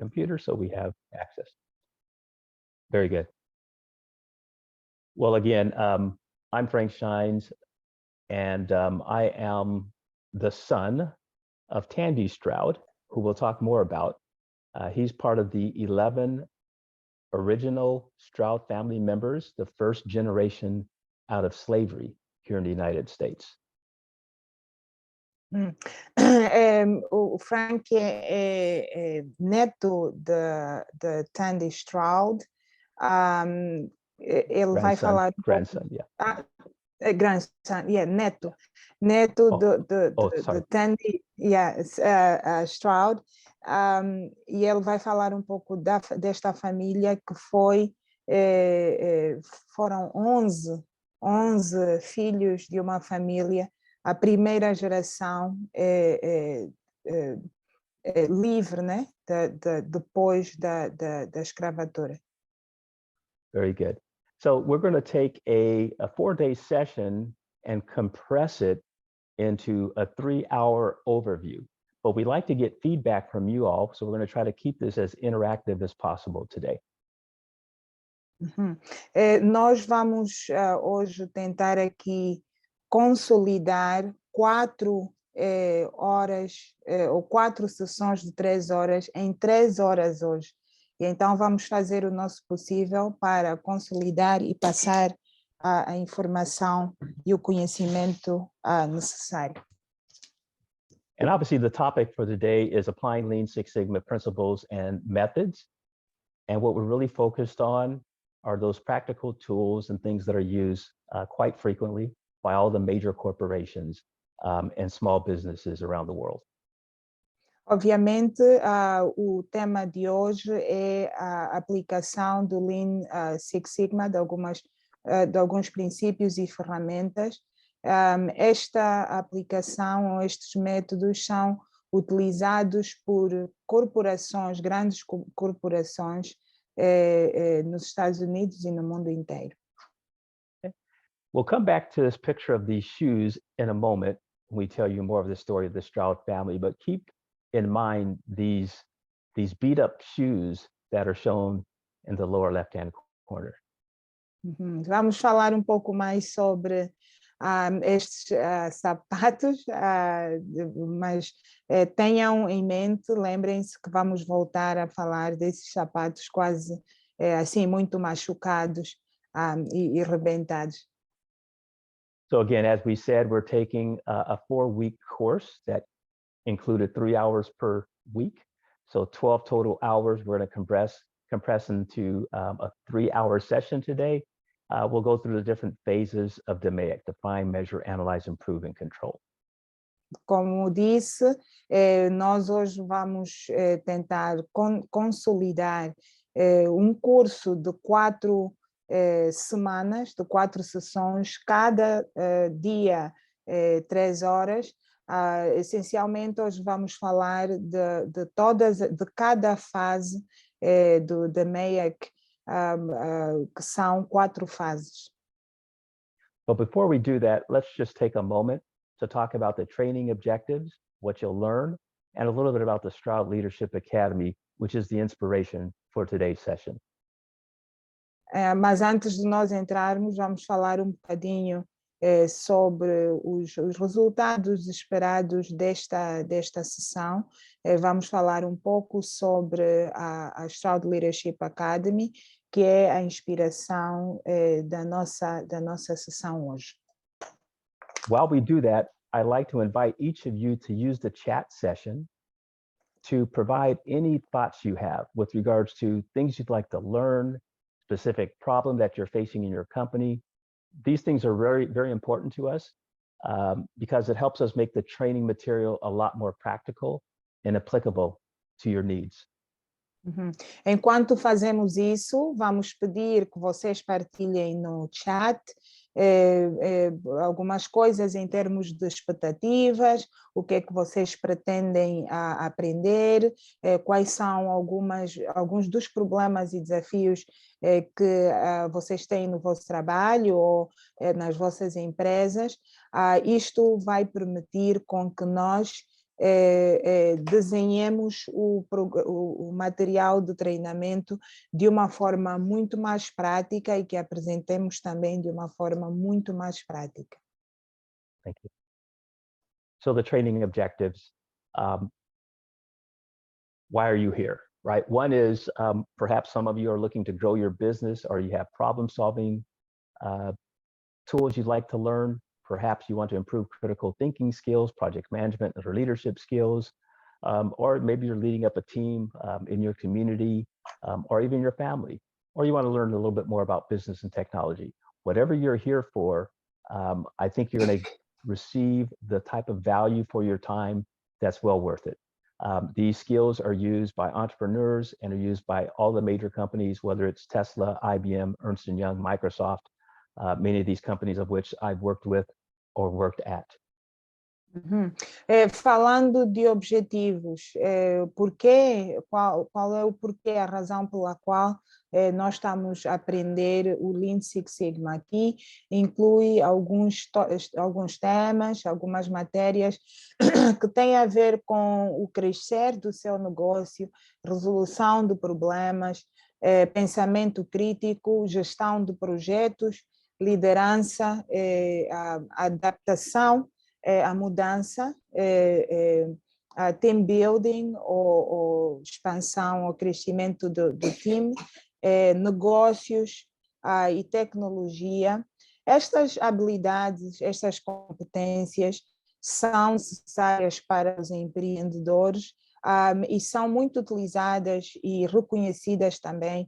computer, so we have access. Very good. Well, again, I'm Frank Shines, and I am the son of Tandy Stroud, who we'll talk more about. He's part of the 11 original Stroud family members, the first generation out of slavery here in the United States. O Frank é neto de Tandy Stroud. Ele vai falar grandson, yeah. Grandson, yeah, neto de Tandy, yeah, Stroud. E ele vai falar um pouco desta família que foram 11 filhos de uma família, a primeira geração livre, né? Depois da escravatura. Very good. So we're going to take a 4-day session and compress it into a 3-hour overview. But we'd like to get feedback from you all, so we're going to try to keep this as interactive as possible today. Nós vamos hoje tentar aqui consolidar 4 horas ou 4 sessões de 3 horas em 3 horas hoje. E então vamos fazer o nosso possível para consolidar e passar a informação e o conhecimento necessário. And obviously the topic for today is applying Lean Six Sigma principles and methods. And what we're really focused on are those practical tools and things that are used quite frequently by all the major corporations and small businesses around the world. Obviamente, o tema de hoje é a aplicação do Lean Six Sigma, de alguns princípios e ferramentas. Esta aplicação, ou estes métodos são utilizados por corporações, grandes corporações nos Estados Unidos e no mundo inteiro. We'll come back to this picture of these shoes in a moment when we tell you more of the story of the Stroud family, but keep in mind these beat up shoes that are shown in the lower left-hand corner. Vamos falar um pouco mais sobre estes sapatos, mas tenham em mente, lembrem-se que vamos voltar a falar desses sapatos quase assim muito machucados e rebentados. So again, as we said, we're taking a 4-week course that included 3 hours per week. So 12 total hours. We're going to compress into a 3-hour session today. We'll go through the different phases of DMAIC: define, measure, analyze, improve, and control. Como disse, nós hoje vamos tentar consolidar um curso de 4 semanas, de 4 sessões, cada dia 3 horas. Essencialmente, hoje vamos falar de cada fase do DMAIC, que são 4 fases. But before we do that, let's just take a moment to talk about the training objectives, what you'll learn, and a little bit about the Stroud Leadership Academy, which is the inspiration for today's session. Mas antes de nós entrarmos, vamos falar um bocadinho sobre os resultados esperados desta sessão. Vamos falar um pouco sobre a Stroud Leadership Academy, que é a inspiração da nossa sessão hoje. While we do that, I'd like to invite each of you to use the chat session to provide any thoughts you have with regards to things you'd like to learn, specific problem that you're facing in your company. These things are very, very important to us because it helps us make the training material a lot more practical and applicable to your needs. Enquanto fazemos isso, vamos pedir que vocês partilhem no chat algumas coisas em termos de expectativas, o que é que vocês pretendem aprender, quais são alguns dos problemas e desafios que vocês têm no vosso trabalho ou nas vossas empresas. Isto vai permitir com que nós desenhemos o material de treinamento de uma forma muito mais prática e que apresentemos também de uma forma muito mais prática. Thank you. So the training objectives, why are you here, right? One is perhaps some of you are looking to grow your business, or you have problem-solving tools you'd like to learn. Perhaps you want to improve critical thinking skills, project management, or leadership skills, or maybe you're leading up a team in your community or even your family, or you want to learn a little bit more about business and technology. Whatever you're here for, I think you're going to receive the type of value for your time that's well worth it. These skills are used by entrepreneurs and are used by all the major companies, whether it's Tesla, IBM, Ernst & Young, Microsoft, many of these companies of which I've worked with or worked at. Uhum. Falando de objetivos, qual é o porquê, a razão pela qual nós estamos a aprender o Lean Six Sigma? Aqui inclui alguns temas, algumas matérias que têm a ver com o crescer do seu negócio, resolução de problemas, pensamento crítico, gestão de projetos, liderança, a adaptação, a mudança, a team building ou expansão ou crescimento do time, negócios e tecnologia. Estas habilidades, estas competências são necessárias para os empreendedores e são muito utilizadas e reconhecidas também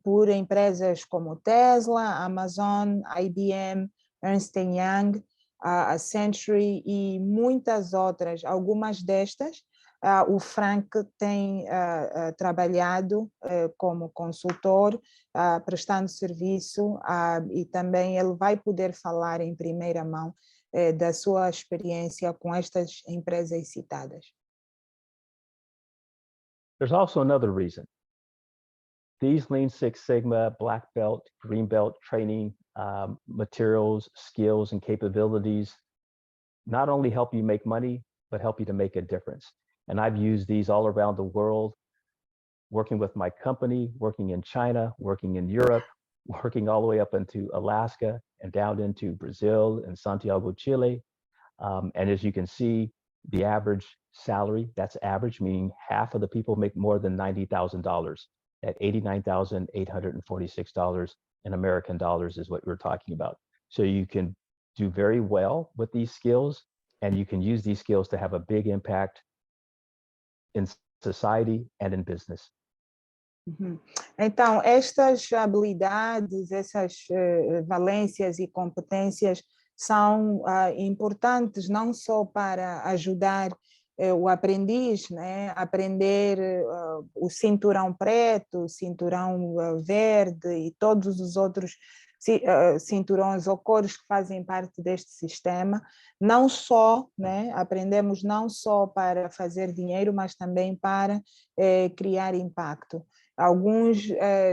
por empresas como Tesla, Amazon, IBM, Ernst & Young, a Century e muitas outras. Algumas destas, o Frank tem trabalhado como consultor, prestando serviço, e também ele vai poder falar em primeira mão da sua experiência com estas empresas citadas. There's also another reason. These Lean Six Sigma, Black Belt, Green Belt training materials, skills, and capabilities not only help you make money, but help you to make a difference. And I've used these all around the world, working with my company, working in China, working in Europe, working all the way up into Alaska and down into Brazil and Santiago, Chile. And as you can see, the average salary, that's average, meaning half of the people make more than $90,000. At $89,846 in American dollars is what we're talking about. So you can do very well with these skills, and you can use these skills to have a big impact in society and in business. Uhum. Então, estas habilidades, essas valências e competências são importantes não só para ajudar o aprendiz, né, aprender o cinturão preto, o cinturão verde e todos os outros cinturões ou cores que fazem parte deste sistema, não só, né, aprendemos não só para fazer dinheiro, mas também para criar impacto. Alguns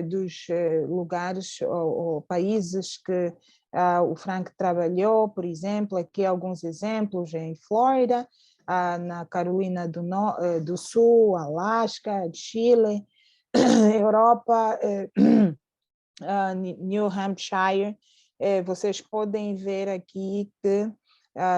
dos lugares ou países que o Frank trabalhou, por exemplo, aqui alguns exemplos em Flórida, na Carolina do Sul, Alasca, Chile, Europa, New Hampshire. Vocês podem ver aqui que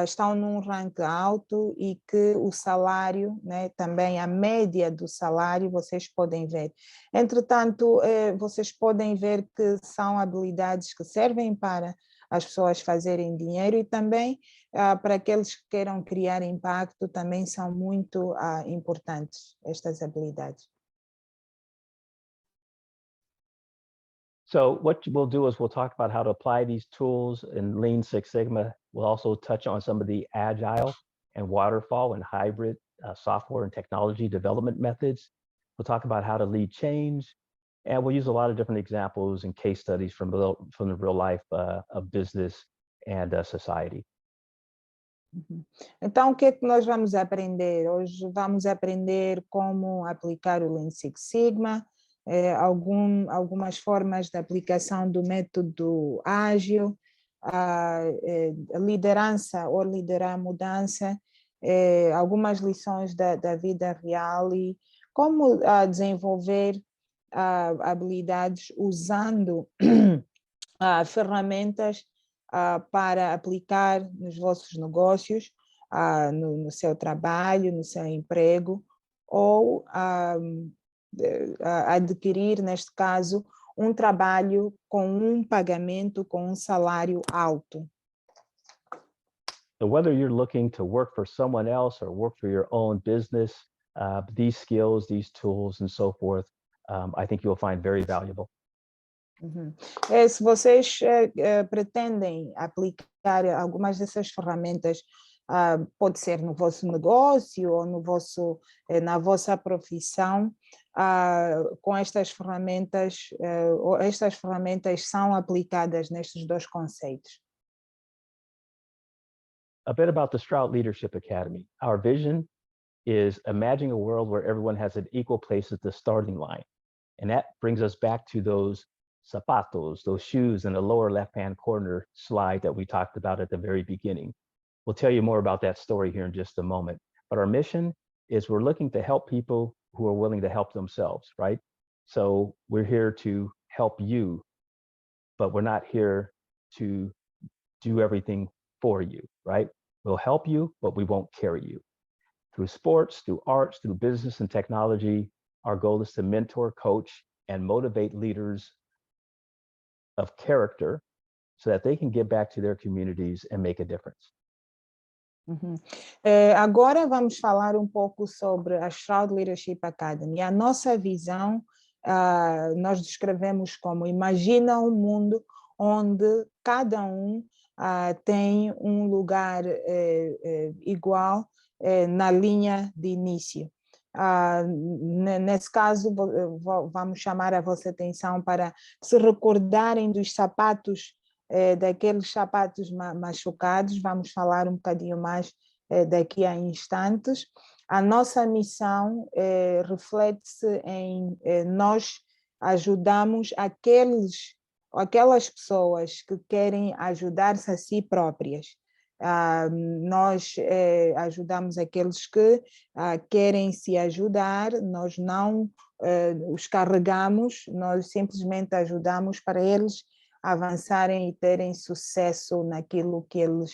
estão num rank alto e que o salário, né, também a média do salário, vocês podem ver. Entretanto, vocês podem ver que são habilidades que servem para as pessoas fazerem dinheiro e também para aqueles que queiram criar impacto, também são muito importantes estas habilidades. So what we'll do is we'll talk about how to apply these tools in Lean Six Sigma. We'll also touch on some of the agile and waterfall and hybrid software and technology development methods. We'll talk about how to lead change, and we'll use a lot of different examples and case studies from the real life of business and society. Então, o que é que nós vamos aprender? Hoje vamos aprender como aplicar o Lean Six Sigma, algumas formas de aplicação do método ágil, a liderança ou liderar a mudança, algumas lições da vida real e como desenvolver habilidades usando ferramentas para aplicar nos vossos negócios, no seu trabalho, no seu emprego, ou adquirir, neste caso, um trabalho com um pagamento, com um salário alto. So whether you're looking to work for someone else or work for your own business, these skills, these tools, and so forth, I think you'll find very valuable. Uhum. Se vocês pretendem aplicar algumas dessas ferramentas, pode ser no vosso negócio ou no vosso, na vossa profissão, com estas ferramentas são aplicadas nestes dois conceitos. A bit about the Stroud Leadership Academy. Our vision is imagining a world where everyone has an equal place at the starting line. And that brings us back to those zapatos, those shoes in the lower left-hand corner slide that we talked about at the very beginning. We'll tell you more about that story here in just a moment. But our mission is we're looking to help people who are willing to help themselves, right? So we're here to help you, but we're not here to do everything for you, right? We'll help you, but we won't carry you. Through sports, through arts, through business and technology, our goal is to mentor, coach, and motivate leaders of character so that they can give back to their communities and make a difference. Uhum. Agora vamos falar um pouco sobre a Stroud Leadership Academy. A nossa visão, nós descrevemos como imagina um mundo onde cada um tem um lugar igual na linha de início. Nesse caso, vamos chamar a vossa atenção para se recordarem dos sapatos, daqueles sapatos machucados. Vamos falar um bocadinho mais daqui a instantes. A nossa missão reflete-se em nós ajudamos aquelas pessoas que querem ajudar-se a si próprias. Nós ajudamos aqueles que querem se ajudar, nós não os carregamos, nós simplesmente ajudamos para eles avançarem e terem sucesso naquilo que eles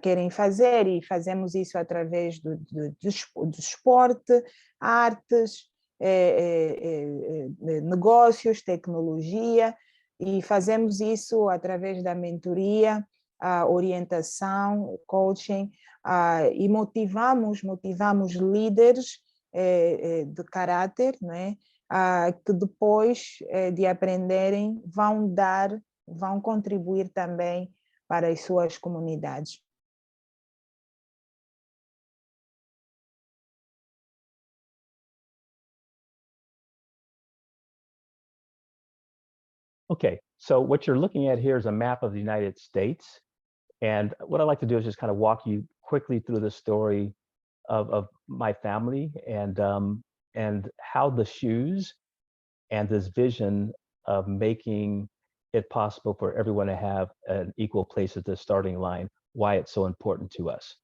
querem fazer, e fazemos isso através do esporte, artes, negócios, tecnologia, e fazemos isso através da mentoria, orientação, coaching, e motivamos líderes de caráter, não é? Que depois de aprenderem vão contribuir também para as suas comunidades. Okay, so what you're looking at here is a map of the United States. And what I'd like to do is just kind of walk you quickly through the story of my family and how the shoes and this vision of making it possible for everyone to have an equal place at the starting line, why it's so important to us.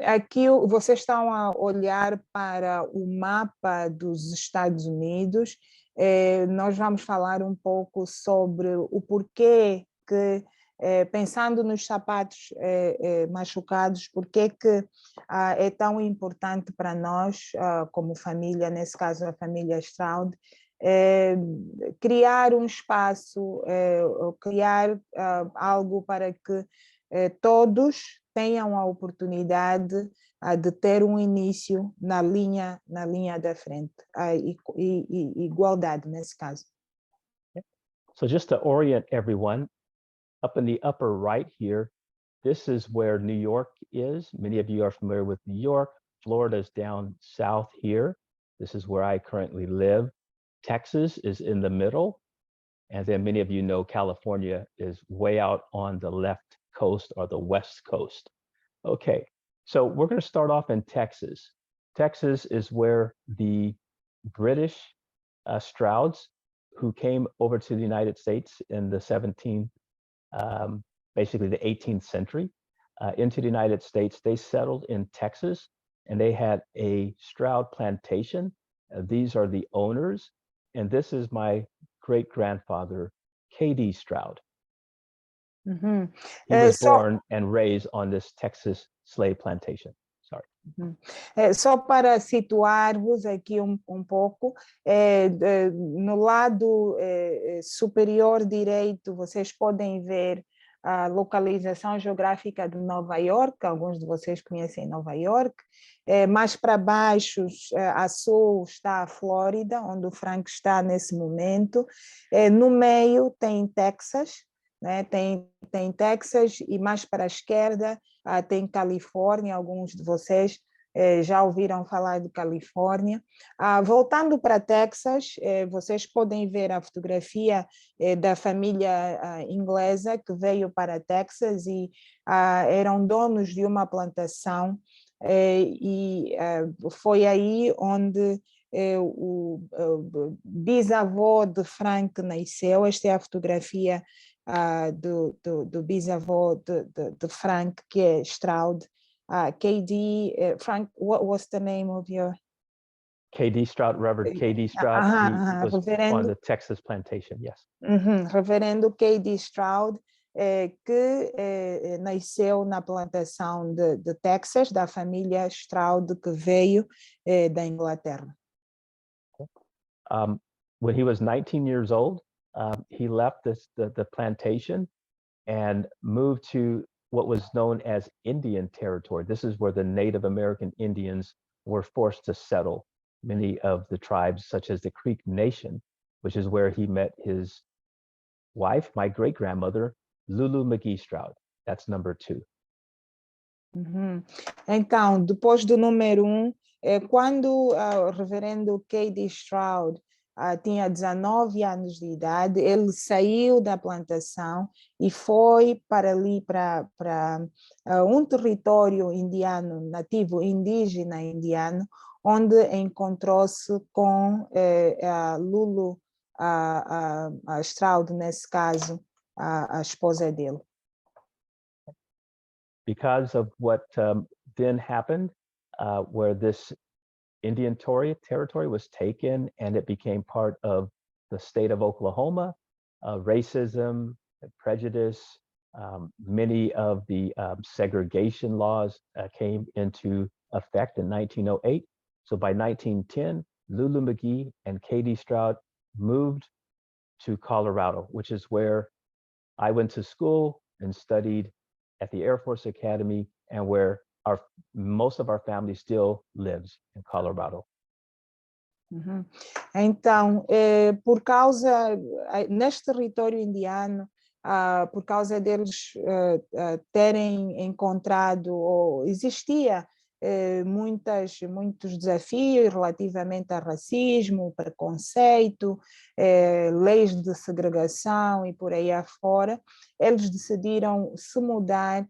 Aqui vocês estão a olhar para o mapa dos Estados Unidos. Nós vamos falar um pouco sobre o porquê que, pensando nos sapatos machucados, porquê que é tão importante para nós, como família, nesse caso a família Stroud, criar um espaço, criar algo para que todos tenham a oportunidade de ter um início na linha da frente, igualdade nesse caso. So just to orient everyone, up in the upper right here, this is where New York is. Many of you are familiar with New York. Florida is down south here. This is where I currently live. Texas is in the middle. And then many of you know California is way out on the left coast or the west coast. Okay, so we're going to start off in Texas. Texas is where the British Strouds, who came over to the United States in the basically the 18th century, into the United States. They settled in Texas, and they had a Stroud plantation. These are the owners, and this is my great-grandfather, K.D. Stroud. Uhum. He was born and raised on this Texas slave plantation. Sorry. Só para situar-vos aqui um pouco, no lado superior direito, vocês podem ver a localização geográfica de Nova York, alguns de vocês conhecem Nova York. Mais para baixo, a sul, está a Flórida, onde o Frank está nesse momento. No meio tem Texas, né? Tem Texas, e mais para a esquerda tem Califórnia. Alguns de vocês já ouviram falar de Califórnia. Voltando para Texas, vocês podem ver a fotografia da família inglesa que veio para Texas e eram donos de uma plantação, e foi aí onde o bisavô de Frank nasceu. Esta é a fotografia do bisavô de Frank, que é Stroud. KD, Frank, what was the name of your? K.D. Stroud, Reverend K.D. Stroud, he was on the Texas plantation, yes. Reverendo K.D. Stroud, que nasceu na plantação de Texas, da família Stroud, que veio da Inglaterra. When he was 19 years old, he left the plantation and moved to what was known as Indian Territory. This is where the Native American Indians were forced to settle. Many of the tribes, such as the Creek Nation, which is where he met his wife, my great-grandmother, Lulu McGee Stroud. That's number 2. Então, depois do número 1, quando o reverendo K.D. Stroud tinha 19 anos de idade, ele saiu da plantação e foi para ali, para um território indiano, nativo indígena indiano, onde encontrou-se com a Lulu a Stroud, nesse caso, a esposa dele. Because of what then happened, where this Indian territory was taken and it became part of the state of Oklahoma, racism, prejudice, many of the segregation laws came into effect in 1908. So by 1910, Lulu McGee and K.D. Stroud moved to Colorado, which is where I went to school and studied at the Air Force Academy, and where most of our family still lives in Colorado. Então, por causa, neste território indiano, por causa deles terem encontrado, ou existia muitos desafios relativamente a racismo, preconceito, leis de segregação e por aí afora, eles decidiram se mudar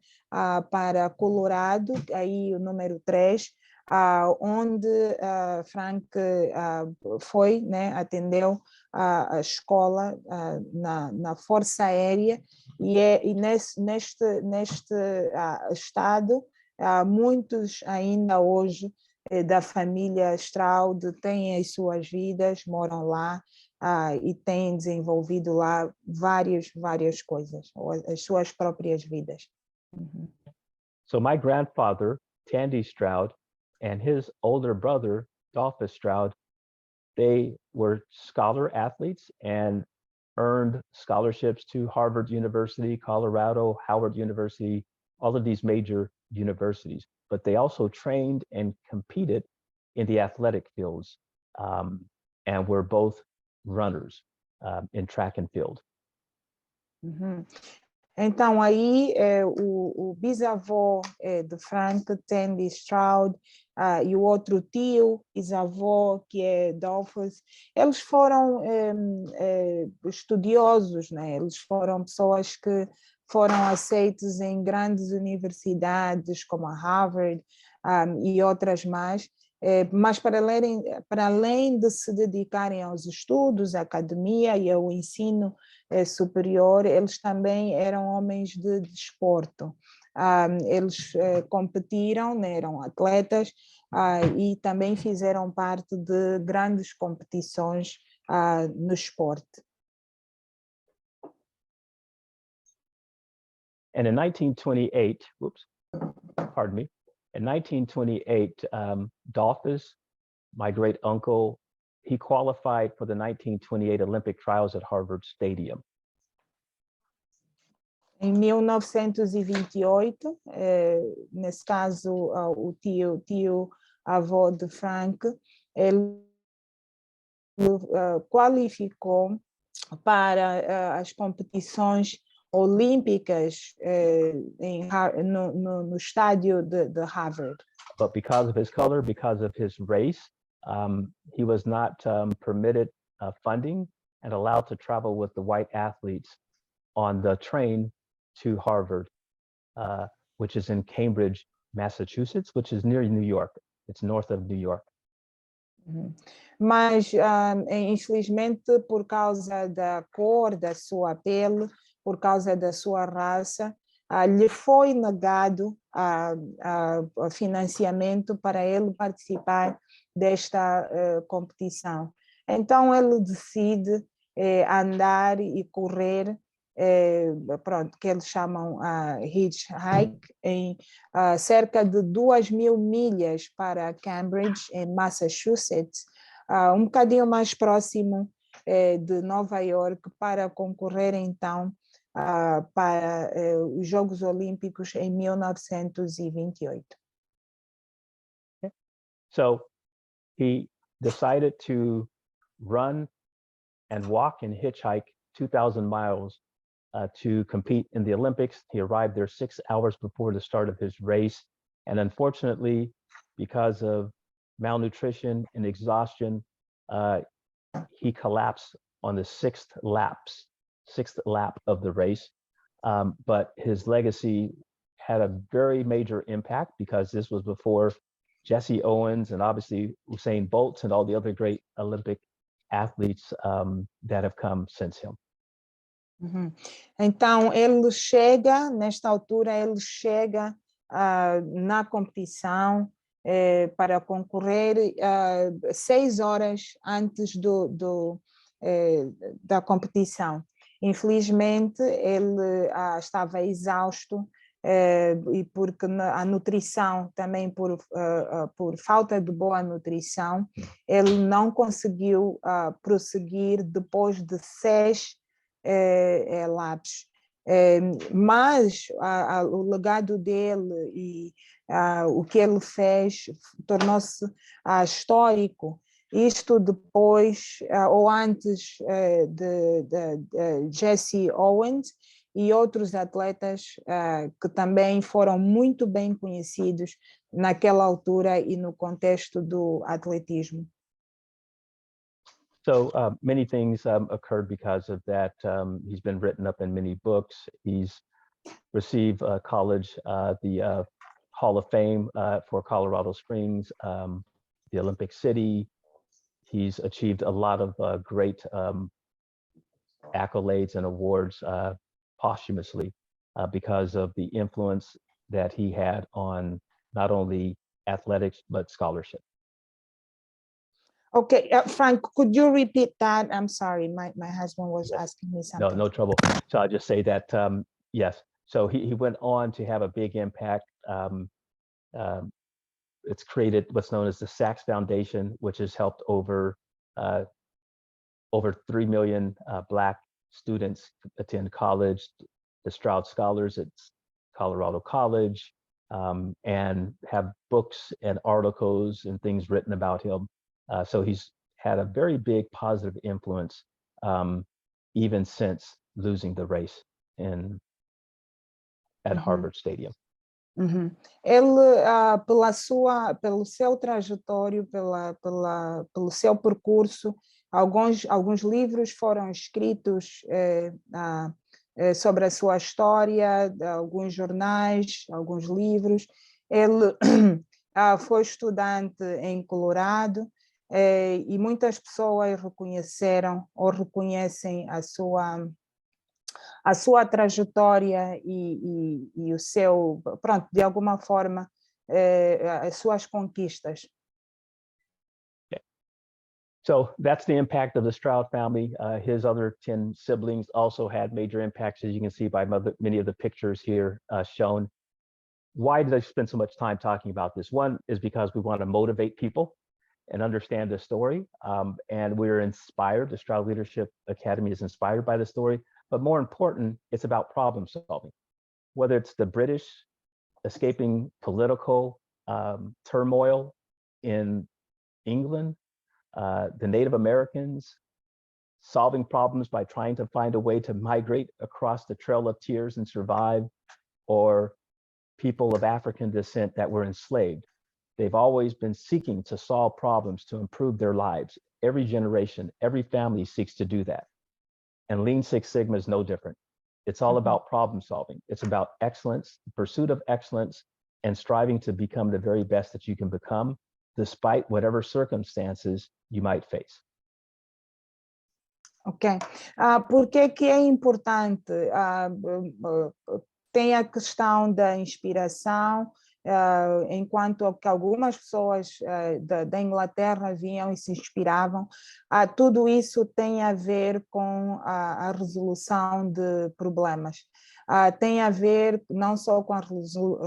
para Colorado, aí o número 3, onde Frank foi, né, atendeu a escola na Força Aérea, e neste estado, muitos ainda hoje da família Stroud têm as suas vidas, moram lá e têm desenvolvido lá várias coisas, as suas próprias vidas. So my grandfather, Tandy Stroud, and his older brother, Dolphus Stroud, they were scholar athletes and earned scholarships to Harvard University, Colorado, Howard University, all of these major universities. But they also trained and competed in the athletic fields, and were both runners in track and field. Então, aí o bisavô de Frank, Tandy Stroud, e o outro tio, bisavô, que é Dolphus, eles foram estudiosos, né? Eles foram pessoas que foram aceitos em grandes universidades, como a Harvard e outras mais, mas para além de se dedicarem aos estudos, à academia e ao ensino superior, eles também eram homens de desporto. Eles competiram, né, eram atletas e também fizeram parte de grandes competições no esporte. And in 1928, whoops, pardon me, in 1928, Dolphus, my great uncle, he qualified for the 1928 Olympic trials at Harvard Stadium. Em 1928, nesse caso, o tio avô de Frank, ele qualificou para as competições olímpicas no estádio de Harvard. But because of his color, because of his race, he was not permitted funding and allowed to travel with the white athletes on the train to Harvard, which is in Cambridge, Massachusetts, which is near New York. It's north of New York. Mas, infelizmente, por causa da cor da sua pele, por causa da sua raça, lhe foi negado financiamento para ele participar desta competição. Então, ele decide andar e correr, pronto, que eles chamam hitchhike, em cerca de 2.000 milhas para Cambridge, em Massachusetts, um bocadinho mais próximo de Nova York, para concorrer então para os Jogos Olímpicos em 1928. So he decided to run and walk and hitchhike 2,000 miles to compete in the Olympics. He arrived there 6 hours before the start of his race. And unfortunately, because of malnutrition and exhaustion, he collapsed on the sixth lap of the race. But his legacy had a very major impact because this was before Jesse Owens and obviously Usain Bolt and all the other great Olympic athletes that have come since him. Então, ele chega, nesta altura, ele chega na competição para concorrer 6 horas antes da competição. Infelizmente, ele estava exausto e porque a nutrição, também por falta de boa nutrição, ele não conseguiu prosseguir depois de 6 laps. Mas o legado dele e o que ele fez tornou-se histórico. Isto depois ou antes de Jesse Owens e outros atletas que também foram muito bem conhecidos naquela altura e no contexto do atletismo. So many things occurred because of that. He's been written up in many books. He's received college, the Hall of Fame for Colorado Springs, the Olympic City. He's achieved a lot of great accolades and awards posthumously because of the influence that he had on not only athletics, but scholarship. Okay, Frank, could you repeat that? I'm sorry, my husband was asking me something. No trouble. So I'll just say that, yes. So he went on to have a big impact. It's created what's known as the Sachs Foundation, which has helped over 3 million Black students attend college, the Stroud Scholars at Colorado College, and have books and articles and things written about him. So he's had a very big positive influence even since losing the race at Harvard Stadium. Ele, pelo seu trajetório, pelo seu percurso, alguns livros foram escritos sobre a sua história, alguns jornais, alguns livros. Ele foi estudante em Colorado e muitas pessoas reconheceram ou reconhecem a sua trajetória e o seu, pronto, de alguma forma, as suas conquistas. So that's the impact of the Stroud family. His other 10 siblings also had major impacts, as you can see by many of the pictures here shown. Why did I spend so much time talking about this? One is because we want to motivate people and understand the story. And we're inspired, the Stroud Leadership Academy is inspired by the story, but more important, it's about problem solving. Whether it's the British escaping political turmoil in England, the Native Americans solving problems by trying to find a way to migrate across the Trail of Tears and survive, or people of African descent that were enslaved. They've always been seeking to solve problems to improve their lives. Every generation, every family seeks to do that. And Lean Six Sigma is no different. It's all about problem solving. It's about excellence, the pursuit of excellence, and striving to become the very best that you can become, despite whatever circumstances you might face. Ok. Por que é importante? Tem a questão da inspiração, enquanto que algumas pessoas da Inglaterra vinham e se inspiravam. Tudo isso tem a ver com a resolução de problemas. Tem a ver não só com a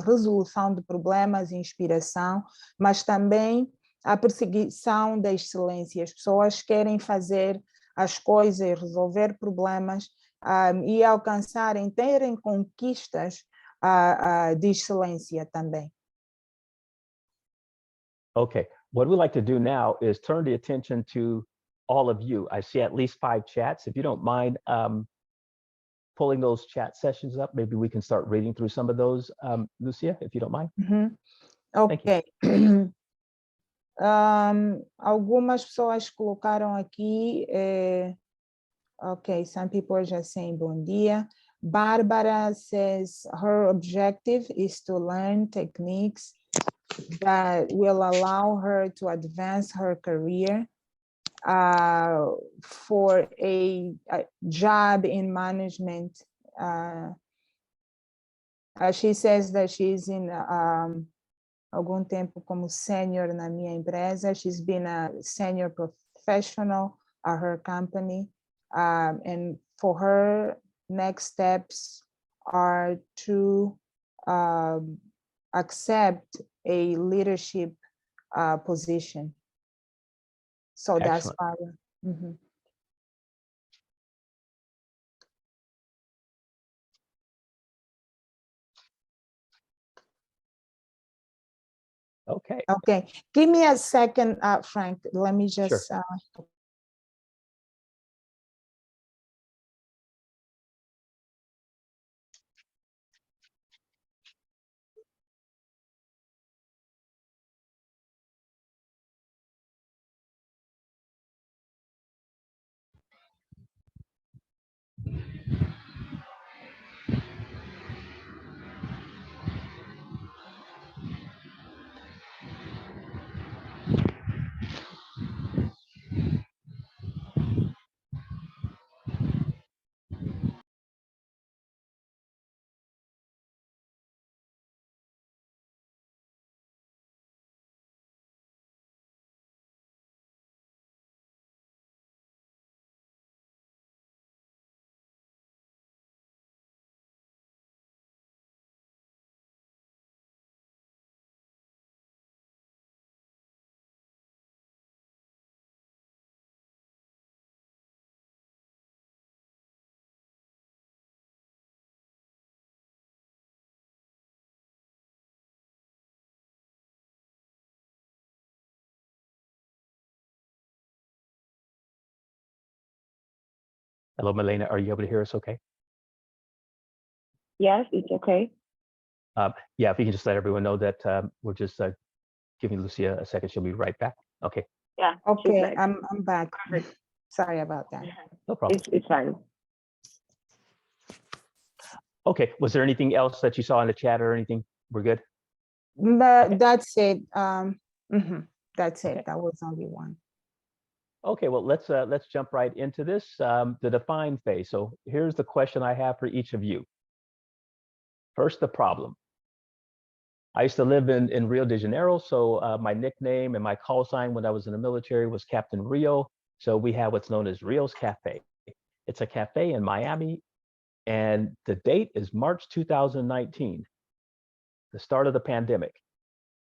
resolução de problemas e inspiração, mas também a perseguição da excelência. As pessoas querem fazer as coisas, resolver problemas e alcançarem, terem conquistas de excelência também. Okay, what we'd like to do now is turn the attention to all of you. I see at least 5 chats. If you don't mind pulling those chat sessions up, maybe we can start reading through some of those, Lucia, if you don't mind. Ok. Algumas pessoas colocaram aqui, okay, some people are just saying bom dia. Barbara says her objective is to learn techniques that will allow her to advance her career for a job in management. She says that she's in algum tempo como senior na minha empresa. She's been a senior professional at her company. And for her, next steps are to accept a leadership position. So Excellent. that's part. Okay. Okay, give me a second, Frank. Let me just. Sure. Hello, Milena, are you able to hear us okay? Yes, it's okay. Yeah, if you can just let everyone know that we're just giving Lucia a second, she'll be right back. Okay. Yeah. Okay, I'm back. Perfect. Sorry about that. No problem. It's fine. Okay, was there anything else that you saw in the chat or anything? We're good? But that's it. That's Okay. it. That was only one. Okay, well, let's jump right into this, the define phase. So here's the question I have for each of you. First, the problem. I used to live in Rio de Janeiro, so my nickname and my call sign when I was in the military was Captain Rio. So we have what's known as Rio's Cafe. It's a cafe in Miami, and the date is March 2019, the start of the pandemic.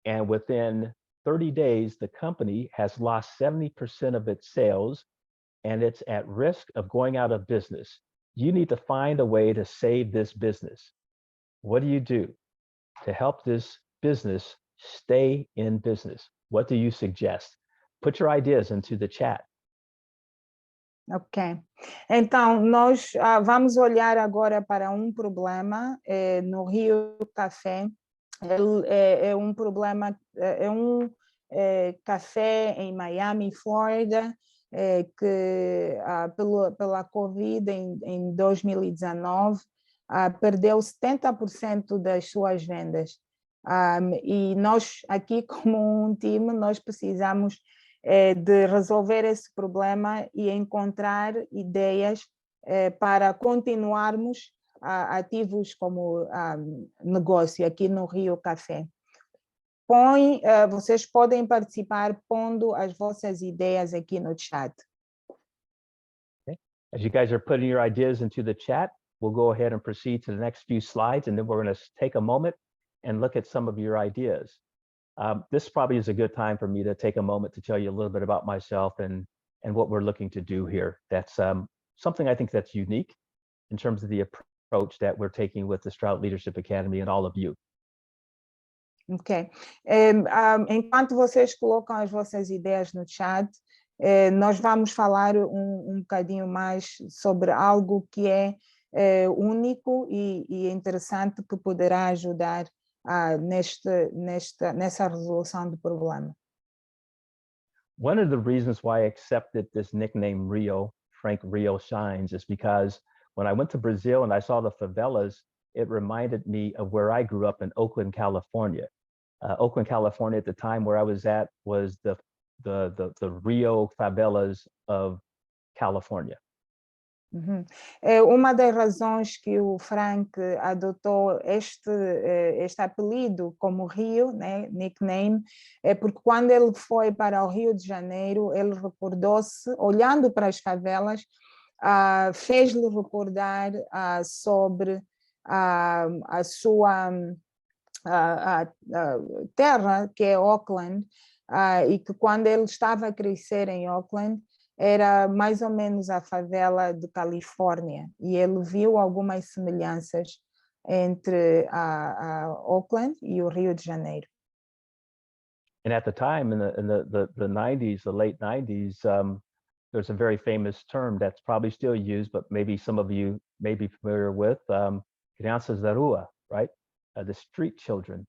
And within 30 days, the company has lost 70% of its sales, and it's at risk of going out of business. You need to find a way to save this business. What do you do to help this business stay in business? What do you suggest? Put your ideas into the chat. Ok. Então, nós vamos olhar agora para um problema no Rio Café. Ele é um problema, é um café em Miami, Flórida, que pela Covid em 2019 perdeu 70% das suas vendas. E nós aqui, como um time, nós precisamos de resolver esse problema e encontrar ideias para continuarmos ativos como negócio aqui no Rio Café. Vocês podem participar pondo as vossas ideias aqui no chat. Okay. As you guys are putting your ideas into the chat, we'll go ahead and proceed to the next few slides, and then we're going to take a moment and look at some of your ideas. This probably is a good time for me to take a moment to tell you a little bit about myself and what we're looking to do here. That's something I think that's unique in terms of the approach that we're taking with the Stroud Leadership Academy and all of you. Ok. Enquanto vocês colocam as vossas ideias no chat, nós vamos falar um bocadinho mais sobre algo que é único e interessante que poderá ajudar nessa resolução do problema. One of the reasons why I accepted this nickname Rio, Frank Rio Shines, is because when I went to Brazil and I saw the favelas, it reminded me of where I grew up in Oakland, California. Oakland, California at the time where I was at was the Rio favelas of California. Uhum. Uma das razões que o Frank adotou este apelido como Rio, né, nickname, é porque quando ele foi para o Rio de Janeiro, ele recordou-se, olhando para as favelas, fez-lhe recordar sobre a sua terra, que é Auckland, e que quando ele estava a crescer em Auckland, era mais ou menos a favela de Califórnia, e ele viu algumas semelhanças entre a Auckland e o Rio de Janeiro. And at the time, in the 90s, the late 90s, there's a very famous term that's probably still used, but maybe some of you may be familiar with, crianças da rua, right? The street children.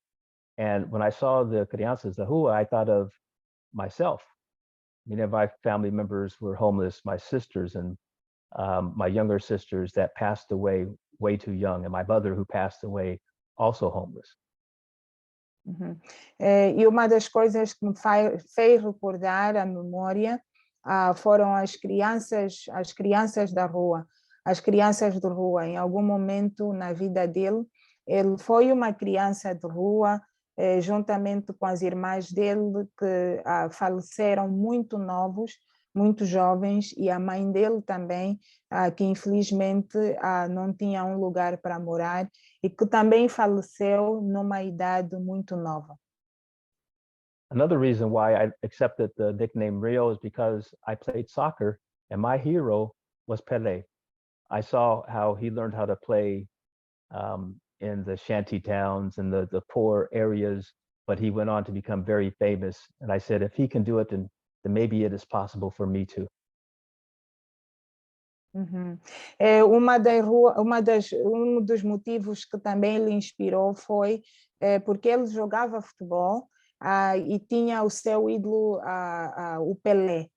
And when I saw the crianças da rua, I thought of myself. Many of my family members were homeless, my sisters and my younger sisters that passed away way too young, and my mother who passed away also homeless. Uhum. E uma das coisas que me fez recordar a memória foram as crianças da rua. As crianças de rua, em algum momento na vida dele, ele foi uma criança de rua, juntamente com as irmãs dele que faleceram muito novos, muito jovens, e a mãe dele também, que infelizmente não tinha um lugar para morar e que também faleceu numa idade muito nova. Another reason why I accepted the nickname Rio is because I played soccer and my hero was Pelé. I saw how he learned how to play in the shanty towns and the poor areas, but he went on to become very famous. And I said, if he can do it, then maybe it is possible for me too. Uhum. Um dos motivos que também lhe inspirou foi porque ele jogava futebol e tinha o seu ídolo, o Pelé.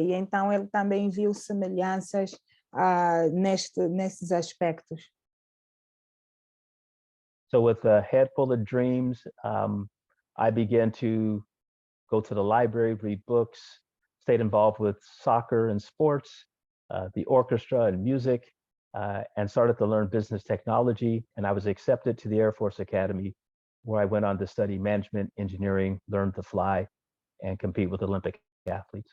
E então ele também viu semelhanças nesses aspectos. So with a head full of dreams, I began to go to the library, read books, stayed involved with soccer and sports, the orchestra and music, and started to learn business technology. And I was accepted to the Air Force Academy, where I went on to study management, engineering, learn to fly, and compete with Olympic athletes.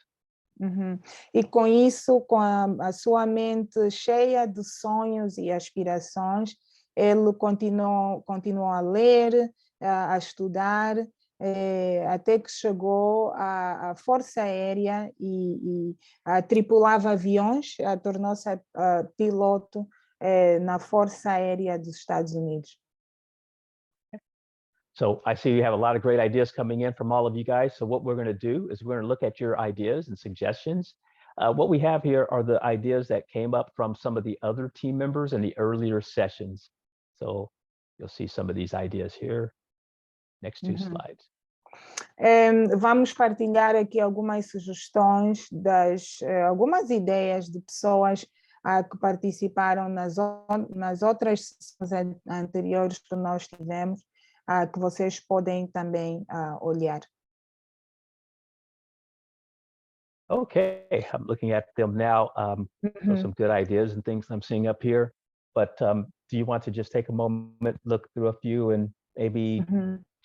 Uhum. E com isso, com a sua mente cheia de sonhos e aspirações, ele continuou a ler, a estudar, até que chegou à Força Aérea e tripulava aviões, tornou-se piloto na Força Aérea dos Estados Unidos. So I see you have a lot of great ideas coming in from all of you guys. So what we're going to do is we're going to look at your ideas and suggestions. What we have here are the ideas that came up from some of the other team members in the earlier sessions. So you'll see some of these ideas here. Next two slides. Vamos partilhar aqui algumas sugestões algumas ideias de pessoas que participaram nas outras sessões anteriores que nós tivemos, que vocês podem também olhar. Okay, I'm looking at them now. So some good ideas and things I'm seeing up here. But do you want to just take a moment, look through a few, and maybe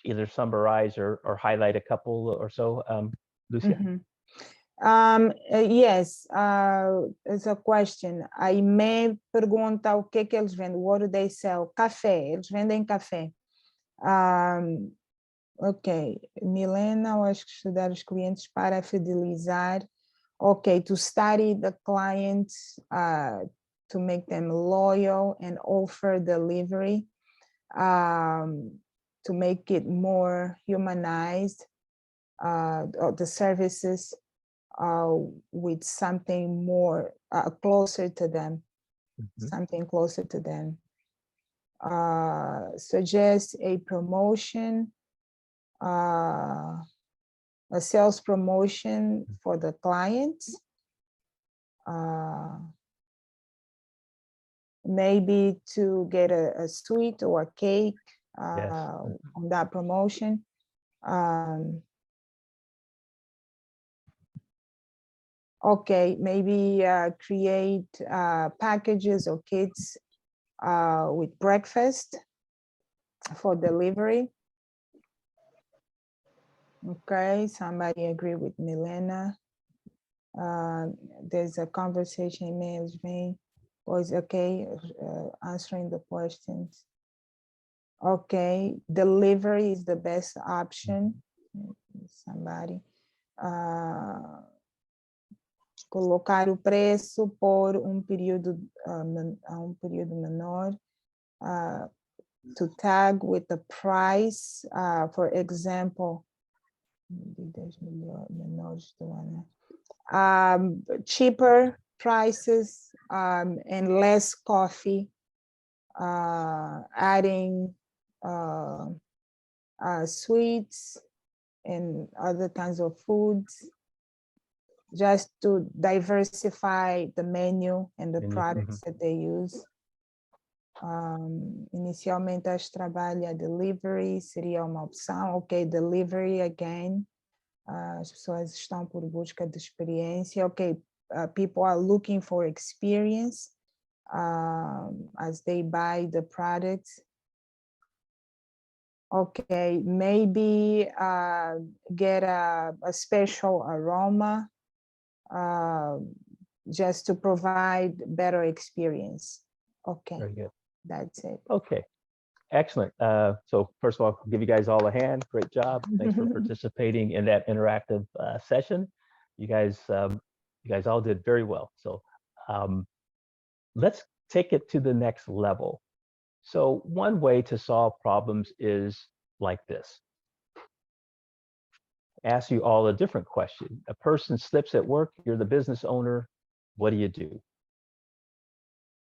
either summarize or highlight a couple or so, Lucia? Yes, it's a question. A Ime pergunta o que eles vendem. What do they sell? Café. Eles vendem café. Ok, Milena, eu acho que estudar os clientes para fidelizar. Ok, to study the clients, to make them loyal and offer delivery, to make it more humanized, the services with something more closer to them, something closer to them. Suggest a promotion, a sales promotion for the clients. Maybe to get a sweet or a cake on that promotion. Okay, maybe create packages or kits with breakfast for delivery. Okay, somebody agree with Milena. There's a conversation emails me. Was okay, answering the questions. Okay, delivery is the best option. Somebody. Colocar o preço por período período menor. To tag with the price, for example, cheaper prices and less coffee, adding sweets and other kinds of foods, just to diversify the menu and the products that they use. Inicialmente trabalha delivery, seria uma opção. Ok, delivery again. As pessoas estão por busca de experiência. Ok, people are looking for experience as they buy the products. Okay, maybe get a special aroma just to provide better experience. Okay, very good. That's it. Okay, excellent. So first of all, I'll give you guys all a hand. Great job. Thanks for participating in that interactive session. You guys all did very well. So let's take it to the next level. So one way to solve problems is like this. Ask you all a different question. A person slips at work, you're the business owner, what do you do?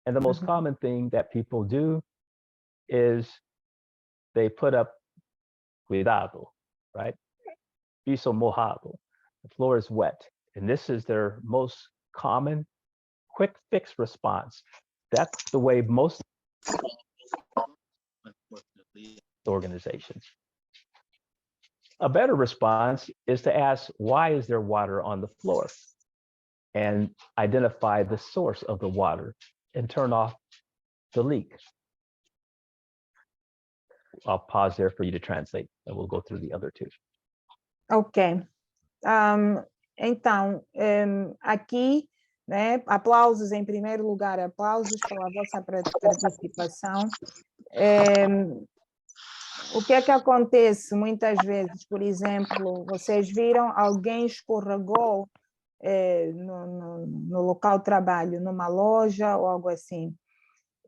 And the most common thing that people do is they put up cuidado, right? Piso mojado, the floor is wet. And this is their most common quick fix response. That's the way most organizations. A better response is to ask, why is there water on the floor? And identify the source of the water and turn off the leak. I'll pause there for you to translate, and we'll go through the other two. Ok. Então, aqui, né, aplausos em primeiro lugar, aplausos pela vossa participação. O que é que acontece muitas vezes? Por exemplo, vocês viram alguém escorregou no local de trabalho, numa loja ou algo assim.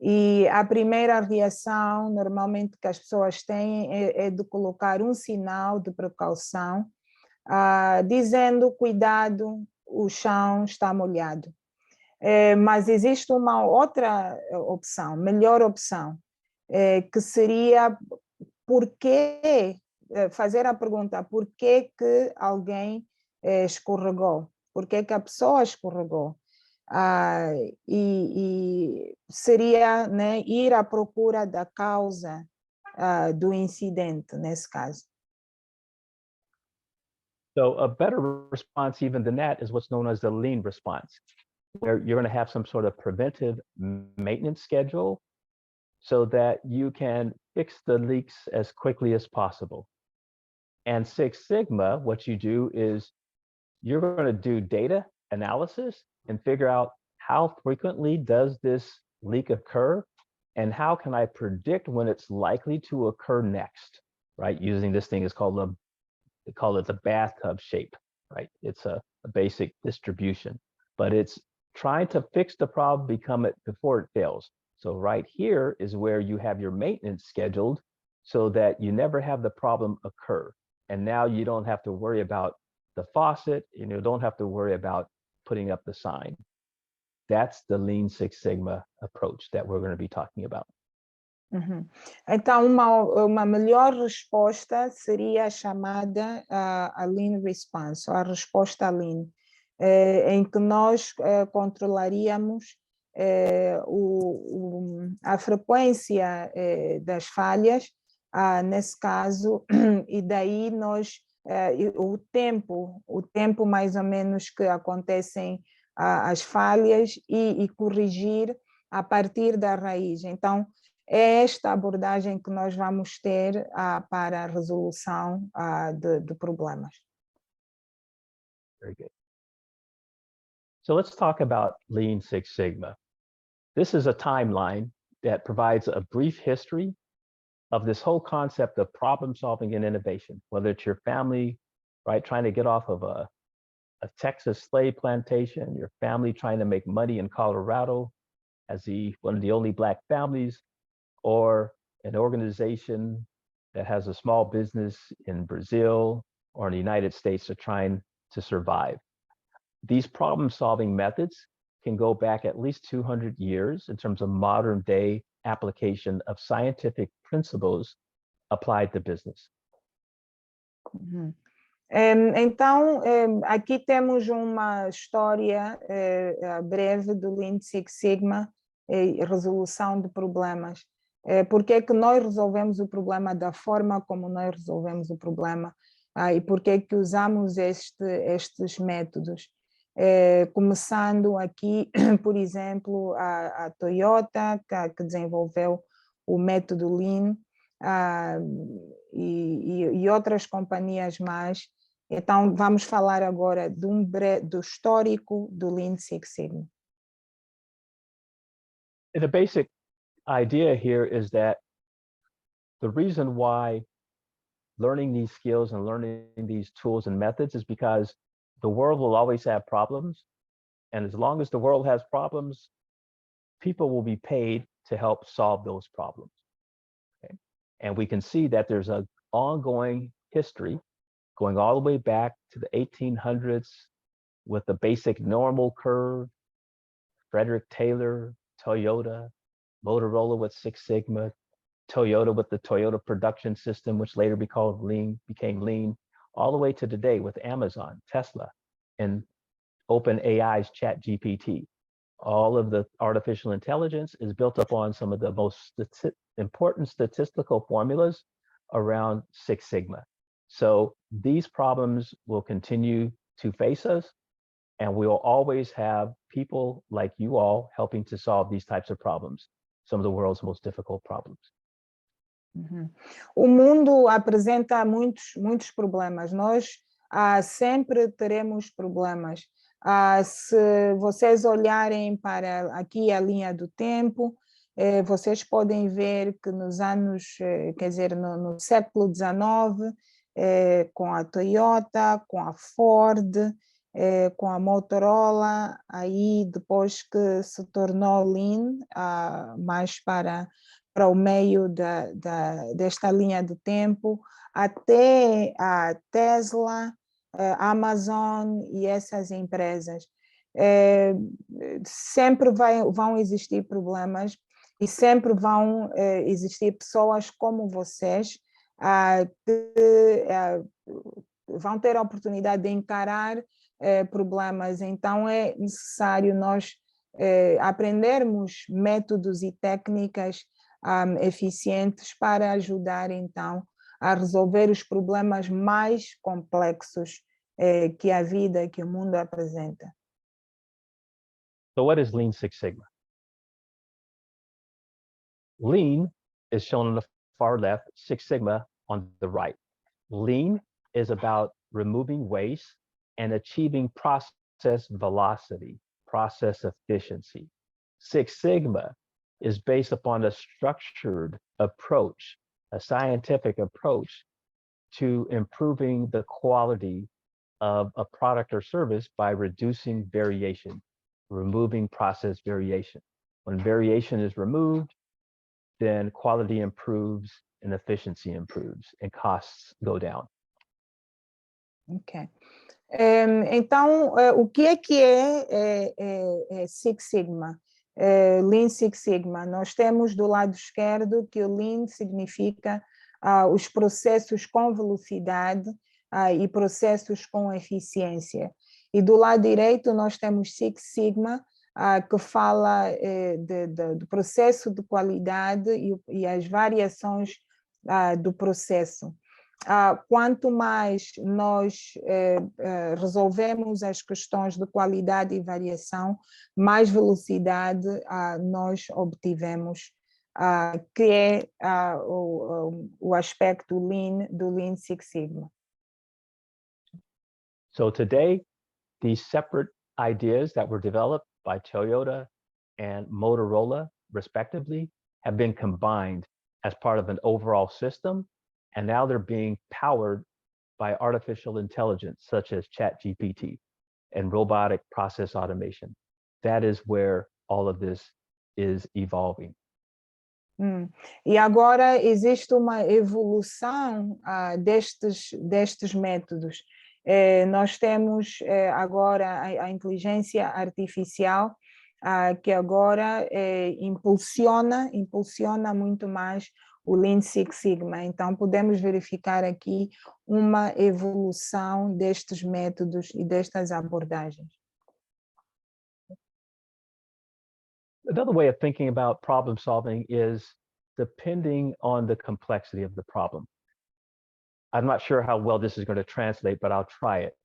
E a primeira reação, normalmente, que as pessoas têm é de colocar um sinal de precaução, dizendo, cuidado, o chão está molhado. Mas existe uma outra opção, melhor opção, que seria fazer a pergunta por que alguém escorregou, por que a pessoa escorregou. E seria, né, ir à procura da causa do incidente, nesse caso. So a better response even than that is what's known as the lean response, where you're going to have some sort of preventive maintenance schedule so that you can fix the leaks as quickly as possible. And Six Sigma, what you do is you're going to do data analysis and figure out how frequently does this leak occur and how can I predict when it's likely to occur next, right? Using this thing is called they call it the bathtub shape, right? It's a basic distribution, but it's trying to fix the problem before it fails. So right here is where you have your maintenance scheduled so that you never have the problem occur. And now you don't have to worry about the faucet, and you don't have to worry about putting up the sign. That's the Lean Six Sigma approach that we're going to be talking about. Uhum. Então, uma melhor resposta seria a chamada a Lean Response, ou a resposta Lean, em que nós controlaríamos a frequência das falhas, nesse caso, e daí nós, o tempo mais ou menos que acontecem as falhas e corrigir a partir da raiz. Então, é esta abordagem que nós vamos ter para a resolução de problemas. Very good. So let's talk about Lean Six Sigma. This is a timeline that provides a brief history of this whole concept of problem solving and innovation, whether it's your family, right, trying to get off of a Texas slave plantation, your family trying to make money in Colorado as one of the only Black families, or an organization that has a small business in Brazil or in the United States are trying to survive. These problem-solving methods can go back at least 200 years in terms of modern day application of scientific principles applied to business. Uhum. Então, aqui temos uma história breve do Lean Six Sigma e resolução de problemas. Por que nós resolvemos o problema da forma como nós resolvemos o problema e por que usamos estes métodos. Começando aqui, por exemplo, a Toyota, que desenvolveu o método Lean, e outras companhias mais. Então, vamos falar agora do histórico do Lean Six Sigma. The basic idea here is that the reason why learning these skills and learning these tools and methods is because the world will always have problems. And as long as the world has problems, people will be paid to help solve those problems. Okay? And we can see that there's an ongoing history going all the way back to the 1800s with the basic normal curve, Frederick Taylor, Toyota, Motorola with Six Sigma, Toyota with the Toyota production system, which later became Lean, all the way to today with Amazon, Tesla, and OpenAI's ChatGPT. All of the artificial intelligence is built upon some of the most important statistical formulas around Six Sigma. So these problems will continue to face us, and we'll always have people like you all helping to solve these types of problems, some of the world's most difficult problems. Uhum. O mundo apresenta muitos problemas. Nós sempre teremos problemas. Se vocês olharem para aqui a linha do tempo, vocês podem ver que nos anos, quer dizer, no século XIX, com a Toyota, com a Ford, com a Motorola, aí depois que se tornou Lean, mais para o meio desta linha do tempo, até a Tesla, a Amazon e essas empresas. Sempre vão existir problemas e sempre vão existir pessoas como vocês que vão ter a oportunidade de encarar problemas. Então, é necessário nós aprendermos métodos e técnicas eficientes para ajudar, então, a resolver os problemas mais complexos que a vida, que o mundo apresenta. So what is Lean Six Sigma? Lean is shown on the far left, Six Sigma on the right. Lean is about removing waste and achieving process velocity, process efficiency. Six Sigma is based upon a structured approach, a scientific approach to improving the quality of a product or service by reducing variation, removing process variation. When variation is removed, then quality improves and efficiency improves and costs go down. Ok. Então, o que é Six Sigma? Lean Six Sigma. Nós temos do lado esquerdo que o Lean significa os processos com velocidade e processos com eficiência. E do lado direito nós temos Six Sigma, que fala do processo de qualidade e as variações do processo. Quanto mais nós resolvemos as questões de qualidade e variação, mais velocidade nós obtivemos, que é o aspecto Lean do Lean Six Sigma. So today, these separate ideas that were developed by Toyota and Motorola, respectively, have been combined as part of an overall system, and now they're being powered by artificial intelligence, such as ChatGPT and robotic process automation. That is where all of this is evolving. E agora existe uma evolução destes métodos. Nós temos agora a inteligência artificial que agora impulsiona muito mais o Lean Six Sigma. Então, podemos verificar aqui uma evolução destes métodos e destas abordagens. Another way of thinking about problem solving is depending on the complexity of the problem. I'm not sure how well this is going to translate, but I'll try it.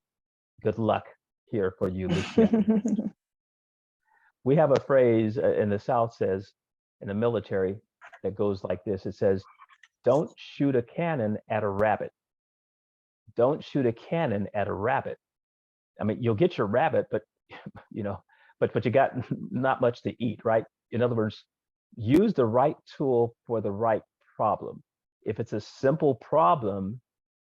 Good luck here for you, Lucia. We have a phrase in the South says, in the military, that goes like this. It says, don't shoot a cannon at a rabbit. Don't shoot a cannon at a rabbit. I mean, you'll get your rabbit, but but you got not much to eat, right? In other words, use the right tool for the right problem. If it's a simple problem,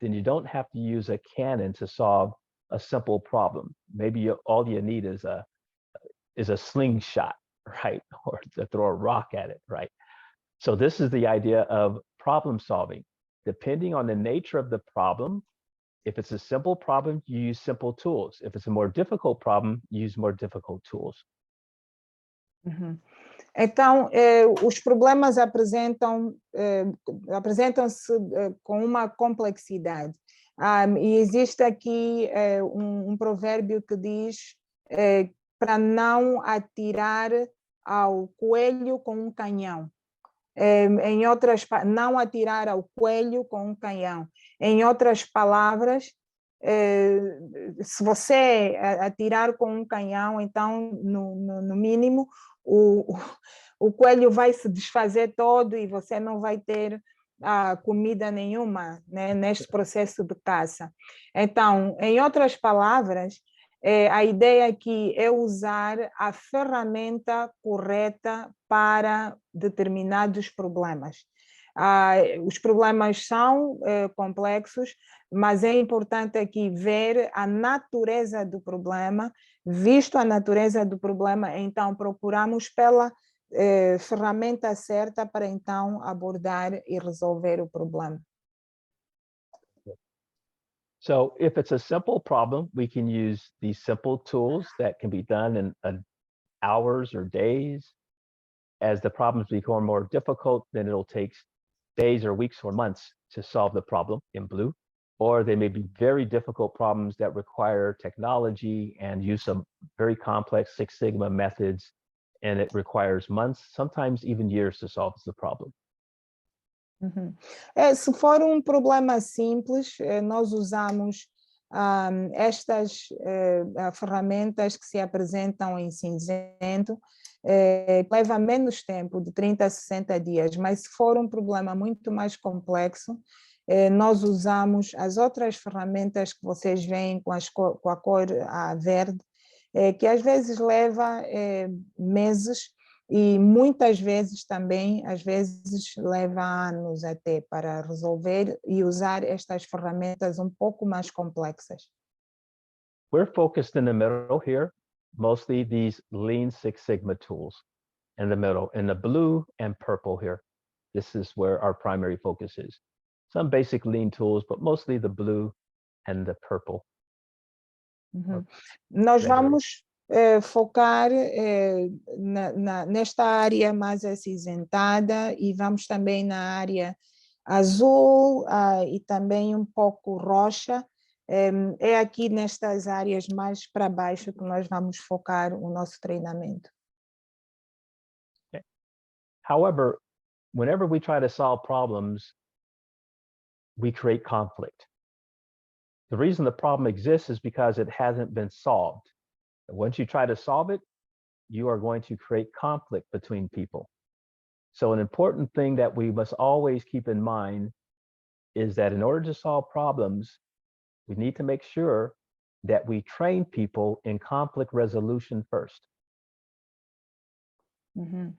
then you don't have to use a cannon to solve a simple problem. Maybe all you need is a slingshot, right? Or to throw a rock at it, right? So this is the idea of problem solving. Depending on the nature of the problem, if it's a simple problem, you use simple tools. If it's a more difficult problem, you use more difficult tools. Então, os problemas apresentam-se com uma complexidade. E existe aqui um provérbio que diz para não atirar ao coelho com um canhão. Em outras, não atirar ao coelho com um canhão. Em outras palavras, se você atirar com um canhão, então, no mínimo, o coelho vai se desfazer todo e você não vai ter comida nenhuma, né, neste processo de caça. Então, em outras palavras, a ideia aqui é usar a ferramenta correta para determinados problemas. Os problemas são complexos, mas é importante aqui ver a natureza do problema. Visto a natureza do problema, então procuramos pela ferramenta certa para então abordar e resolver o problema. So if it's a simple problem, we can use these simple tools that can be done in hours or days. As the problems become more difficult, then it'll take days or weeks or months to solve the problem in blue. Or they may be very difficult problems that require technology and use some very complex Six Sigma methods, and it requires months, sometimes even years to solve the problem. Uhum. Se for um problema simples, nós usamos estas ferramentas que se apresentam em cinzento, leva menos tempo, de 30 a 60 dias, mas se for um problema muito mais complexo, nós usamos as outras ferramentas que vocês veem com a cor verde, que às vezes leva meses, e muitas vezes também, às vezes leva anos até para resolver e usar estas ferramentas um pouco mais complexas. We're focused in the middle here, mostly these Lean Six Sigma tools in the middle, in the blue and purple here. This is where our primary focus is. Some basic lean tools, but mostly the blue and the purple. Uhum. Nós vamos focar nesta área mais acinzentada e vamos também na área azul e também um pouco roxa. É aqui nestas áreas mais para baixo que nós vamos focar o nosso treinamento. Okay. However, whenever we try to solve problems, we create conflict. The reason the problem exists is because it hasn't been solved. Once you try to solve it, you are going to create conflict between people. So an important thing that we must always keep in mind is that in order to solve problems, we need to make sure that we train people in conflict resolution first. Uhum.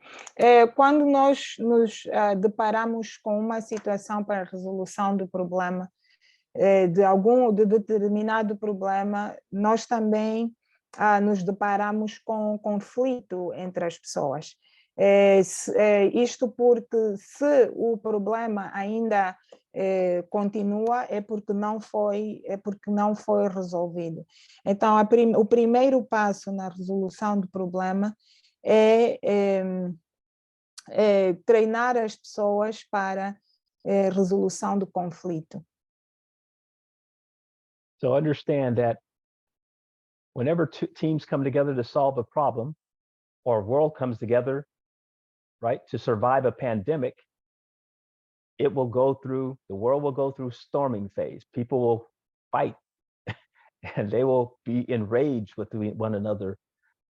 Quando nós nos deparamos com uma situação para a resolução do problema, de determinado problema, nós também nos deparamos com conflito entre as pessoas. Isto porque se o problema ainda continua, é porque não foi resolvido. Então, o primeiro passo na resolução do problema é treinar as pessoas para resolução do conflito. So understand that whenever teams come together to solve a problem, or a world comes together, right, to survive a pandemic, the world will go through storming phase. People will fight and they will be enraged with one another,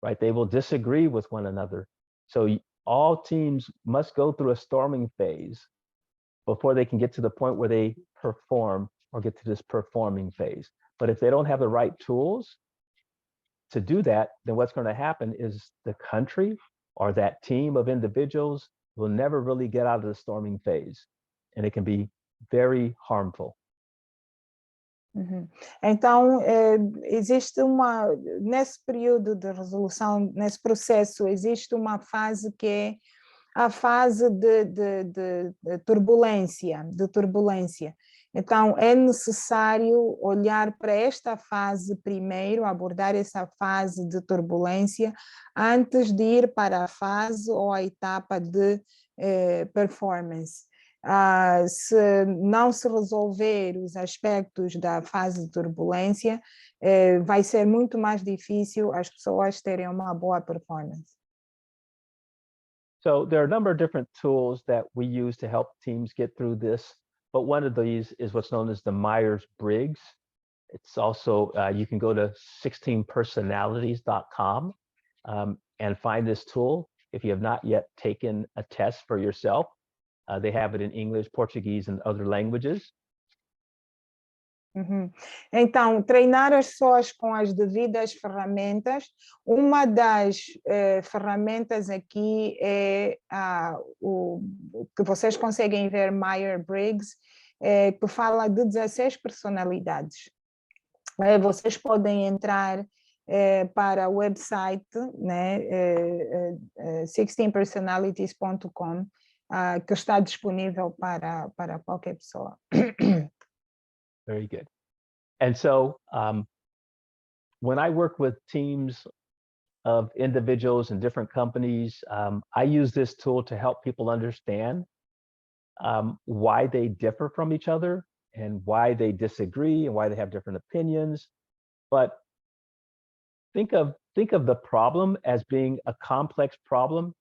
right? They will disagree with one another. So all teams must go through a storming phase before they can get to the point where they perform or get to this performing phase. But if they don't have the right tools to do that, then what's going to happen is the country or that team of individuals will never really get out of the storming phase. And it can be very harmful. Uhum. Então, existe nesse período de resolução, nesse processo, existe uma fase que é a fase de turbulência. Então, é necessário olhar para esta fase primeiro, abordar essa fase de turbulência, antes de ir para a fase ou a etapa de performance. Se não se resolver os aspectos da fase de turbulência, vai ser muito mais difícil as pessoas terem uma boa performance. So there are a number of different tools that we use to help teams get through this, but one of these is what's known as the Myers-Briggs. It's also, you can go to 16personalities.com and find this tool if you have not yet taken a test for yourself. They have it in English, Portuguese, and other languages. Uhum. Então, treinar as pessoas com as devidas ferramentas. Uma das ferramentas aqui é o que vocês conseguem ver, Myers-Briggs, que fala de 16 personalidades. Vocês podem entrar para o website, né, 16personalities.com, que está disponível para qualquer pessoa. Very good. And so when I work with teams of individuals in different companies, I use this tool to help people understand why they differ from each other and why they disagree and why they have different opinions. But think of the problem as being a complex problem,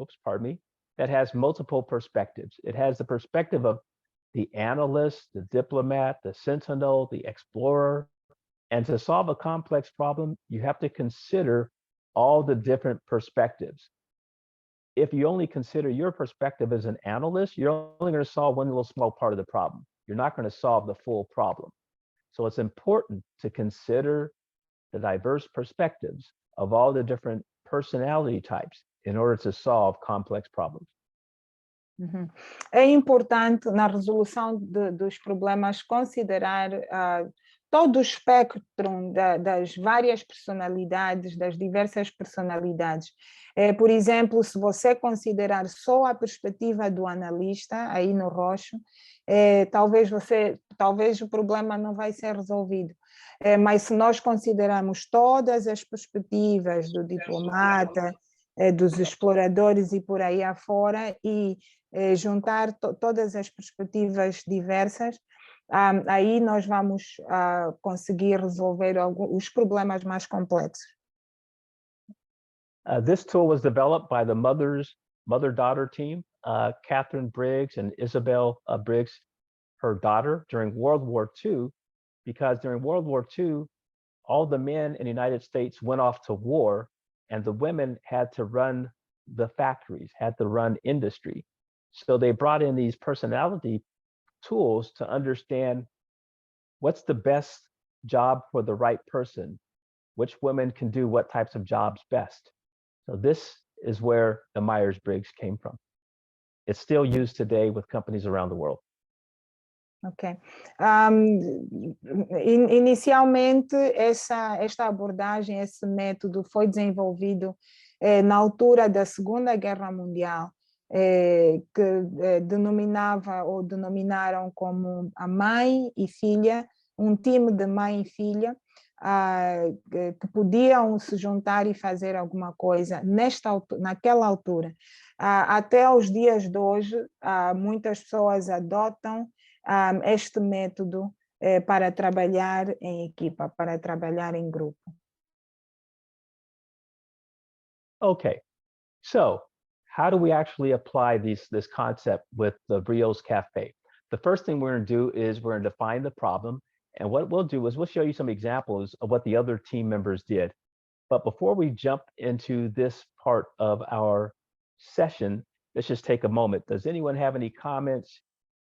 oops, pardon me, that has multiple perspectives. It has the perspective of the analyst, the diplomat, the sentinel, the explorer. And to solve a complex problem, you have to consider all the different perspectives. If you only consider your perspective as an analyst, you're only going to solve one little small part of the problem. You're not going to solve the full problem. So it's important to consider the diverse perspectives of all the different personality types in order to solve complex problems. Uhum. É importante na resolução dos problemas considerar todo o espectro das várias personalidades, das diversas personalidades. Por exemplo, se você considerar só a perspectiva do analista, aí no roxo, talvez o problema não vai ser resolvido. Mas se nós considerarmos todas as perspectivas do diplomata, dos exploradores e por aí afora, e juntar todas as perspectivas diversas, aí nós vamos conseguir resolver os problemas mais complexos. This tool was developed by the mother-daughter team, Catherine Briggs and Isabel Briggs, her daughter, during World War II, because during World War II, all the men in the United States went off to war, and the women had to run the factories, had to run industry. So they brought in these personality tools to understand what's the best job for the right person, which women can do what types of jobs best. So this is where the Myers-Briggs came from. It's still used today with companies around the world. Ok. Inicialmente, esta abordagem, esse método foi desenvolvido na altura da Segunda Guerra Mundial, que denominaram como a mãe e filha, um time de mãe e filha, que podiam se juntar e fazer alguma coisa naquela altura. Até aos dias de hoje, muitas pessoas adotam este método para trabalhar em equipa, para trabalhar em grupo. Okay, so how do we actually apply this concept with the Brio's Cafe? The first thing we're going to do is we're going to define the problem. And what we'll do is we'll show you some examples of what the other team members did. But before we jump into this part of our session, let's just take a moment. Does anyone have any comments,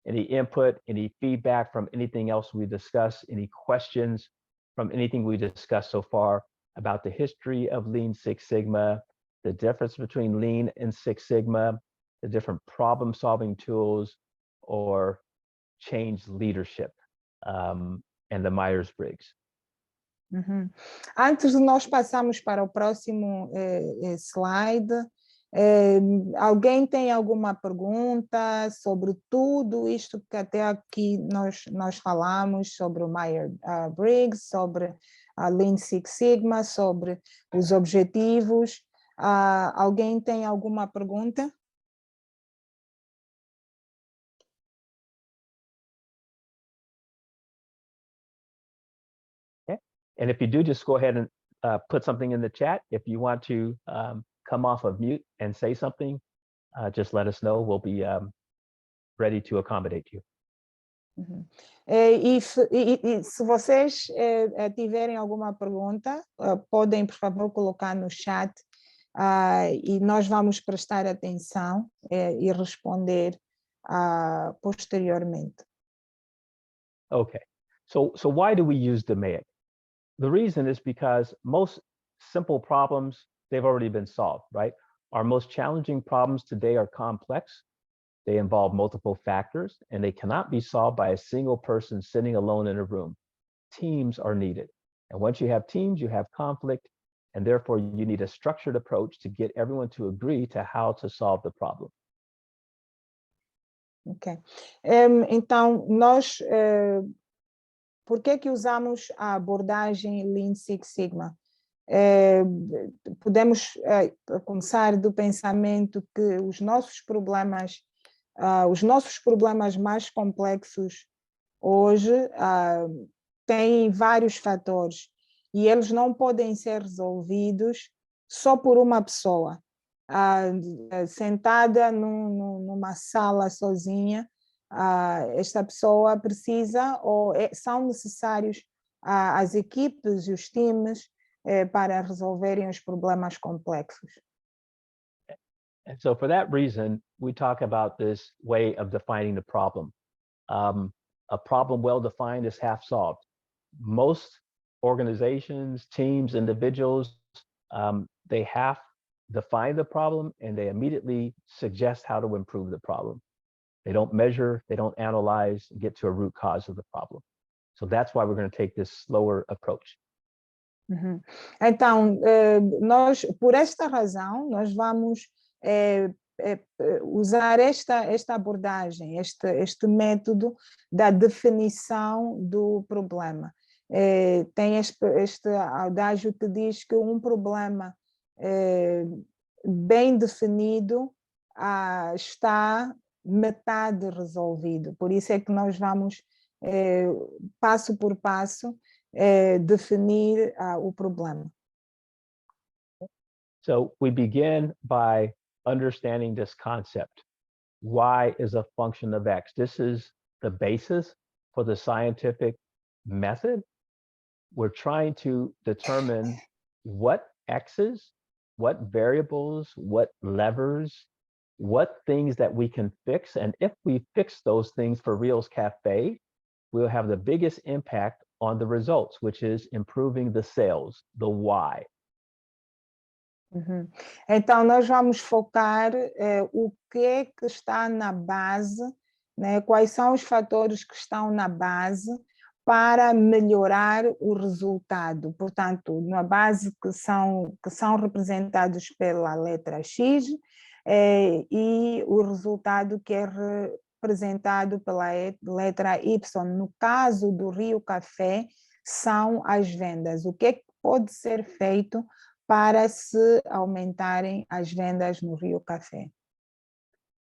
any input, any feedback from anything else we discussed, any questions from anything we discussed so far about the history of Lean Six Sigma, the difference between Lean and Six Sigma, the different problem-solving tools, or change leadership, and the Myers-Briggs? Uhum. Antes de nós passarmos para o próximo slide, alguém tem alguma pergunta sobre tudo isto que até aqui nós falamos, sobre o Myers-Briggs, sobre a Lean Six Sigma, sobre os objetivos? Alguém tem alguma pergunta? And if you do, just go ahead and put something in the chat. If you want to come off of mute and say something, just let us know. We'll be ready to accommodate you. Uhum. Se vocês tiverem alguma pergunta, podem, por favor, colocar no chat e nós vamos prestar atenção e responder posteriormente. Okay, so why do we use DMAIC? The reason is because most simple problems, they've already been solved, right? Our most challenging problems today are complex. They involve multiple factors, and they cannot be solved by a single person sitting alone in a room. Teams are needed. And once you have teams, you have conflict, and therefore you need a structured approach to get everyone to agree to how to solve the problem. Ok. Então, nós, por que usamos a abordagem Lean Six Sigma? Podemos começar do pensamento que os nossos problemas mais complexos hoje têm vários fatores e eles não podem ser resolvidos só por uma pessoa. Sentada numa sala sozinha, esta pessoa precisa ou são necessários as equipes e os times para resolverem os problemas complexos. And so for that reason, we talk about this way of defining the problem. A problem well defined is half solved. Most organizations, teams, individuals, they half define the problem and they immediately suggest how to improve the problem. They don't measure, they don't analyze, get to a root cause of the problem. So that's why we're going to take this slower approach. Uhum. Então, por esta razão, nós vamos usar esta abordagem, este método da definição do problema. Tem este adágio que diz que um problema bem definido está metade resolvido. Por isso é que nós vamos, passo por passo, definir o problema. So we begin by understanding this concept. Y is a function of X. This is the basis for the scientific method. We're trying to determine what X's, what variables, what levers, what things that we can fix. And if we fix those things for Rios Cafe, we'll have the biggest impact on the results, which is improving the sales, the why. Uhum. Então, nós vamos focar o que está na base, né? Quais são os fatores que estão na base para melhorar o resultado. Portanto, na base que são representados pela letra X e o resultado que é representado pela letra Y. No caso do Rio Café, são as vendas. O que é que pode ser feito para se aumentarem as vendas no Rio Café?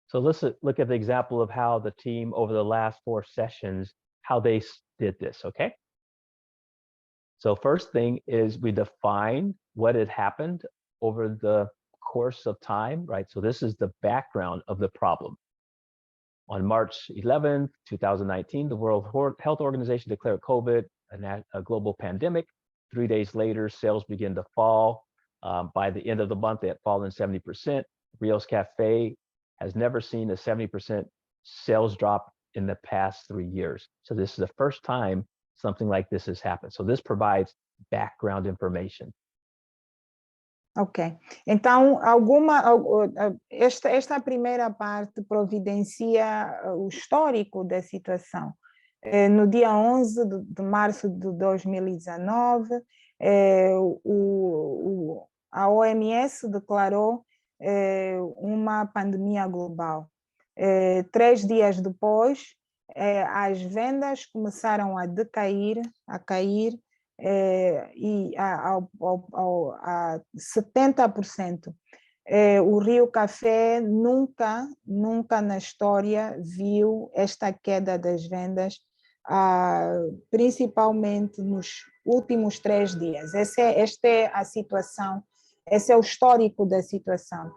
So let's look at the example of how the team over the last 4 sessions, how they did this, okay? So first thing is we define what had happened over the course of time, right? So this is the background of the problem. On March 11th, 2019, the World Health Organization declared COVID a global pandemic. 3 days later, sales began to fall. By the end of the month, they had fallen 70%. Rios Cafe has never seen a 70% sales drop in the past 3 years. So this is the first time something like this has happened. So this provides background information. Ok. Então, esta primeira parte providencia o histórico da situação. No dia 11 de março de 2019, a OMS declarou uma pandemia global. 3 dias depois, as vendas começaram a decair, a cair, e a 70%. O Rio Café nunca na história viu esta queda das vendas, principalmente nos últimos 3 dias. Esta é a situação, esse é o histórico da situação.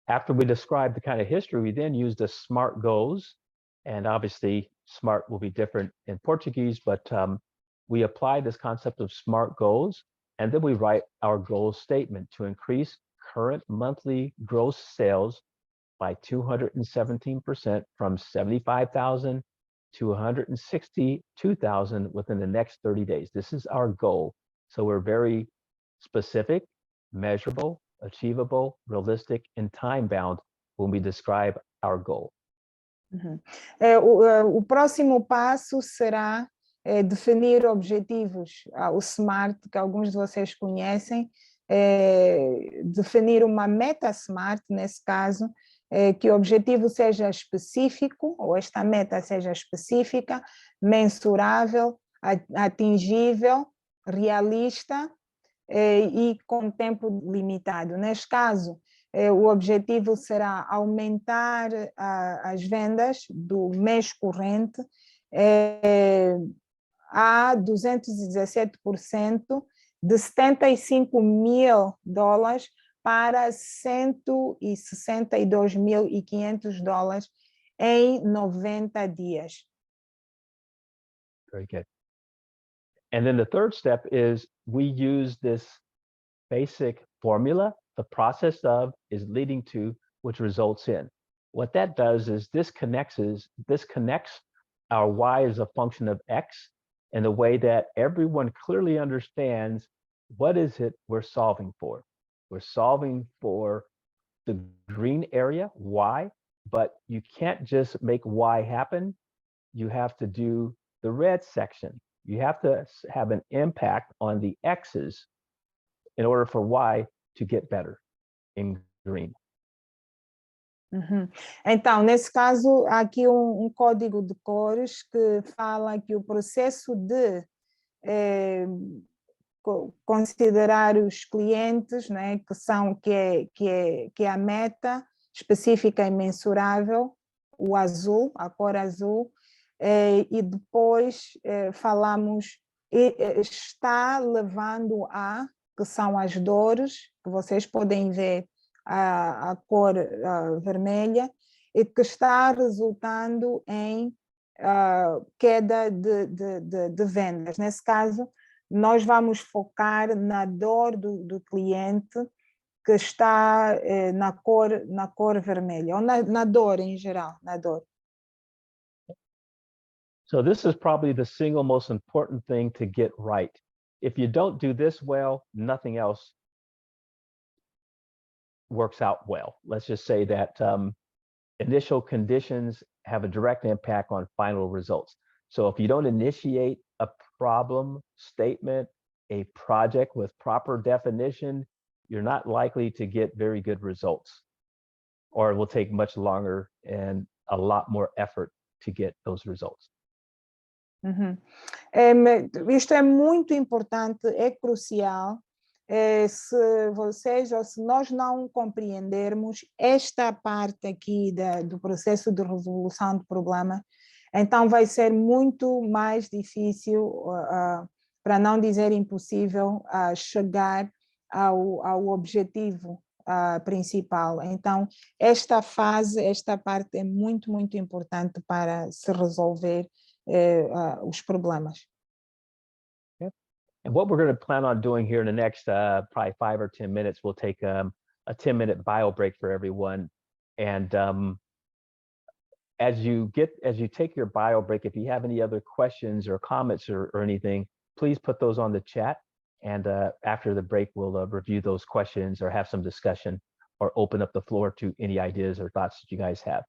After we describe the kind of history, we then use the SMART goals. And obviously, SMART will be different in Portuguese, but we apply this concept of SMART goals, and then we write our goal statement to increase current monthly gross sales by 217% from 75,000 to 162,000 within the next 30 days. This is our goal. So we're very specific, measurable, achievable, realistic, and time-bound when we describe our goal. Uhum. O próximo passo será definir objetivos, o SMART, que alguns de vocês conhecem, definir uma meta SMART, nesse caso, que o objetivo seja específico, ou esta meta seja específica, mensurável, atingível, realista e com tempo limitado. Neste caso, o objetivo será aumentar as vendas do mês corrente a 217%, de $75.000 para $162.500 em 90 dias. Very good. And then the third step is we use this basic formula. The process of is leading to, which results in. What that does is this connects our y as a function of x in a way that everyone clearly understands what is it we're solving for. We're solving for the green area, y, but you can't just make y happen. You have to do the red section. You have to have an impact on the x's in order for y to get better in green. Uhum. Então, nesse caso, há aqui um código de cores que fala que o processo de considerar os clientes, né, que é a meta específica e mensurável, o azul, a cor azul, e depois falamos, está levando a, que são as dores, que vocês podem ver a cor vermelha, e que está resultando em queda de vendas. Nesse caso, nós vamos focar na dor do cliente que está na cor vermelha, ou na dor em geral, na dor. So this is probably the single most important thing to get right. If you don't do this well, nothing else works out well. Let's just say that initial conditions have a direct impact on final results. So if you don't initiate a problem statement, a project with proper definition, you're not likely to get very good results, or it will take much longer and a lot more effort to get those results. Uhum. Isto é muito importante, é crucial. Se vocês ou se nós não compreendermos esta parte aqui do processo de resolução do problema, então vai ser muito mais difícil, para não dizer impossível, chegar ao objetivo principal. Então, esta parte é muito, muito importante para se resolver os problemas. And what we're going to plan on doing here in the next probably 5 or 10 minutes, we'll take a 10-minute bio break for everyone. And as you take your bio break, if you have any other questions or comments or anything, please put those on the chat. And after the break, we'll review those questions or have some discussion or open up the floor to any ideas or thoughts that you guys have.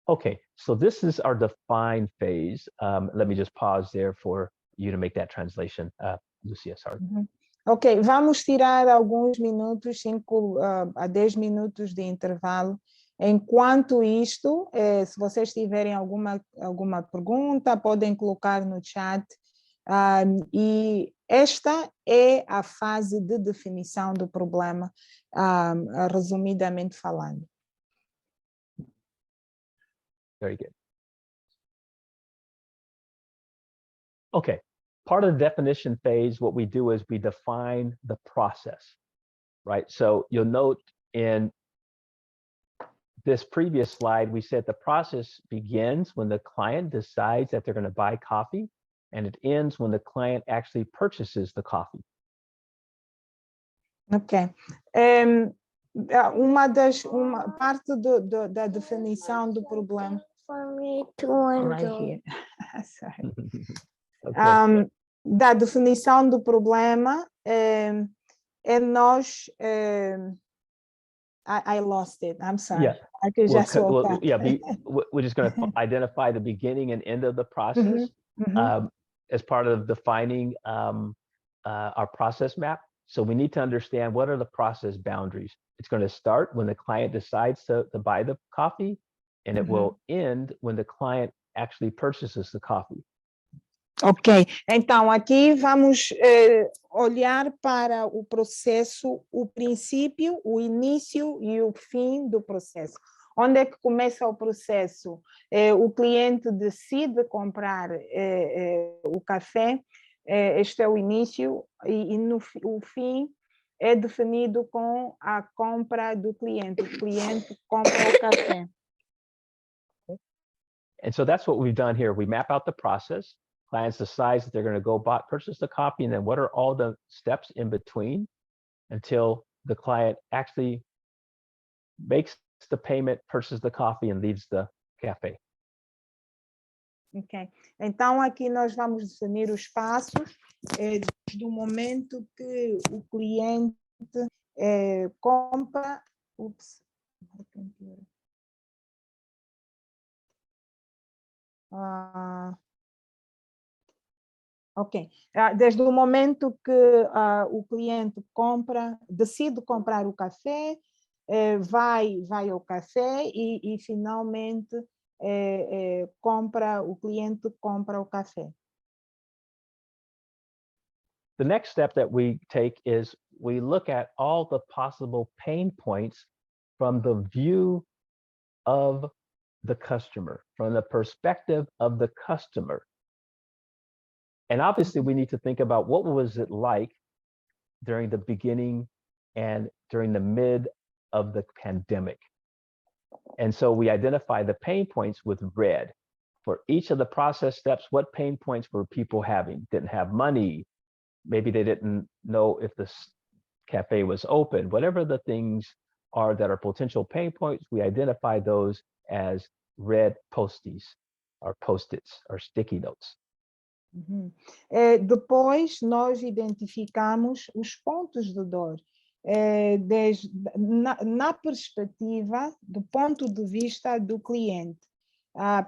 Okay, so this is our define phase. Let me just pause there for you to make that translation. Lucia, sorry. Ok, vamos tirar alguns minutos, 5 a 10 minutos de intervalo. Enquanto isto, se vocês tiverem alguma pergunta, podem colocar no chat. E esta é a fase de definição do problema, resumidamente falando. Very good. Okay, part of the definition phase, what we do is we define the process, right? So you'll note in this previous slide, we said the process begins when the client decides that they're going to buy coffee, and it ends when the client actually purchases the coffee. Ok. Uma parte da definição do problema. For me to Right enjoy. here. Sorry. Okay. Da definição do problema é nós. I lost it. I'm sorry. Yeah. Aqui já soltar. We're just going to identify the beginning and end of the process as part of defining our process map. So we need to understand what are the process boundaries. It's going to start when the client decides to buy the coffee, and it will end when the client actually purchases the coffee. Ok, então aqui vamos olhar para o processo, o princípio, o início e o fim do processo. Onde é que começa o processo? O cliente decide comprar o café, este é o início, e o fim é definido com a compra do cliente. O cliente compra o café. And so that's what we've done here. We map out the process. Clients decide that they're going to go purchase the coffee, and then what are all the steps in between until the client actually makes the payment, purchases the coffee, and leaves the cafe. Ok, então aqui nós vamos definir os passos desde o momento que o cliente compra. Ok, desde o momento que o cliente decide comprar o café, vai ao café e finalmente o cliente compra o café. The next step that we take is we look at all the possible pain points from the view of the customer, from the perspective of the customer. And obviously we need to think about what was it like during the beginning and during the mid of the pandemic. And so we identify the pain points with red. For each of the process steps, what pain points were people having? Didn't have money. Maybe they didn't know if the cafe was open. Whatever the things are that are potential pain points, we identify those as red post-its or post-its or sticky notes. Depois nós identificamos os pontos de dor. Na perspectiva do ponto de vista do cliente,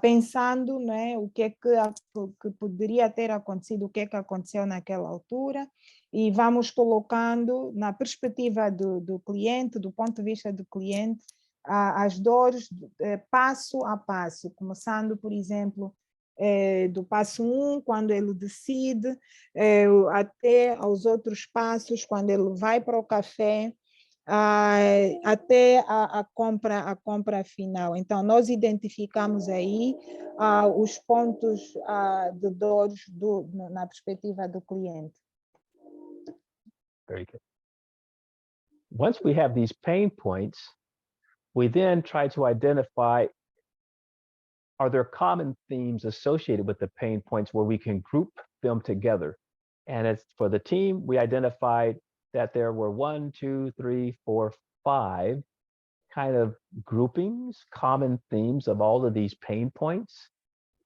pensando, né, o que é que poderia ter acontecido, o que é que aconteceu naquela altura, e vamos colocando na perspectiva do cliente, do ponto de vista do cliente, as dores passo a passo, começando, por exemplo, do passo 1, quando ele decide, até aos outros passos, quando ele vai para o café, até a compra final. Então, nós identificamos aí os pontos de dores na perspectiva do cliente. Very good. Once we have these pain points, we then try to identify, are there common themes associated with the pain points where we can group them together? And as for the team, we identified that there were 1, 2, 3, 4, 5 kind of groupings, common themes of all of these pain points.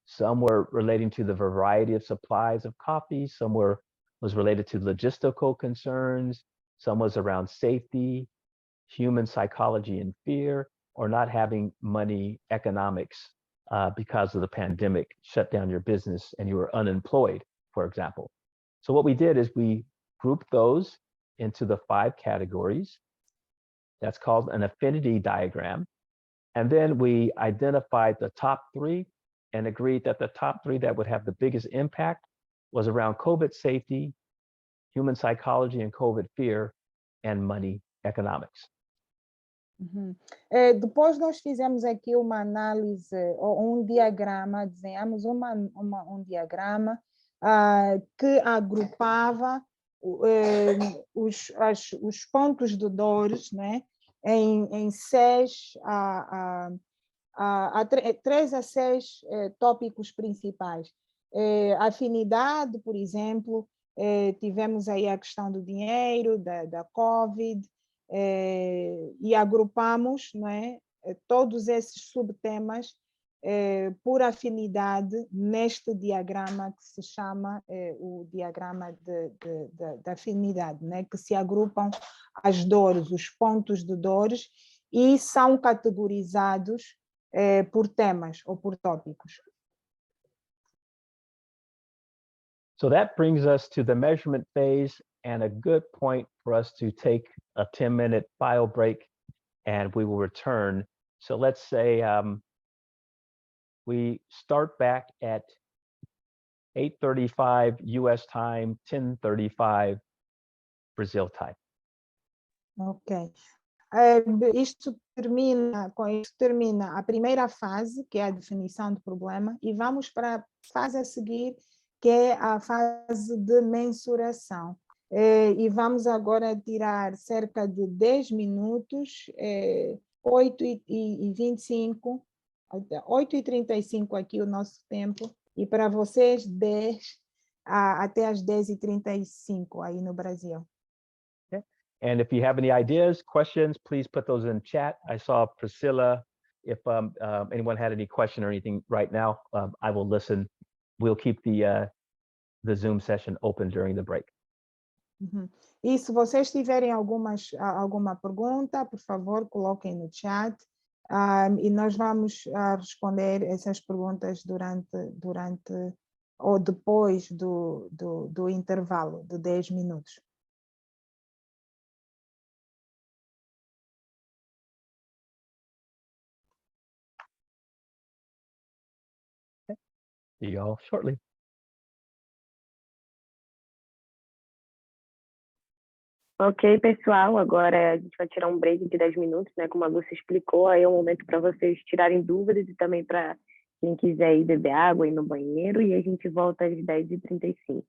Some were relating to the variety of supplies of coffee. Some was related to logistical concerns. Some was around safety, human psychology and fear, or not having money, economics, because of the pandemic, shut down your business and you were unemployed, for example. So what we did is we grouped those into the 5 categories. That's called an affinity diagram. And then we identified the top 3 and agreed that the top 3 that would have the biggest impact was around COVID safety, human psychology and COVID fear, and money economics. Depois nós fizemos aqui uma análise, ou diagrama, desenhamos um diagrama que agrupava os pontos de dores, né, em 6 3 a 6 tópicos principais. Afinidade, por exemplo, tivemos aí a questão do dinheiro, da Covid, e agrupamos, não é, todos esses subtemas por afinidade neste diagrama que se chama o diagrama de afinidade, né? Que se agrupam as dores, os pontos de dores, e são categorizados por temas ou por tópicos. So that brings us to the measurement phase and a good point for us to take a 10-minute bio break, and we will return. So let's say we start back at 8:35 US time, 10:35 Brazil time. Ok. Isto termina a primeira fase, que é a definição do problema, e vamos para a fase a seguir, que é a fase de mensuração. E vamos agora tirar cerca de 10 minutos, 8h25, 8h35 aqui o nosso tempo, e para vocês 10 até as 10h35 aí no Brasil. And if you have any ideas, questions, please put those in chat. I saw Priscilla. If anyone had any question or anything right now, I will listen. We'll keep the Zoom session open during the break. Uhum. E se vocês tiverem alguma pergunta, por favor, coloquem no chat. E nós vamos responder essas perguntas durante ou depois do intervalo de 10 minutos. See you all shortly. Ok, pessoal, agora a gente vai tirar um break de 10 minutos, né? Como a Lucia explicou, aí é um momento para vocês tirarem dúvidas e também para quem quiser ir beber água, ir no banheiro, e a gente volta às 10h35.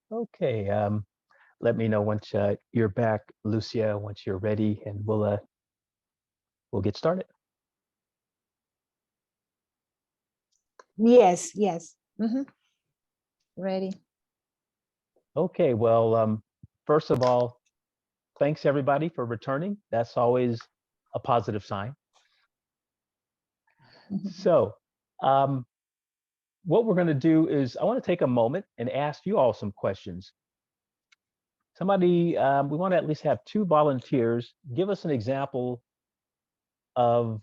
Okay, let me know once you're back, Lucia, once you're ready, and we'll get started. Yes, yes. Ready. Okay, well, first of all, thanks everybody for returning. That's always a positive sign. So, what we're going to do is I want to take a moment and ask you all some questions. Somebody, we want to at least have 2 volunteers give us an example of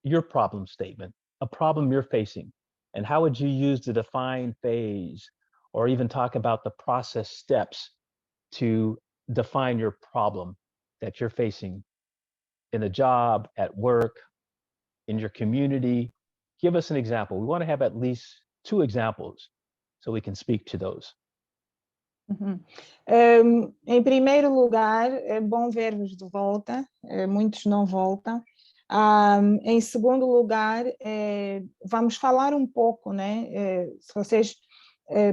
your problem statement, a problem you're facing, and how would you use the define phase or even talk about the process steps to define your problem that you're facing in a job, at work, in your community. Give us an example. We want to have at least 2 examples so we can speak to those. Em primeiro lugar, é bom ver-vos de volta, muitos não voltam. Em segundo lugar, vamos falar um pouco, né? Se vocês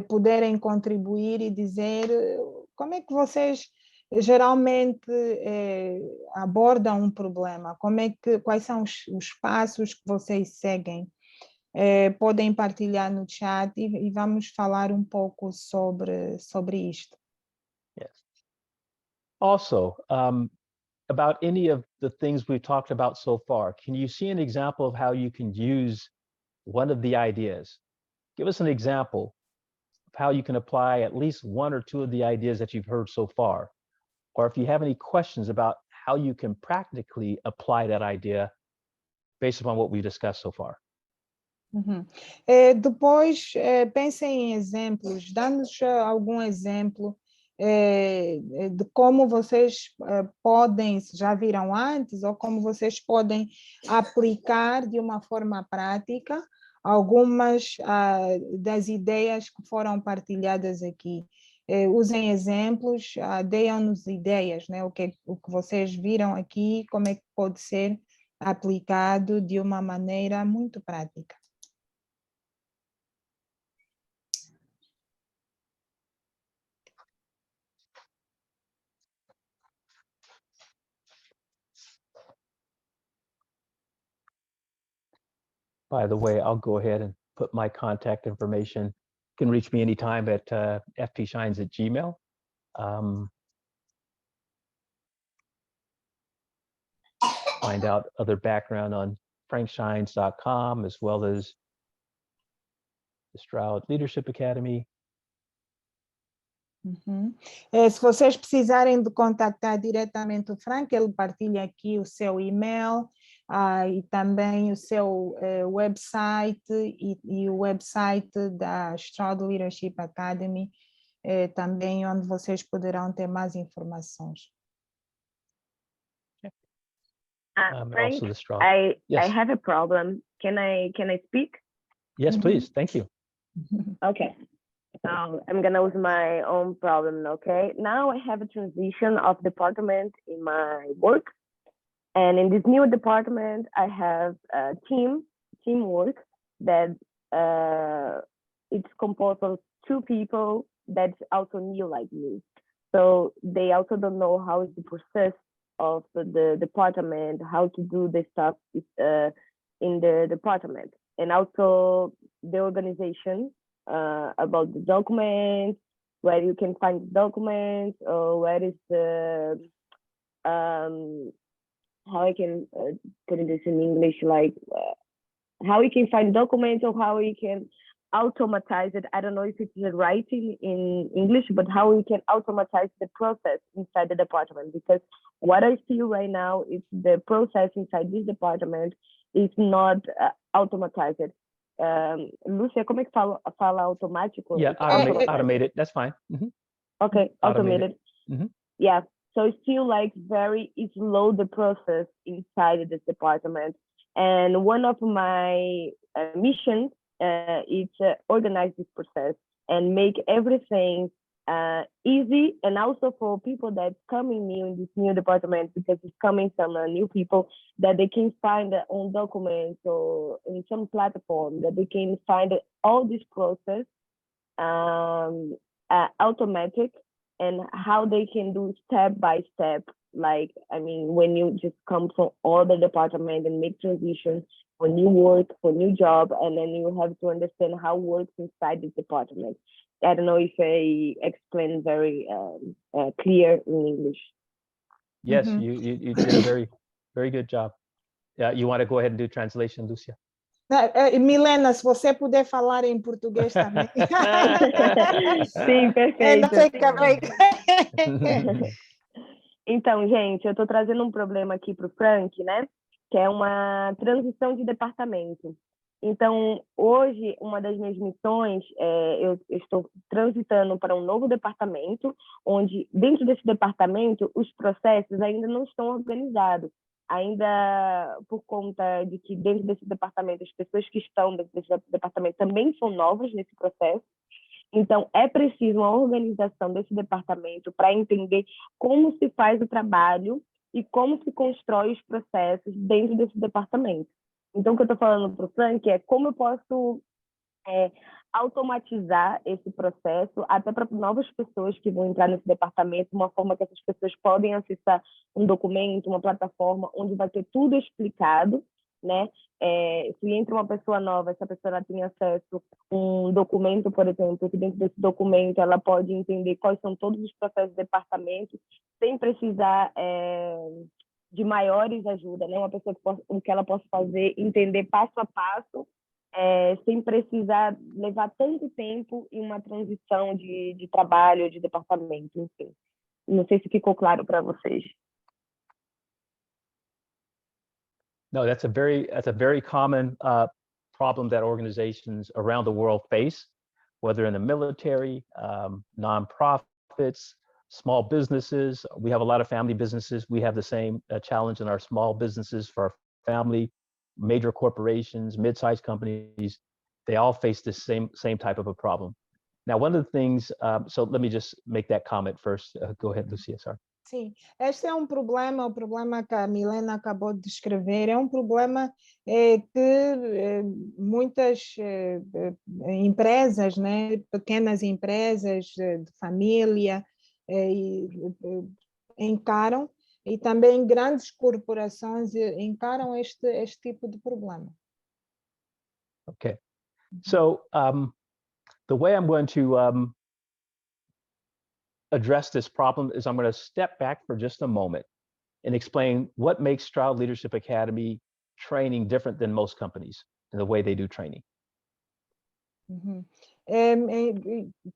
puderem contribuir e dizer como é que vocês geralmente abordam um problema, quais são os passos que vocês seguem. Podem partilhar no chat e vamos falar um pouco sobre isto. Yes. Also, about any of the things we've talked about so far, can you see an example of how you can use one of the ideas? Give us an example of how you can apply at least 1 or 2 of the ideas that you've heard so far. Or if you have any questions about how you can practically apply that idea based upon what we discussed so far. Depois, pensem em exemplos, dá-nos algum exemplo de como vocês podem, se já viram antes, ou como vocês podem aplicar de uma forma prática algumas das ideias que foram partilhadas aqui. Usem exemplos, deem-nos ideias, né? O que vocês viram aqui, como é que pode ser aplicado de uma maneira muito prática. By the way, I'll go ahead and put my contact information. You can reach me anytime at fpshines@gmail. Find out other background on frankshines.com as well as the Stroud Leadership Academy. Se vocês precisarem de contactar diretamente o Frank, ele partilha aqui o seu e-mail e também o seu website e o website da Stroud Leadership Academy, também onde vocês poderão ter mais informações. Frank, also the Stroud. I have a problem. Can I speak? Yes, please. Thank you. Okay. I'm gonna use my own problem, okay? Now I have a transition of department in my work. And in this new department, I have a teamwork that it's composed of 2 people that's also new like me. So they also don't know how is the process of the department, how to do the stuff in the department. And also the organization about the documents, where you can find the documents, or where is the how I can put this in English, like how we can find documents or how we can automatize it. I don't know if it's the writing in English, but how we can automatize the process inside the department. Because what I feel right now is the process inside this department is not automatized. Lucia, como é que fala automático? Yeah, automated. That's fine. Okay, automated. Yeah, so it's still like very slow the process inside this department. And one of my missions is organize this process and make everything easy, and also for people that coming new in this new department, because it's coming some new people, that they can find their own documents or in some platform that they can find all this process automatic and how they can do step by step. Like, I mean, when you just come from other department and make transitions for new work, for new job, and then you have to understand how it works inside this department. I don't know if I explained very clear in English. Yes, you did a very good job. You want to go ahead and do translation, Lucia? Milena, se você puder falar em português também. Sim, perfeito. Então, gente, eu estou trazendo um problema aqui para o Frank, né? Que é uma transição de departamento. Então, hoje, uma das minhas missões, eu estou transitando para um novo departamento, onde, dentro desse departamento, os processos ainda não estão organizados. Ainda por conta de que dentro desse departamento, as pessoas que estão dentro desse departamento também são novas nesse processo. Então, é preciso uma organização desse departamento para entender como se faz o trabalho e como se constrói os processos dentro desse departamento. Então, o que eu estou falando para o Frank é como eu posso automatizar esse processo até para novas pessoas que vão entrar nesse departamento, uma forma que essas pessoas podem acessar um documento, uma plataforma onde vai ter tudo explicado, né? Se entra uma pessoa nova, essa pessoa tem acesso a um documento, por exemplo, que dentro desse documento ela pode entender quais são todos os processos do departamento, sem precisar de maiores ajudas, né? Uma pessoa que ela possa fazer, entender passo a passo, sem precisar levar tanto tempo em uma transição de trabalho, de departamento, enfim. Não sei se ficou claro para vocês. No, that's a very common problem that organizations around the world face, whether in the military, nonprofits, small businesses. We have a lot of family businesses. We have the same challenge in our small businesses for our family, major corporations, mid-sized companies. They all face the same type of a problem. Now, one of the things, so let me just make that comment first. Go ahead, Lucia, sorry. Sim, este é um problema, o problema que a Milena acabou de descrever, é um problema que muitas empresas, né, pequenas empresas de família encaram, e também grandes corporações encaram este tipo de problema. Okay, so the way I'm going to address this problem is I'm going to step back for just a moment and explain what makes Stroud Leadership Academy training different than most companies in the way they do training.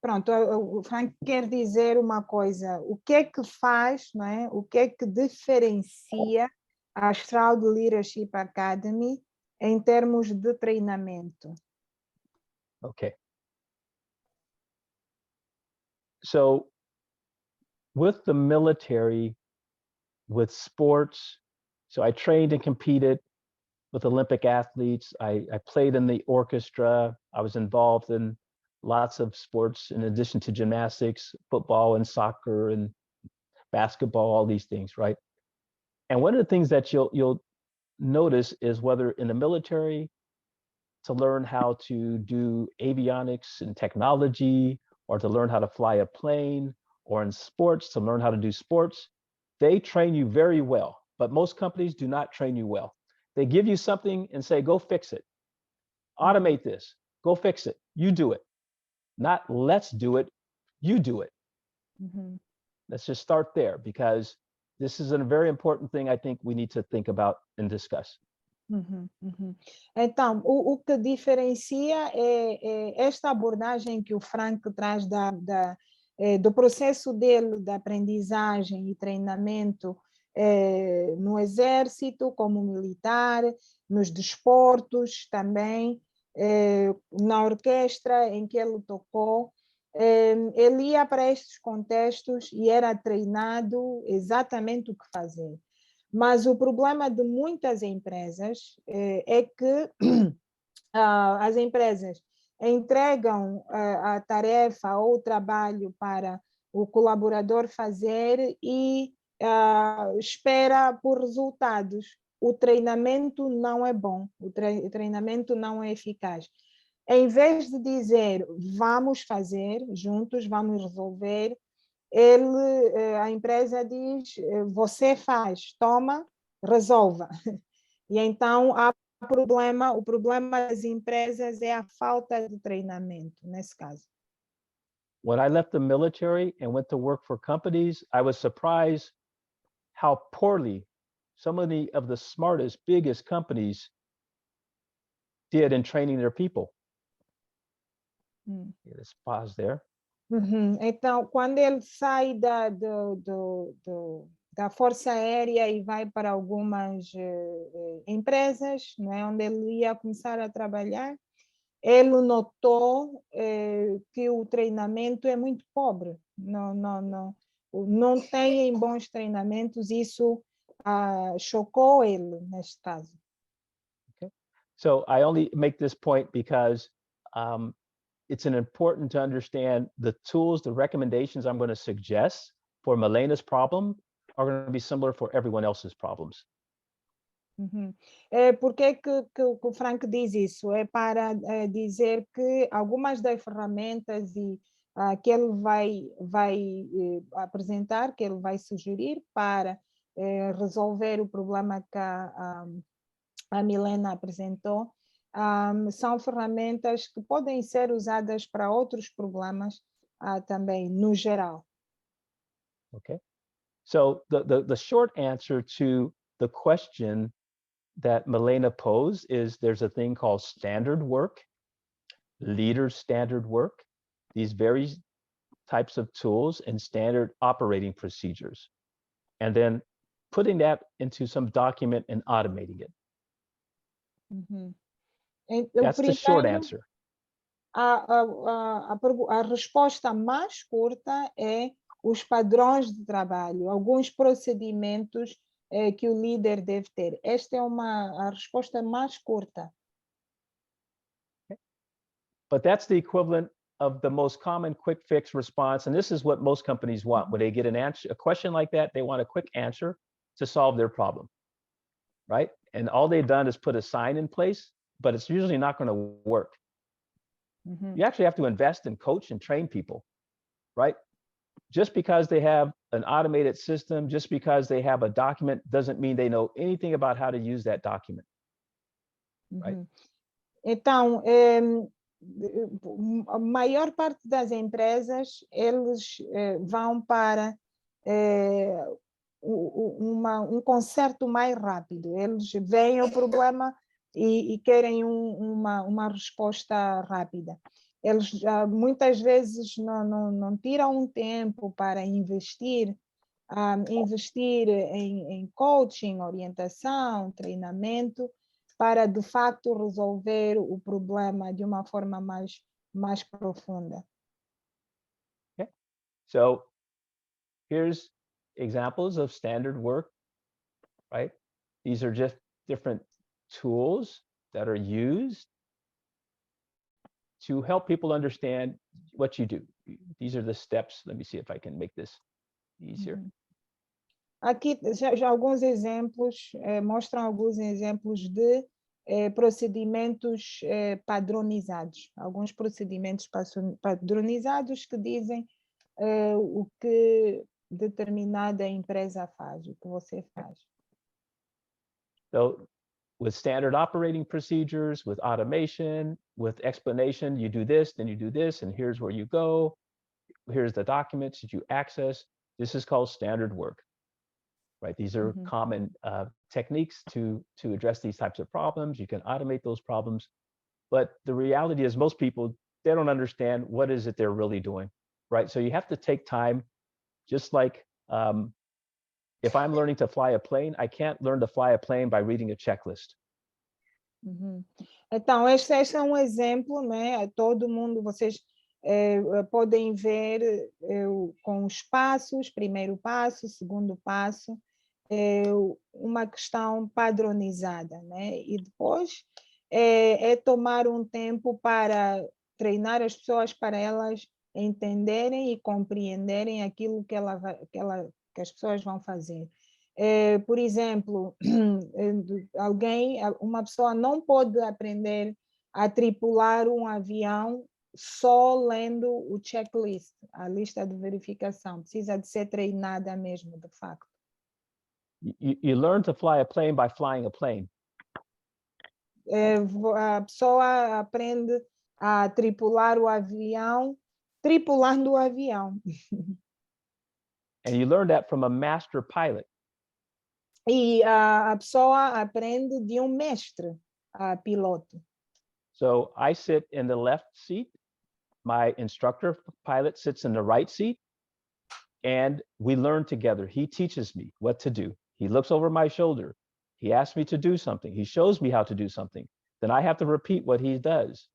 Pronto, o Frank quer dizer uma coisa, o que é que faz, não é? O que é que diferencia a Stroud Leadership Academy em termos de treinamento? Okay. So with the military, with sports, so I trained and competed with Olympic athletes. I played in the orchestra. I was involved in lots of sports in addition to gymnastics, football and soccer and basketball, all these things, right? And one of the things that you'll notice is whether in the military to learn how to do avionics and technology, or to learn how to fly a plane, or in sports to learn how to do sports, they train you very well, but most companies do not train you well. They give you something and say, go fix it. Automate this, go fix it, you do it. Not let's do it, you do it. Mm-hmm. Let's just start there, because this is a very important thing I think we need to think about and discuss. Então, o que diferencia é esta abordagem que o Frank traz do processo dele de aprendizagem e treinamento no exército, como militar, nos desportos também, na orquestra em que ele tocou. Ele ia para estes contextos e era treinado exatamente o que fazer. Mas o problema de muitas empresas é que as empresas entregam a tarefa ou o trabalho para o colaborador fazer e espera por resultados. O treinamento não é bom, o treinamento não é eficaz. em vez de dizer vamos fazer juntos, vamos resolver, a empresa diz você faz, toma, resolva. E então o problema das empresas é a falta de treinamento, nesse caso. When I left the military and went to work for companies, I was surprised how poorly so many of the smartest, biggest companies did in training their people. Let's pause there. Então, quando ele sai da Força Aérea e vai para algumas empresas, né, onde ele ia começar a trabalhar, ele notou que o treinamento é muito pobre. Não tem bons treinamentos, isso chocou ele, neste caso. Okay. So I only make this point because it's important to understand the tools, the recommendations I'm going to suggest for Milena's problem are going to be similar for everyone else's problems. Por que o Frank diz isso? É para dizer que algumas das ferramentas que ele vai apresentar, que ele vai sugerir para resolver o problema que a Milena apresentou, são ferramentas que podem ser usadas para outros problemas também, no geral. Okay. So the short answer to the question that Milena posed is there's a thing called standard work, leader standard work, these various types of tools and standard operating procedures, and then putting that into some document and automating it. That's the short answer. A resposta mais curta é os padrões de trabalho, alguns procedimentos que o líder deve ter. Esta é a resposta mais curta. But that's the equivalent of the most common quick fix response, and this is what most companies want. When they get a question like that, they want a quick answer to solve their problem, right? And all they've done is put a sign in place, but it's usually not going to work. You actually have to invest and coach and train people, right? Just because they have an automated system, just because they have a document, doesn't mean they know anything about how to use that document, right? Então, a maior parte das empresas, eles vão para um conserto mais rápido. Eles veem o problema e querem uma resposta rápida. Eles muitas vezes não tiram um tempo para investir em coaching, orientação, treinamento, para de facto resolver o problema de uma forma mais profunda. Okay. So here's examples of standard work, right? These are just different tools that are used to help people understand what you do. These are the steps. Let me see if I can make this easier. Aqui já alguns exemplos, mostram alguns exemplos de procedimentos padronizados. Alguns procedimentos padronizados que dizem o que determinada empresa faz, o que você faz. So with standard operating procedures, with automation, with explanation, you do this, then you do this, and here's where you go. Here's the documents that you access. This is called standard work, right? These are common techniques to address these types of problems. You can automate those problems. But the reality is most people, they don't understand what is it they're really doing, right? So you have to take time, just like if I'm learning to fly a plane, I can't learn to fly a plane by reading a checklist. Então, este é um exemplo, né? Todo mundo, vocês podem ver com os passos, primeiro passo, segundo passo, uma questão padronizada, né? E depois tomar um tempo para treinar as pessoas para elas entenderem e compreenderem aquilo que as pessoas vão fazer. Por exemplo, uma pessoa não pode aprender a tripular um avião só lendo o checklist, a lista de verificação. Precisa de ser treinada mesmo, de facto. You learn to fly a plane by flying a plane. A pessoa aprende a tripular o avião, tripulando o avião. And you learn that from a master pilot. E a pessoa aprende de um mestre piloto. So I sit in the left seat. My instructor pilot sits in the right seat. And we learn together. He teaches me what to do. He looks over my shoulder. He asks me to do something. He shows me how to do something. Then I have to repeat what he does,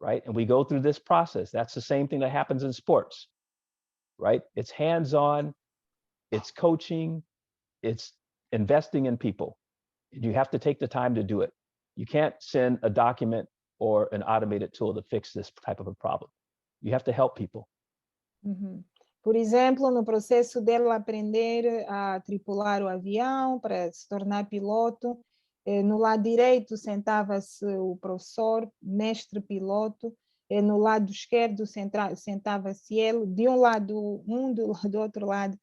right? And we go through this process. That's the same thing that happens in sports, right? It's hands-on, it's coaching, it's investing in people. You have to take the time to do it. You can't send a document or an automated tool to fix this type of a problem. You have to help people. Uhum. Por exemplo, no processo dele aprender a tripular o avião para se tornar piloto, no lado direito sentava-se o professor, mestre piloto, no lado esquerdo sentava-se ele, de um lado do outro lado,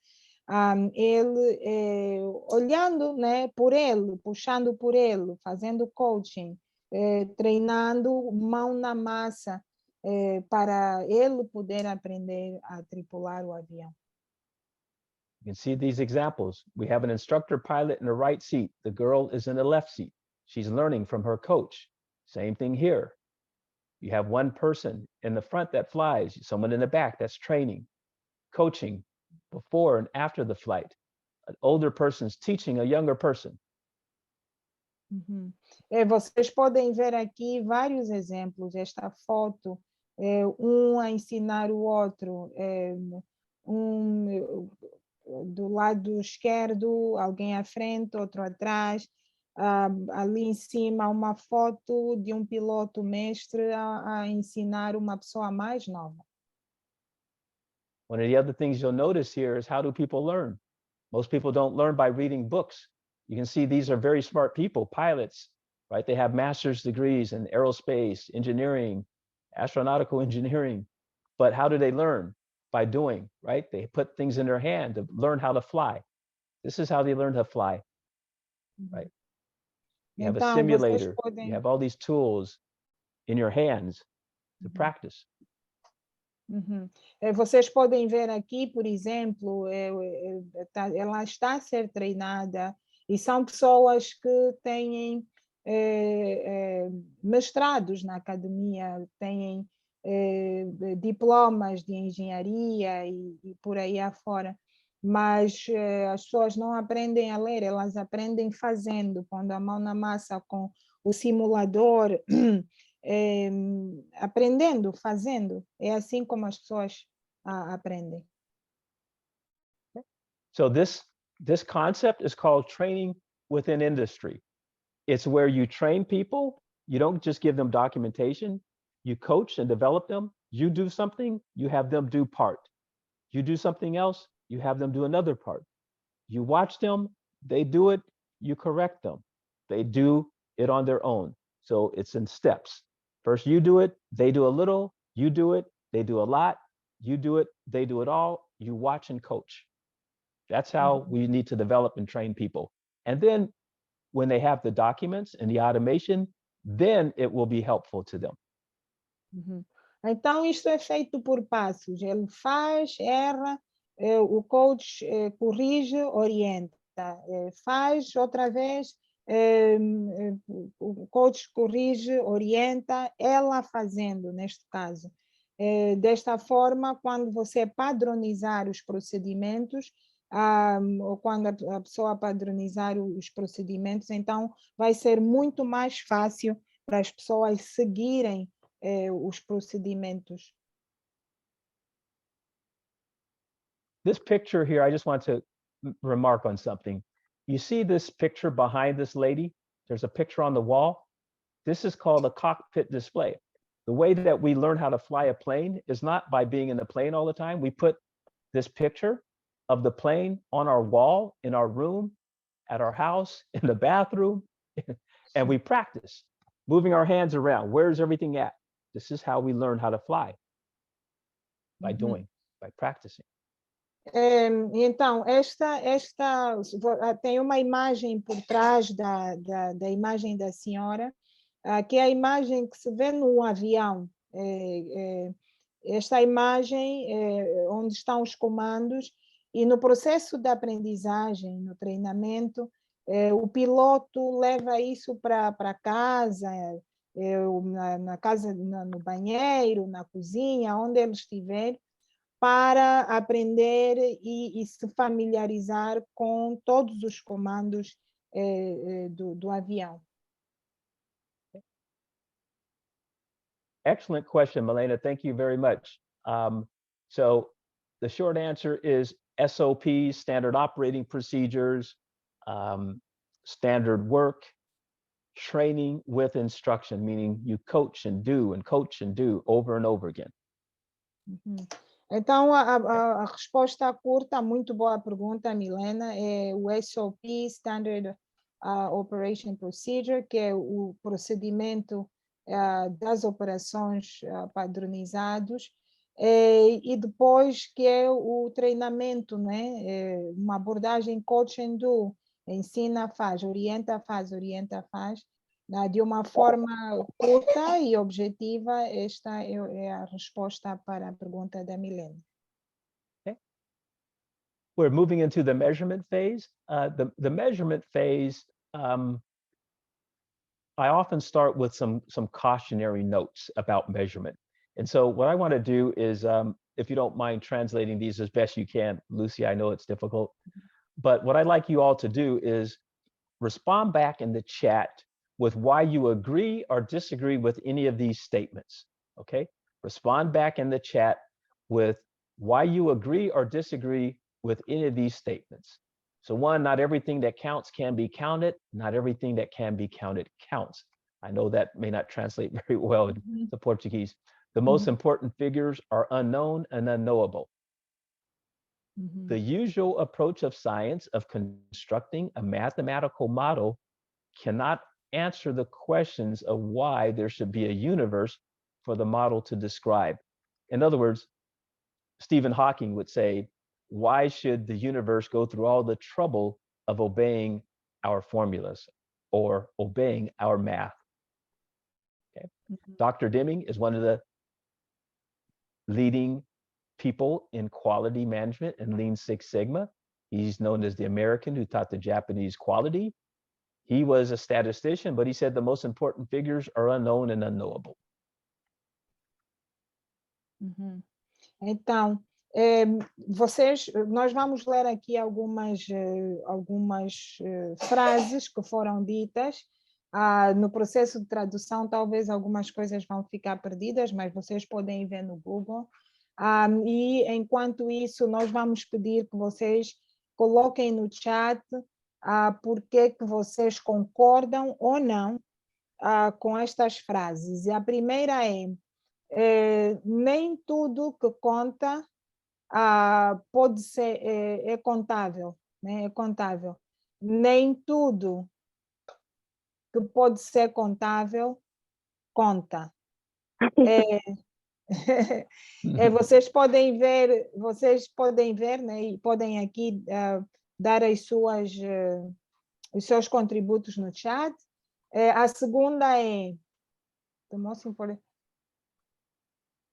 ele olhando, né, por ele, puxando por ele, fazendo coaching, treinando mão na massa, para ele poder aprender a tripular o avião. You can see these examples. We have an instructor pilot in the right seat. The girl is in the left seat. She's learning from her coach. Same thing here. You have one person in the front that flies, someone in the back that's training, coaching before and after the flight. An older person's teaching a younger person. Uhum. Vocês podem ver aqui vários exemplos. Esta foto, um a ensinar o outro, do lado esquerdo, alguém à frente, outro atrás. Ali em cima, uma foto de um piloto mestre a ensinar uma pessoa mais nova. One of the other things you'll notice here is how do people learn? Most people don't learn by reading books. You can see these are very smart people, pilots, right? They have master's degrees in aerospace, engineering, astronautical engineering. But how do they learn? By doing, right? They put things in their hand to learn how to fly. This is how they learn to fly, right? You have a Então, simulator, vocês podem... you have all these tools in your hands to practice. Uhum. Vocês podem ver aqui, por exemplo, ela está a ser treinada e são pessoas que têm mestrados na academia, têm diplomas de engenharia e por aí afora, mas as pessoas não aprendem a ler, elas aprendem fazendo, pondo a mão na massa com o simulador, aprendendo, fazendo. É assim como as pessoas aprendem. So this concept is called training within industry. It's where you train people. You don't just give them documentation. You coach and develop them. You do something, you have them do part. You do something else, you have them do another part. You watch them, they do it, you correct them. They do it on their own. So it's in steps. First you do it, they do a little, you do it, they do a lot, you do it, they do it all, you watch and coach. That's how we need to develop and train people. And then when they have the documents and the automation, then it will be helpful to them. Uhum. Então, isto é feito por passos. Ele faz, erra, o coach corrige, orienta. Faz outra vez, o coach corrige, orienta, ela fazendo, neste caso. Desta forma, quando você padronizar os procedimentos, ou quando a pessoa padronizar os procedimentos, então vai ser muito mais fácil para as pessoas seguirem os procedimentos. This picture here, I just want to remark on something. You see this picture behind this lady? There's a picture on the wall. This is called a cockpit display. The way that we learn how to fly a plane is not by being in the plane all the time. We put this picture of the plane on our wall, in our room, at our house, in the bathroom, and we practice. moving our hands around. Where's everything at? This is how we learn how to fly. By doing, by practicing. Então, tem uma imagem por trás da imagem da senhora, que é a imagem que se vê no avião. Esta imagem onde estão os comandos, e no processo da aprendizagem, no treinamento, o piloto leva isso para casa, na casa, no banheiro, na cozinha, onde ele estiver, para aprender e se familiarizar com todos os comandos do avião. Excellent question, Milena. Thank you very much. So the short answer is SOPs, standard operating procedures, standard work, training with instruction, meaning you coach and do over and over again. Então, a resposta curta, muito boa pergunta, Milena, é o SOP, Standard Operation Procedure, que é o procedimento das operações padronizados, e depois que é o treinamento, né? Uma abordagem coach and do, ensina, faz, orienta, faz, de uma forma curta e objetiva. Esta é a resposta para a pergunta da Milena. Okay. We're moving into the measurement phase. The measurement phase, I often start with some cautionary notes about measurement. And so what I want to do is, if you don't mind translating these as best you can, Lucia, I know it's difficult, but what I'd like you all to do is respond back in the chat with why you agree or disagree with any of these statements, okay? Respond back in the chat with why you agree or disagree with any of these statements. So one, not everything that counts can be counted. Not everything that can be counted counts. I know that may not translate very well into Portuguese. The most important figures are unknown and unknowable. The usual approach of science of constructing a mathematical model cannot answer the questions of why there should be a universe for the model to describe. In other words, Stephen Hawking would say, why should the universe go through all the trouble of obeying our formulas or obeying our math? Okay. Dr. Deming is one of the leading people in quality management and Lean Six Sigma. He's known as the American who taught the Japanese quality. He was a statistician, but he said the most important figures are unknown and unknowable. Então, nós vamos ler aqui algumas frases que foram ditas. No processo de tradução, talvez algumas coisas vão ficar perdidas, mas vocês podem ver no Google. E, enquanto isso, nós vamos pedir que vocês coloquem no chat por que vocês concordam ou não com estas frases. E a primeira nem tudo que conta pode ser é contável, né? É contável. Nem tudo que pode ser contável conta. Vocês podem ver, né? E podem aqui dar os seus contributos no chat. A segunda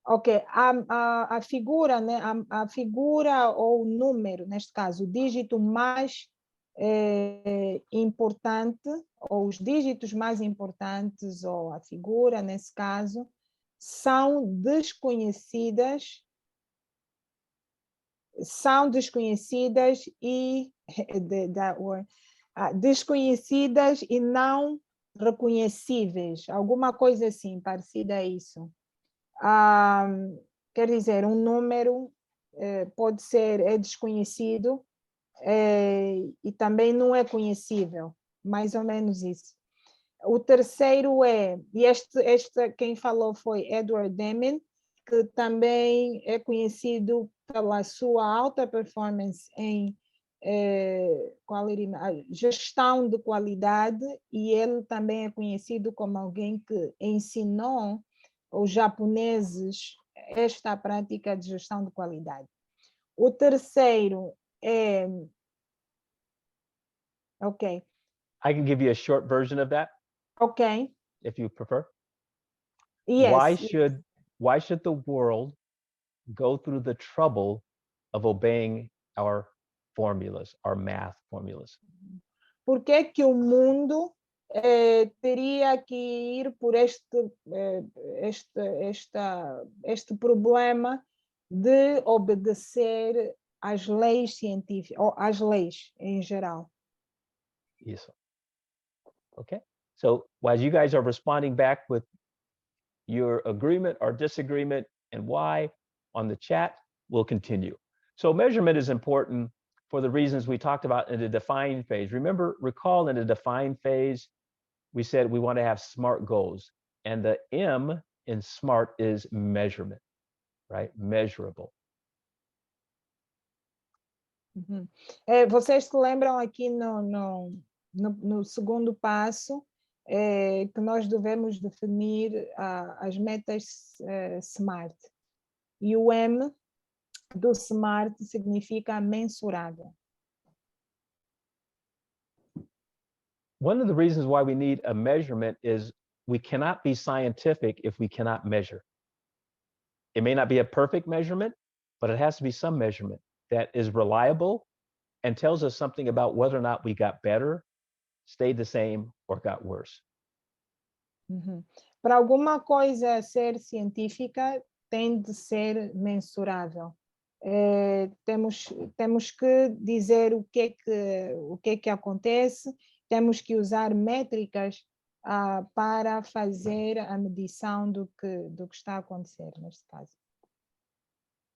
ok, a figura, né? A figura ou o número, neste caso, o dígito mais importante, ou os dígitos mais importantes, ou a figura, nesse caso, são desconhecidas e desconhecidas e não reconhecíveis, alguma coisa assim, parecida a isso. Quer dizer, um número pode ser desconhecido e também não é conhecível, mais ou menos isso. O terceiro e quem falou foi Edward Deming, que também é conhecido pela sua alta performance em gestão de qualidade, e ele também é conhecido como alguém que ensinou os japoneses esta prática de gestão de qualidade. O terceiro é... Ok. I can give you a short version of that. Ok. If you prefer. Yes. Why should the world go through the trouble of obeying our formulas, our math formulas? Por que que o mundo teria que ir por este problema de obedecer às leis científicas, ou às leis em geral? Isso. Okay. So as you guys are responding back with your agreement or disagreement and why on the chat, we'll continue. So measurement is important for the reasons we talked about in the define phase. Recall in the define phase, we said we want to have SMART goals. And the M in SMART is measurement, right? Measurable. Uhum. Vocês se lembram aqui no segundo passo que nós devemos definir as metas SMART. E o M do SMART significa mensurável. One of the reasons why we need a measurement is we cannot be scientific if we cannot measure. It may not be a perfect measurement, but it has to be some measurement that is reliable and tells us something about whether or not we got better, stayed the same, or got worse. Uhum. Para alguma coisa ser científica, tem de ser mensurável. Temos que dizer o que é que acontece, temos que usar métricas para fazer a medição do que está a acontecer neste caso.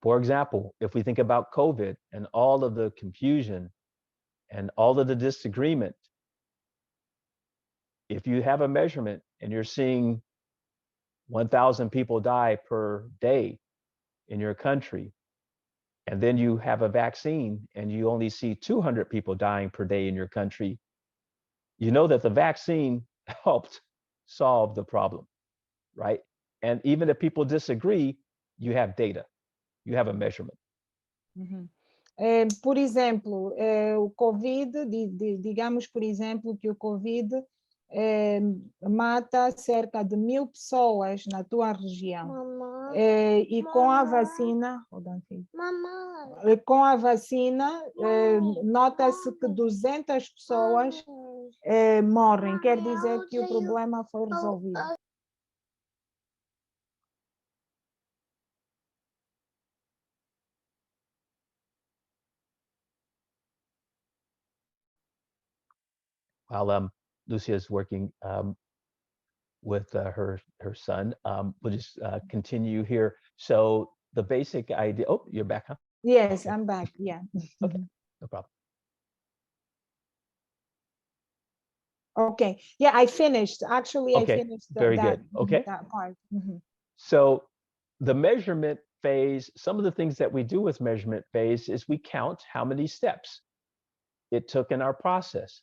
For example, if we think about COVID and all of the confusion and all of the disagreement, if you have a measurement and you're seeing 1,000 people die per day in your country, and then you have a vaccine and you only see 200 people dying per day in your country, you know that the vaccine helped solve the problem, right? And even if people disagree, you have data, you have a measurement. Uhum. Por exemplo, o Covid, digamos, por exemplo, que o Covid mata cerca de 1.000 pessoas na tua região. E com a vacina, nota-se que 200 pessoas morrem. Quer dizer que o problema foi resolvido. While Lucia is working with her son, we'll just continue here. So the basic idea, oh, you're back, huh? Yes, I'm back, yeah. Okay, no problem. Okay, yeah, I finished. Actually, Okay, I finished very good. Okay. that part. Mm-hmm. So the measurement phase, some of the things that we do with measurement phase is we count how many steps it took in our process,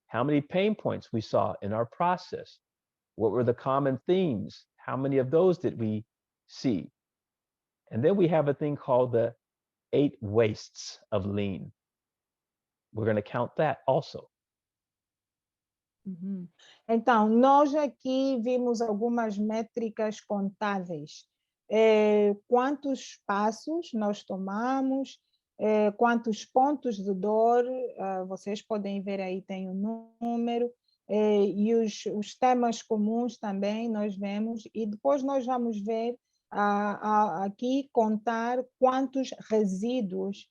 how many pain points we saw in our process, what were the common themes, how many of those did we see? And then we have a thing called the 8 wastes of lean. We're going to count that also. Uhum. Então, nós aqui vimos algumas métricas contáveis. Quantos passos nós tomamos, quantos pontos de dor, vocês podem ver aí, tem o número, e os temas comuns também nós vemos, e depois nós vamos ver aqui contar quantos resíduos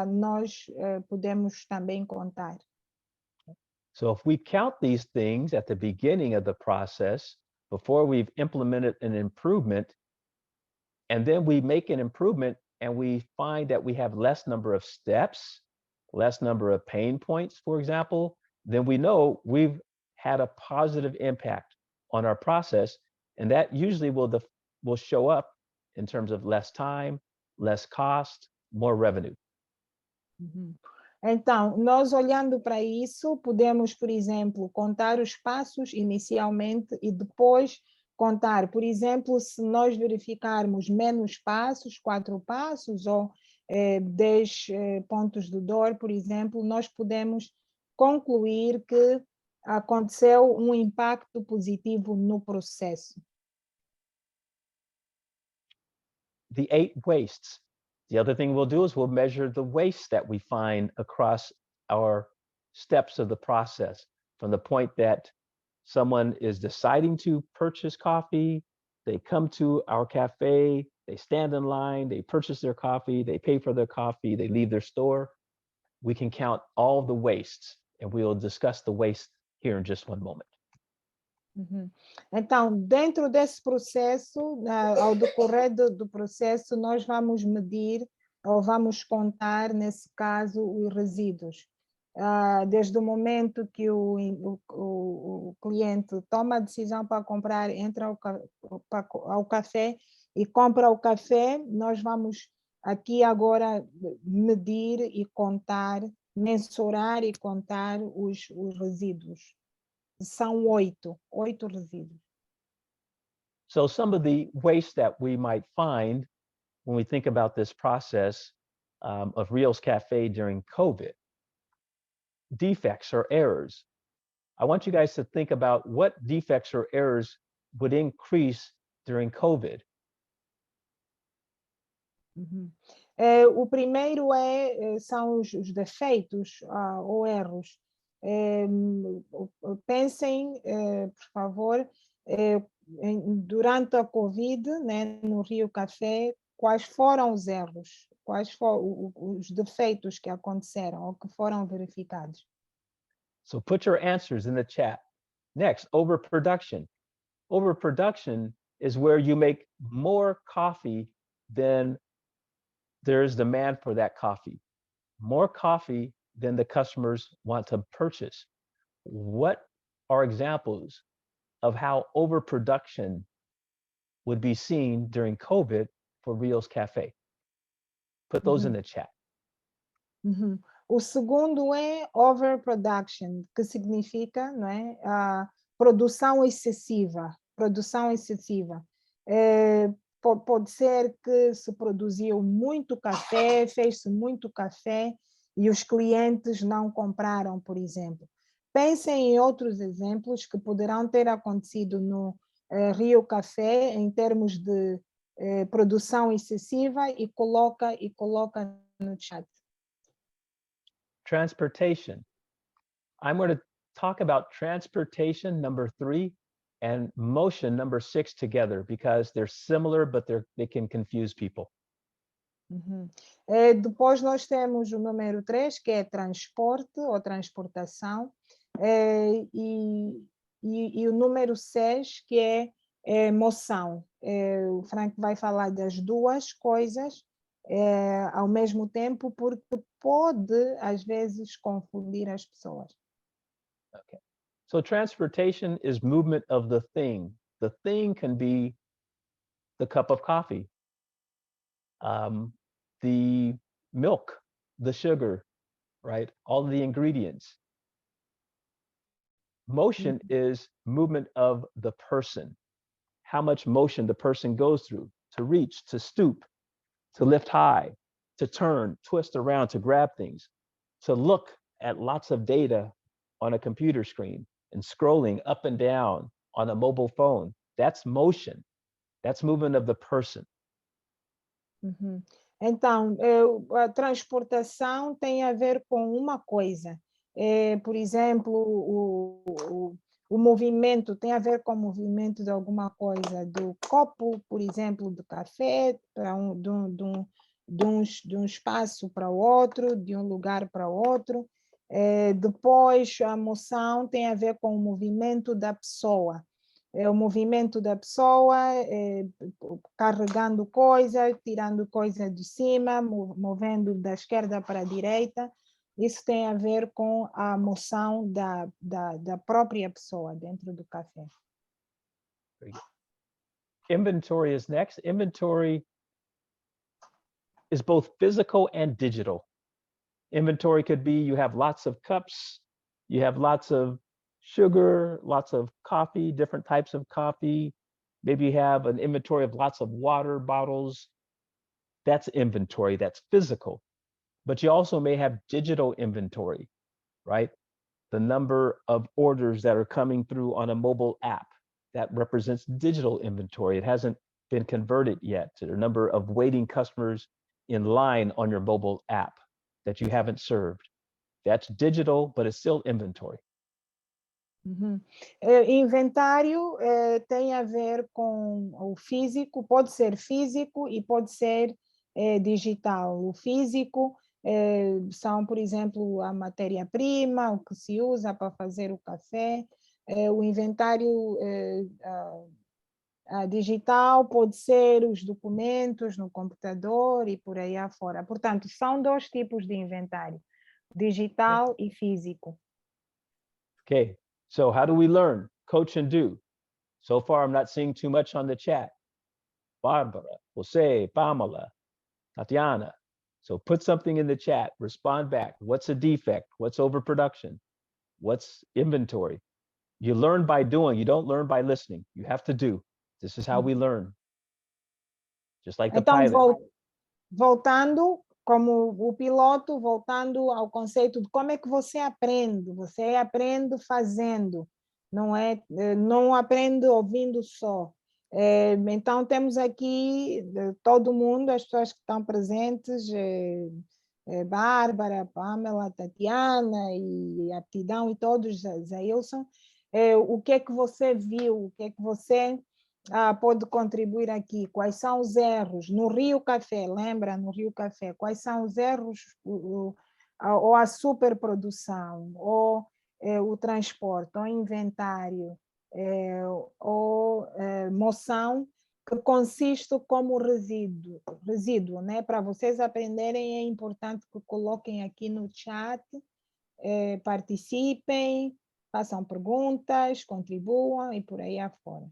nós podemos também contar. So if we count these things at the beginning of the process, before we've implemented an improvement, and then we make an improvement and we find that we have less number of steps, less number of pain points, for example, then we know we've had a positive impact on our process. And that usually will show up in terms of less time, less cost, more revenue. Uhum. Então, nós olhando para isso, podemos, por exemplo, contar os passos inicialmente e depois contar, por exemplo, se nós verificarmos menos passos, 4 passos ou 10 pontos de dor, por exemplo, nós podemos concluir que aconteceu um impacto positivo no processo. The 8 wastes. The other thing we'll do is we'll measure the waste that we find across our steps of the process, from the point that someone is deciding to purchase coffee, they come to our cafe, they stand in line, they purchase their coffee, they pay for their coffee, they leave their store. We can count all the wastes, and we'll discuss the waste here in just one moment. Então, dentro desse processo, ao decorrer do processo, nós vamos medir ou vamos contar, nesse caso, os resíduos. Desde o momento que o cliente toma a decisão para comprar, entra ao café e compra o café, nós vamos aqui agora medir e contar, mensurar e contar os resíduos. São 8 resíduos. So some of the waste that we might find when we think about this process of Rios Cafe during COVID, defects or errors. I want you guys to think about what defects or errors would increase during COVID. O primeiro são os defeitos ou erros. Pensem, por favor, durante a Covid, né, no Rio Café, quais foram os erros, quais foram os defeitos que aconteceram ou que foram verificados. So put your answers in the chat. Next, overproduction. Overproduction is where you make more coffee than there's demand for that coffee. More coffee than the customers want to purchase. What are examples of how overproduction would be seen during COVID for Rios Cafe? Put those in the chat. O segundo é overproduction, que significa, não é, a produção excessiva. Produção excessiva. Pode ser que se produziu muito café, fez-se muito café e os clientes não compraram, por exemplo. Pensem em outros exemplos que poderão ter acontecido no Rio Café em termos de produção excessiva e coloca no chat. Transportation. I'm going to talk about transportation, number 3, and motion, number 6, together because they're similar, but they can confuse people. Depois nós temos o número 3, que é transporte ou transportação, e o número 6, que é moção. O Frank vai falar das duas coisas ao mesmo tempo, porque pode, às vezes, confundir as pessoas. Okay. So transportation is movement of the thing. The thing can be the cup of coffee, the milk, the sugar, right? All the ingredients. Motion is movement of the person. How much motion the person goes through to reach, to stoop, to lift high, to turn, twist around, to grab things, to look at lots of data on a computer screen and scrolling up and down on a mobile phone. That's motion. That's movement of the person. Então, a transportação tem a ver com uma coisa. Por exemplo, o movimento tem a ver com o movimento de alguma coisa, do copo, por exemplo, de café, de um espaço para o outro, de um lugar para o outro. Depois, a moção tem a ver com o movimento da pessoa. O movimento da pessoa, carregando coisa, tirando coisa de cima, movendo da esquerda para a direita. Isso tem a ver com a moção da própria pessoa dentro do café. Inventory is next. Inventory is both physical and digital. Inventory could be you have lots of cups, you have lots of sugar, lots of coffee, different types of coffee. Maybe you have an inventory of lots of water bottles. That's inventory, that's physical. But you also may have digital inventory, right? The number of orders that are coming through on a mobile app, that represents digital inventory. It hasn't been converted yet to the number of waiting customers in line on your mobile app that you haven't served. That's digital, but it's still inventory. Inventário tem a ver com o físico, pode ser físico e pode ser digital. O físico são, por exemplo, a matéria-prima, o que se usa para fazer o café. O inventário digital pode ser os documentos no computador e por aí afora. Portanto, são dois tipos de inventário, digital e físico. Okay, so how do we learn? Coach and do. So far, I'm not seeing too much on the chat. Barbara, Jose, Pamela, Tatiana. So put something in the chat, respond back. What's a defect? What's overproduction? What's inventory? You learn by doing, you don't learn by listening. You have to do. This is how we learn. Just like the Então, pilot. voltando, como o piloto, voltando ao conceito de como é que você aprende. Você aprende fazendo, não aprende ouvindo só. Então, temos aqui todo mundo, as pessoas que estão presentes, Bárbara, Pamela, Tatiana e Aptidão e todos, Zailson. O que é que você viu? O que é que você pode contribuir aqui? Quais são os erros? No Rio Café, lembra? No Rio Café, quais são os erros ou a superprodução, ou o transporte, ou inventário, ou moção, que consiste como resíduo, né? Para vocês aprenderem, é importante que coloquem aqui no chat, participem, façam perguntas, contribuam e por aí afora.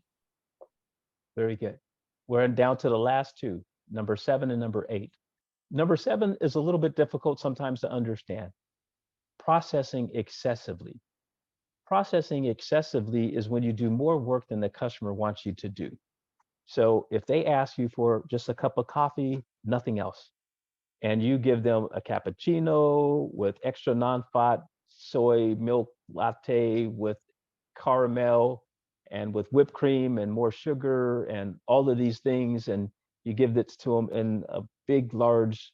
Very good. We're down to the last two, number 7 and number 8. Number 7 is a little bit difficult sometimes to understand. Processing excessively. Processing excessively is when you do more work than the customer wants you to do. So if they ask you for just a cup of coffee, nothing else, and you give them a cappuccino with extra non-fat soy milk latte with caramel and with whipped cream and more sugar and all of these things, and you give this to them in a big, large,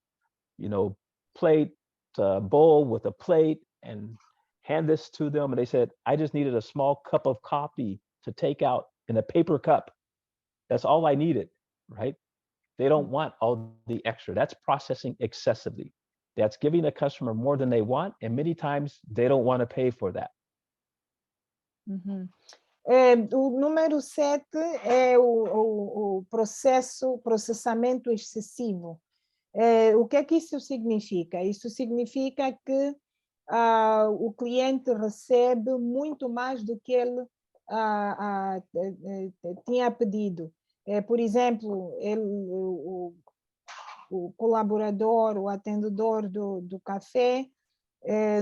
plate, bowl with a plate, and hand this to them, and they said, I just needed a small cup of coffee to take out in a paper cup. That's all I needed, right? They don't want all the extra. That's processing excessively. That's giving a customer more than they want, and many times they don't want to pay for that. O número 7 é o processamento excessivo. O que é que isso significa? Isso significa que o cliente recebe muito mais do que ele tinha pedido. Por exemplo, o colaborador, o atendedor do café,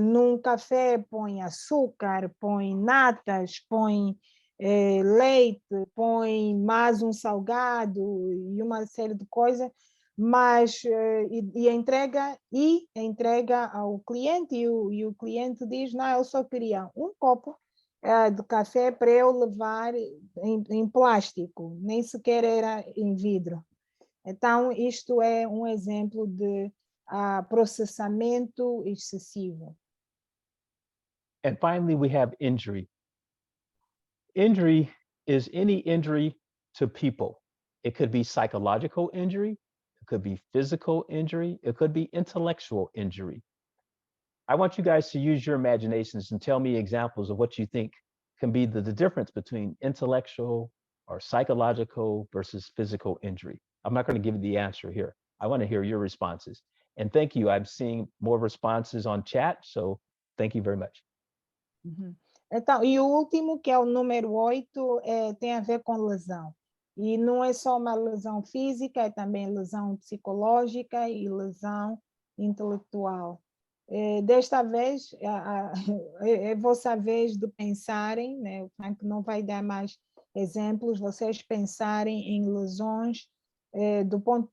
num café põe açúcar, põe natas, põe leite, põe mais um salgado e uma série de coisas, mas entrega ao cliente e o cliente diz, não, eu só queria um copo de café para eu levar em plástico, nem sequer era em vidro. Então, isto é um exemplo de processamento excessivo. And finally, we have injury. Injury is any injury to people. It could be psychological injury, it could be physical injury, it could be intellectual injury. I want you guys to use your imaginations and tell me examples of what you think can be the difference between intellectual or psychological versus physical injury. I'm not going to give you the answer here. I want to hear your responses. And thank you. I'm seeing more responses on chat, so thank you very much. Então, e o último, que é o número 8, tem a ver com lesão. E não é só uma lesão física, é também lesão psicológica e lesão intelectual. Desta vez, é vossa vez de pensarem, né? O Frank não vai dar mais exemplos, vocês pensarem em lesões do ponto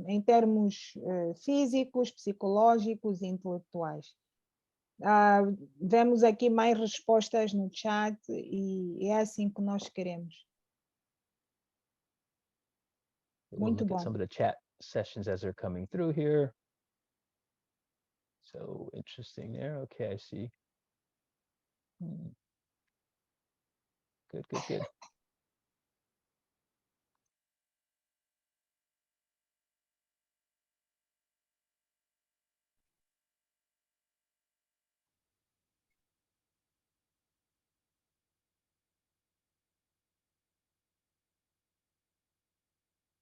em termos físicos, psicológicos e intelectuais. Vemos aqui mais respostas no chat e é assim que nós queremos. We'll Muito look at bom. some of the chat sessions as they're coming through here. So interesting there. Okay, I see. Good, good, good.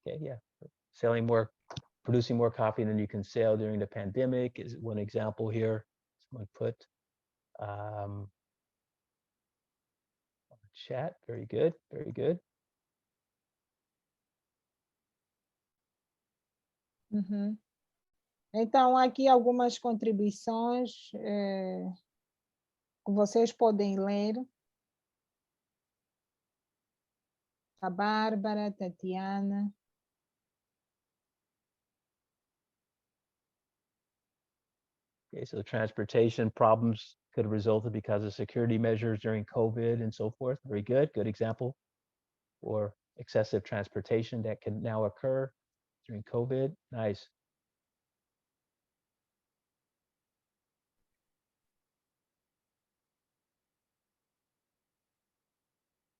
Okay, yeah. Producing more coffee than you can sell during the pandemic is one example here. Someone put chat. Very good, very good. Uhum. Então, aqui algumas contribuições que vocês podem ler. A Bárbara, a Tatiana. Okay, so transportation problems could have resulted because of security measures during COVID and so forth. Very good, good example. Or excessive transportation that can now occur during COVID. Nice.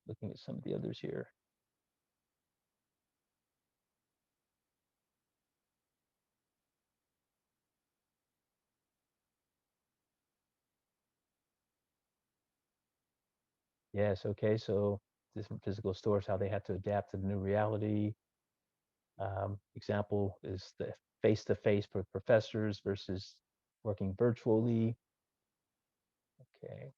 Looking at some of the others here. Yes, okay, so different physical stores, how they had to adapt to the new reality. Example is the face-to-face for professors versus working virtually. Okay.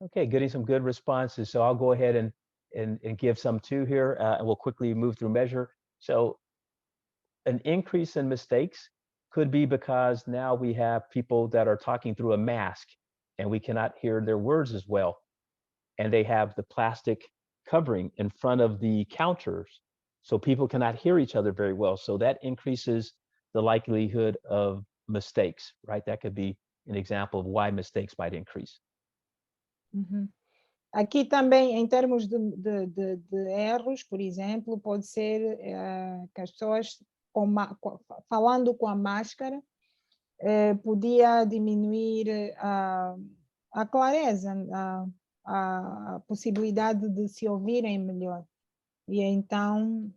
Okay, getting some good responses. So I'll go ahead and give some too here, and we'll quickly move through measure. So an increase in mistakes could be because now we have people that are talking through a mask and we cannot hear their words as well. And they have the plastic covering in front of the counters. So people cannot hear each other very well. So that increases the likelihood of mistakes, right? That could be an example of why mistakes might increase. Uhum. Aqui também, em termos de erros, por exemplo, pode ser que as pessoas, falando com a máscara, podia diminuir a clareza, a possibilidade de se ouvirem melhor. E então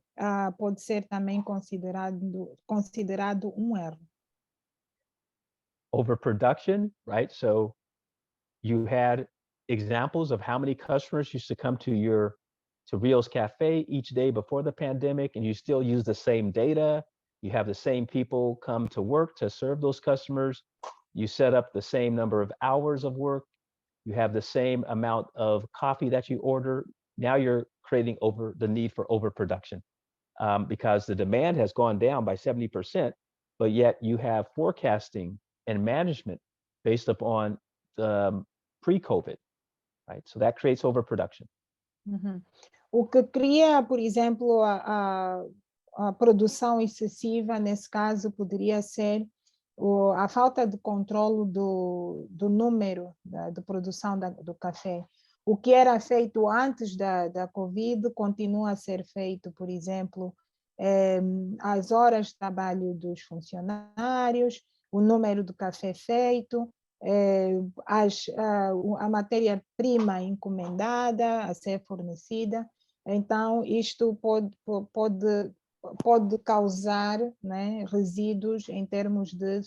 pode ser também considerado um erro. Overproduction, right? So you had examples of how many customers used to come to Rio's Cafe each day before the pandemic, and you still use the same data. You have the same people come to work to serve those customers. You set up the same number of hours of work. You have the same amount of coffee that you order. Now you're creating the need for overproduction because the demand has gone down by 70%, but yet you have forecasting and management based upon the pre-COVID, right? So that creates overproduction. Uhum. O que cria, por exemplo, a produção excessiva, nesse caso, poderia ser a falta de controle do número de produção do café. O que era feito antes da Covid continua a ser feito, por exemplo, as horas de trabalho dos funcionários, o número de café feito, a matéria-prima encomendada a ser fornecida. Então, isto pode causar, né, resíduos em termos de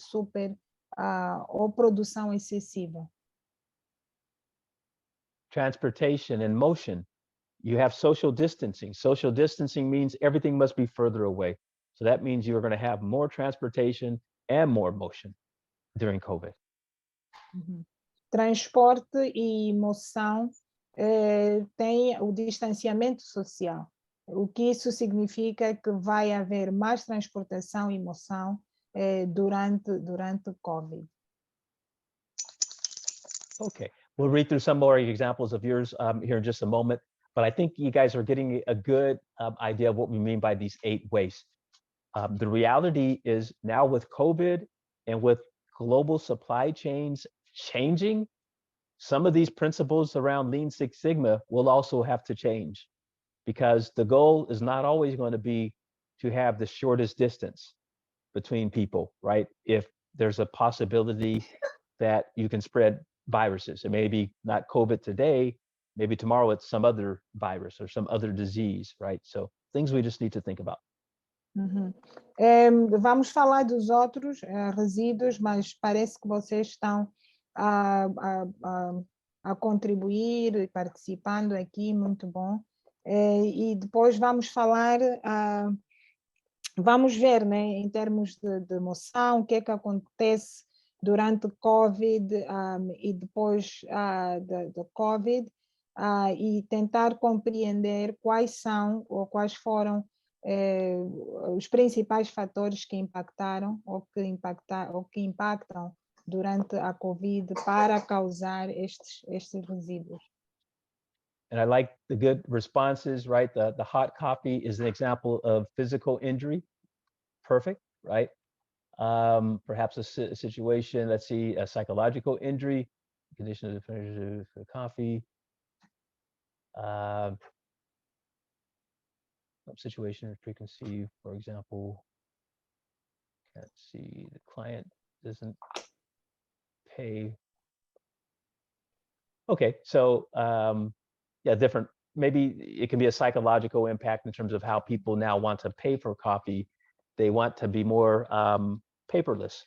ou produção excessiva. Transportation and motion. You have social distancing. Social distancing means everything must be further away. So that means you're going to have more transportation and more motion during COVID. Uhum. Transporte e moção tem o distanciamento social. O que isso significa que vai haver mais transportação e moção durante o COVID. Okay, we'll read through some more examples of yours here in just a moment, but I think you guys are getting a good idea of what we mean by these 8 ways. The reality is now with COVID and with global supply chains changing, some of these principles around Lean Six Sigma will also have to change, because the goal is not always going to be to have the shortest distance between people, right? If there's a possibility that you can spread viruses, it may be not COVID today, maybe tomorrow it's some other virus or some other disease, right? So things we just need to think about. Uhum. Vamos falar dos outros resíduos, mas parece que vocês estão a contribuir e participando aqui, muito bom. E depois vamos falar, vamos ver, né, em termos de moção, o que é que acontece durante o COVID e depois do COVID, e tentar compreender quais são ou quais foram os principais fatores que impactaram ou que impactam durante a COVID para causar estes resíduos. And I like the good responses, right? The hot coffee is an example of physical injury. Perfect, right? Perhaps a situation, let's see, a psychological injury, condition of the coffee. Situation preconceived, for example, can't see, the client doesn't pay. Okay, so yeah, different, maybe it can be a psychological impact in terms of how people now want to pay for coffee. They want to be more paperless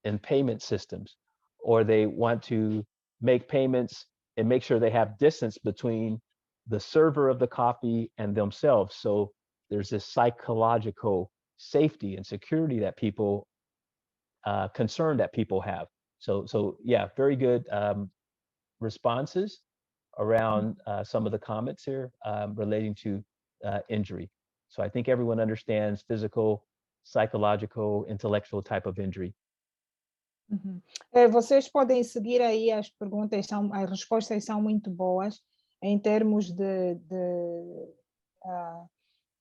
in payment systems, or they want to make payments and make sure they have distance between the server of the coffee and themselves. So there's this psychological safety and security that people, concern that people have. So yeah, very good responses around some of the comments here relating to injury. So I think everyone understands physical, psychological, intellectual type of injury. Uhum. Vocês podem seguir aí as perguntas, as respostas são muito boas em termos de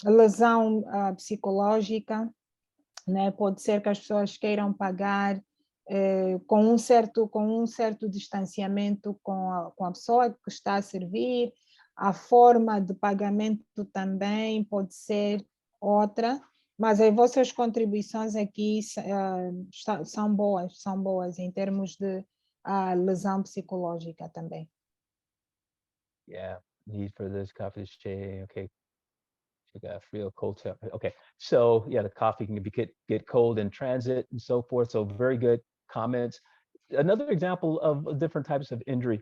lesão psicológica, né? Pode ser que as pessoas queiram pagar com um certo distanciamento com a pessoa que está a servir, a forma de pagamento também pode ser outra, mas as vossas contribuições aqui são boas em termos de lesão psicológica também. Yeah, need for this coffee to stay, okay. Real cold tip. Okay, so yeah, the coffee can get cold in transit and so forth. So very good comments. Another example of different types of injury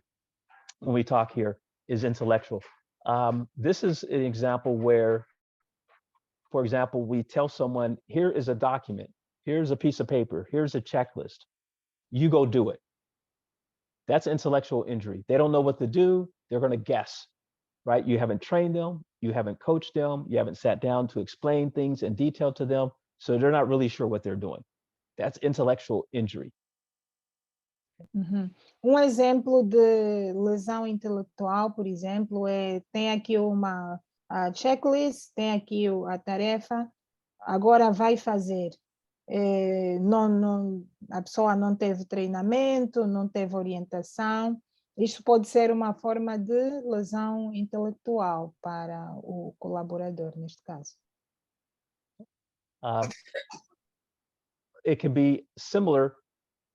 when we talk here is intellectual. This is an example where, for example, we tell someone, here is a document, here's a piece of paper, here's a checklist, you go do it. That's intellectual injury. They don't know what to do, they're going to guess, right? You haven't trained them, you haven't coached them, you haven't sat down to explain things in detail to them, so they're not really sure what they're doing. That's intellectual injury. Uhum. Exemplo de lesão intelectual, por exemplo, tem aqui uma checklist, tem aqui a tarefa, agora vai fazer. A pessoa não teve treinamento, não teve orientação. Isto pode ser uma forma de lesão intelectual para o colaborador, neste caso. It can be similar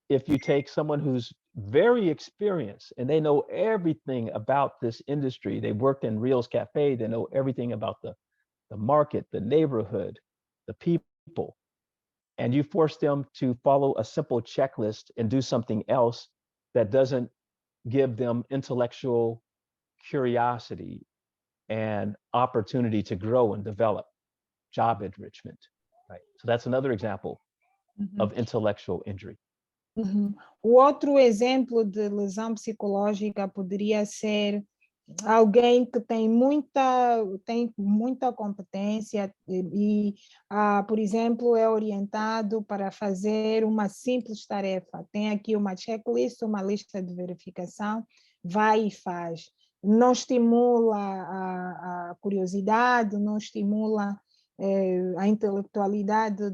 if you take someone who's very experienced and they know everything about this industry. They worked in Reels Cafe, they know everything about the market, the neighborhood, the people, and you force them to follow a simple checklist and do something else that doesn't give them intellectual curiosity and opportunity to grow and develop, job enrichment, right? So that's another example of intellectual injury. O outro exemplo de lesão psicológica poderia ser alguém que tem muita competência e, por exemplo, é orientado para fazer uma simples tarefa. Tem aqui uma checklist, uma lista de verificação, vai e faz. Não estimula a curiosidade, não estimula a intelectualidade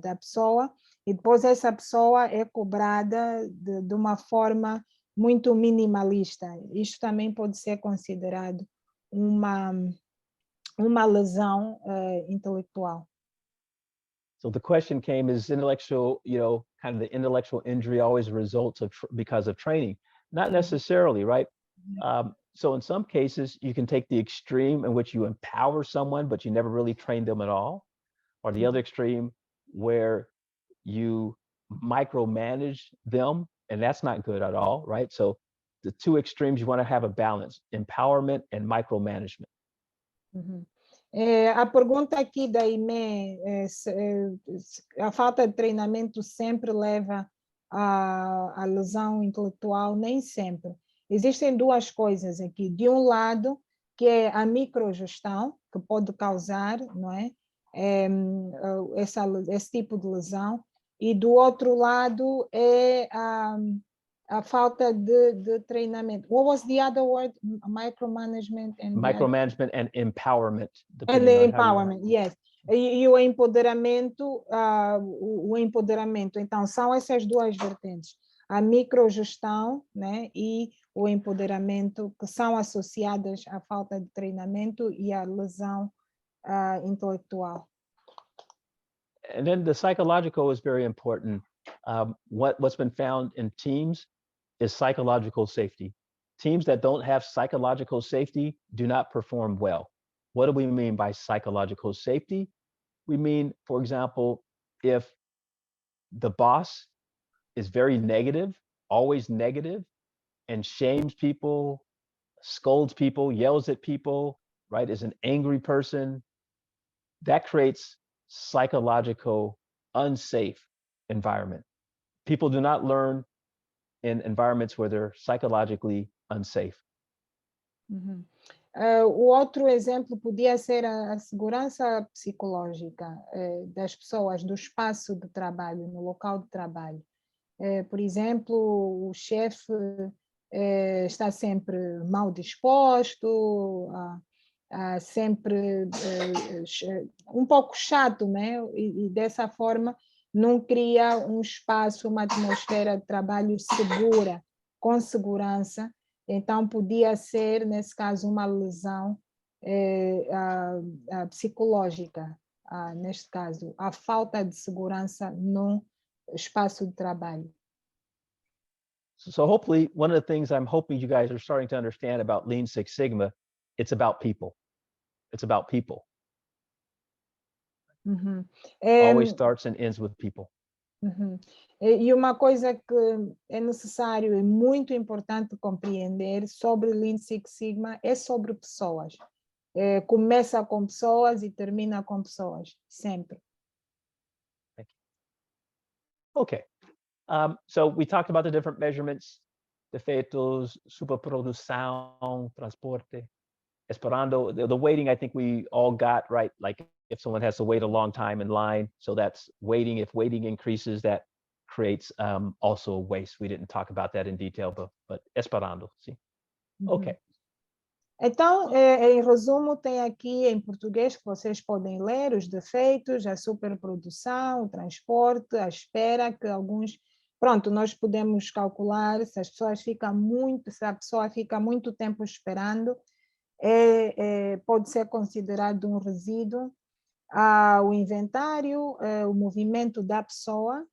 da pessoa, e depois essa pessoa é cobrada de uma forma muito minimalista. Isto também pode ser considerado uma lesão intelectual. So the question came, is intellectual, kind of the intellectual injury always results because of training? Not necessarily, right? So in some cases, you can take the extreme in which you empower someone, but you never really train them at all, or the other extreme where you micromanage them, and that's not good at all, right? So the two extremes, you want to have a balance, empowerment and micromanagement. A pergunta aqui da IME é a falta de treinamento sempre leva à lesão intelectual? Nem sempre. Existem duas coisas aqui. De um lado, que é a microgestão, que pode causar, não é? Esse tipo de lesão. E do outro lado é a falta de treinamento. What was the other word? Micromanagement and Micromanagement and empowerment. And the empowerment, yes. E o empoderamento, o empoderamento. Então, são essas duas vertentes. A microgestão, né, e o empoderamento, que são associadas à falta de treinamento e à lesão intelectual. And then the psychological is very important. What's been found in teams is psychological safety. Teams that don't have psychological safety do not perform well. What do we mean by psychological safety? We mean, for example, if the boss is very negative, always negative, and shames people, scolds people, yells at people, right, is an angry person, that creates psychological unsafe environment. People do not learn in environments where they're psychologically unsafe. O outro exemplo podia ser a segurança psicológica das pessoas, do espaço de trabalho, no local de trabalho. Por exemplo, o chefe está sempre mal disposto, sempre um pouco chato, né? E dessa forma não cria um espaço, uma atmosfera de trabalho segura, com segurança. Então, podia ser, nesse caso, uma lesão psicológica, neste caso, a falta de segurança no espaço de trabalho. So hopefully, one of the things I'm hoping you guys are starting to understand about Lean Six Sigma, it's about people. It's about people. Always starts and ends with people. E uma coisa que é necessário e muito importante compreender sobre Lean Six Sigma é sobre pessoas. Começa com pessoas e termina com pessoas, sempre. Okay. So we talked about the different measurements, defeitos, superprodução, transporte, esperando. The waiting, I think we all got right. Like if someone has to wait a long time in line, so that's waiting. If waiting increases, that creates also waste. We didn't talk about that in detail, but esperando, sim. Okay. Então, em resumo, tem aqui em português que vocês podem ler os defeitos, a superprodução, o transporte, a espera, que alguns... Pronto, nós podemos calcular se a pessoa fica muito tempo esperando, pode ser considerado um resíduo. O inventário, o movimento da pessoa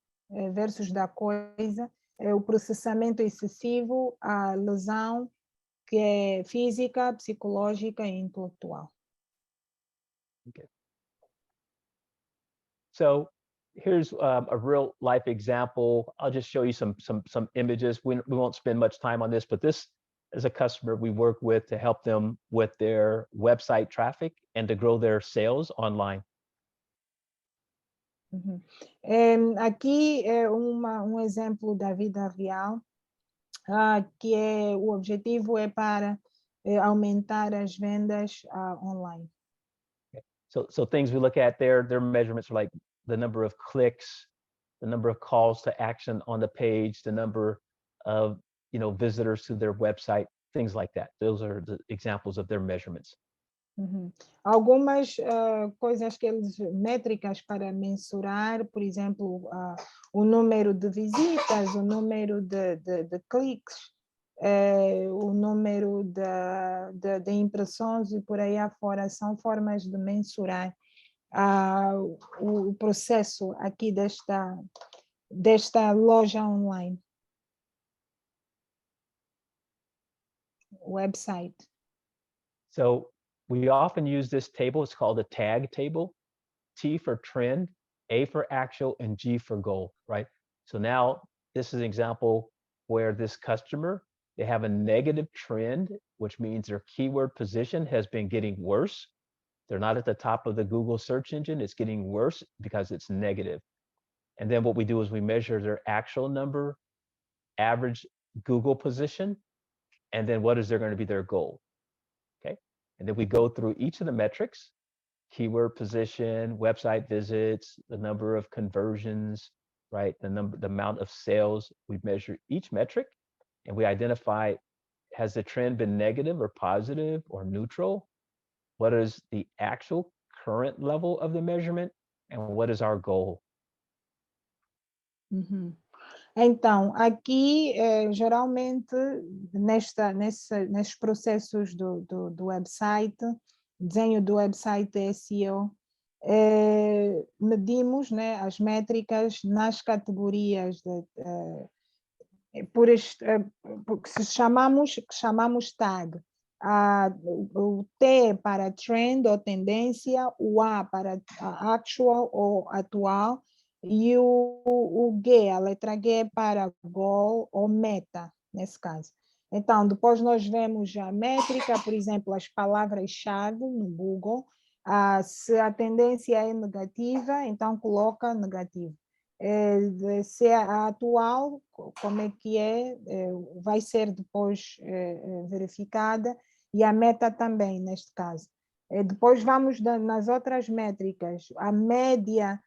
versus da coisa, o processamento excessivo, a lesão, que é física, psicológica e intelectual. Okay. So here's a real life example. I'll just show you some images. We won't spend much time on this, but this is a customer we work with to help them with their website traffic and to grow their sales online. Aqui é um exemplo da vida real, que o objetivo é para aumentar as vendas online. So things we look at there, their measurements are like the number of clicks, the number of calls to action on the page, the number of visitors to their website, things like that. Those are the examples of their measurements. Uhum. Algumas coisas que eles, métricas para mensurar, por exemplo, o número de visitas, o número de cliques, o número de impressões e por aí afora, são formas de mensurar o processo aqui desta loja online, website. So we often use this table. It's called a tag table. T for trend, A for actual, and G for goal, right? So now this is an example where this customer, they have a negative trend, which means their keyword position has been getting worse. They're not at the top of the Google search engine. It's getting worse because it's negative. And then what we do is we measure their actual number, average Google position, and then what is there going to be their goal, okay? And then we go through each of the metrics, keyword position, website visits, the number of conversions, right? The amount of sales. We measure each metric and we identify, has the trend been negative or positive or neutral? What is the actual current level of the measurement? And what is our goal? Uhum. Então, aqui, geralmente, nesses processos do website, desenho do website SEO, medimos, né, as métricas nas categorias que chamamos tag. O T para trend ou tendência, o A para actual ou atual, e o G, a letra G para goal ou meta, nesse caso. Então, depois nós vemos a métrica, por exemplo, as palavras-chave no Google. Se a tendência é negativa, então coloca negativo. Se é a atual, como é que vai ser depois verificada, e a meta também, neste caso. Depois vamos nas outras métricas, a média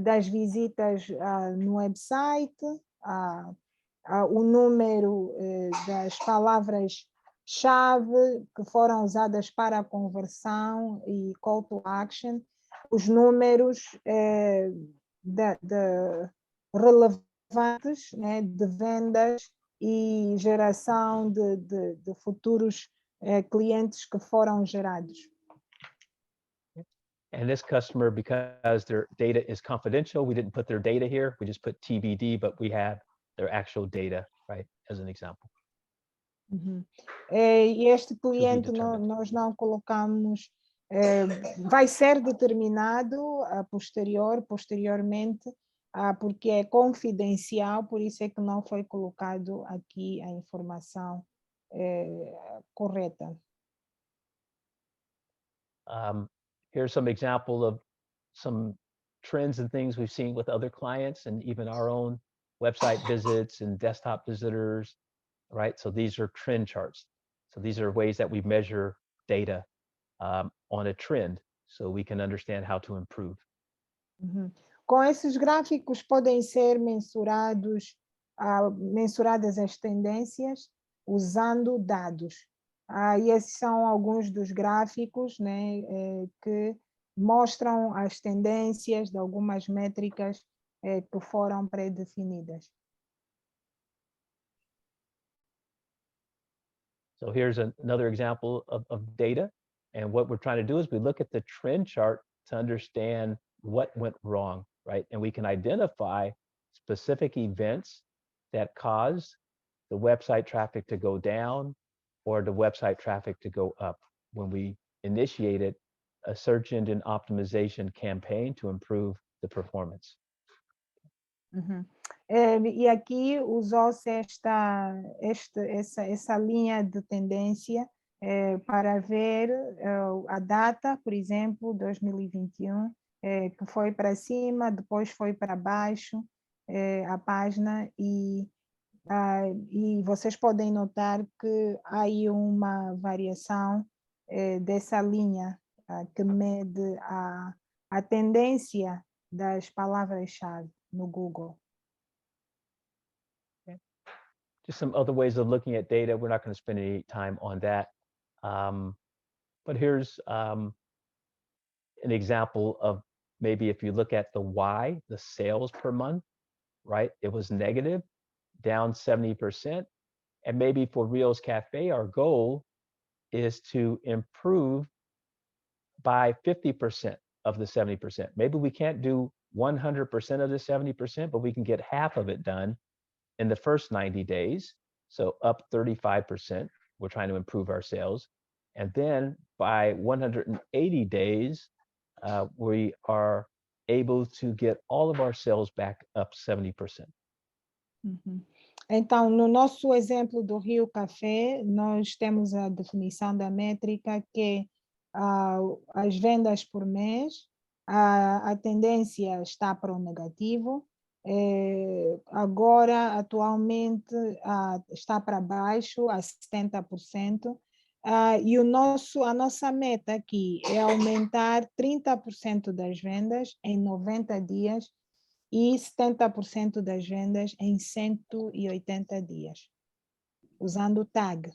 das visitas no website, o número das palavras-chave que foram usadas para a conversão e call to action, os números relevantes, né, de vendas e geração de futuros clientes que foram gerados. And this customer, because their data is confidential, we didn't put their data here. We just put TBD, but we have their actual data, right, as an example. Uhum. E este cliente nós não colocamos, vai ser determinado posteriormente, porque é confidencial, por isso é que não foi colocado aqui a informação correta. Here's some example of some trends and things we've seen with other clients and even our own website visits and desktop visitors, right? So these are trend charts. So these are ways that we measure data on a trend so we can understand how to improve. Uhum. Com esses gráficos podem ser mensuradas as tendências usando dados. E esses são alguns dos gráficos, né, que mostram as tendências de algumas métricas que foram pré-definidas. So here's another example of data. And what we're trying to do is we look at the trend chart to understand what went wrong, right? And we can identify specific events that caused the website traffic to go down or the website traffic to go up when we initiated a search engine optimization campaign to improve the performance. Uhum. E aqui usou-se essa linha de tendência para ver a data, por exemplo, 2021, que foi para cima, depois foi para baixo a página, e E vocês podem notar que há aí uma variação dessa linha que mede a tendência das palavras-chave no Google. Just some other ways of looking at data. We're not going to spend any time on that. But here's an example of maybe if you look at the Y, the sales per month, right? It was negative, down 70%. And maybe for Rio's Cafe, our goal is to improve by 50% of the 70%. Maybe we can't do 100% of the 70%, but we can get half of it done in the first 90 days. So up 35%, we're trying to improve our sales. And then by 180 days, we are able to get all of our sales back up 70%. Uhum. Então, no nosso exemplo do Rio Café, nós temos a definição da métrica que as vendas por mês, a tendência está para o negativo, agora, atualmente, está para baixo, a 70%, e a nossa meta aqui é aumentar 30% das vendas em 90 dias e 70% das vendas em 180 dias, usando o tag.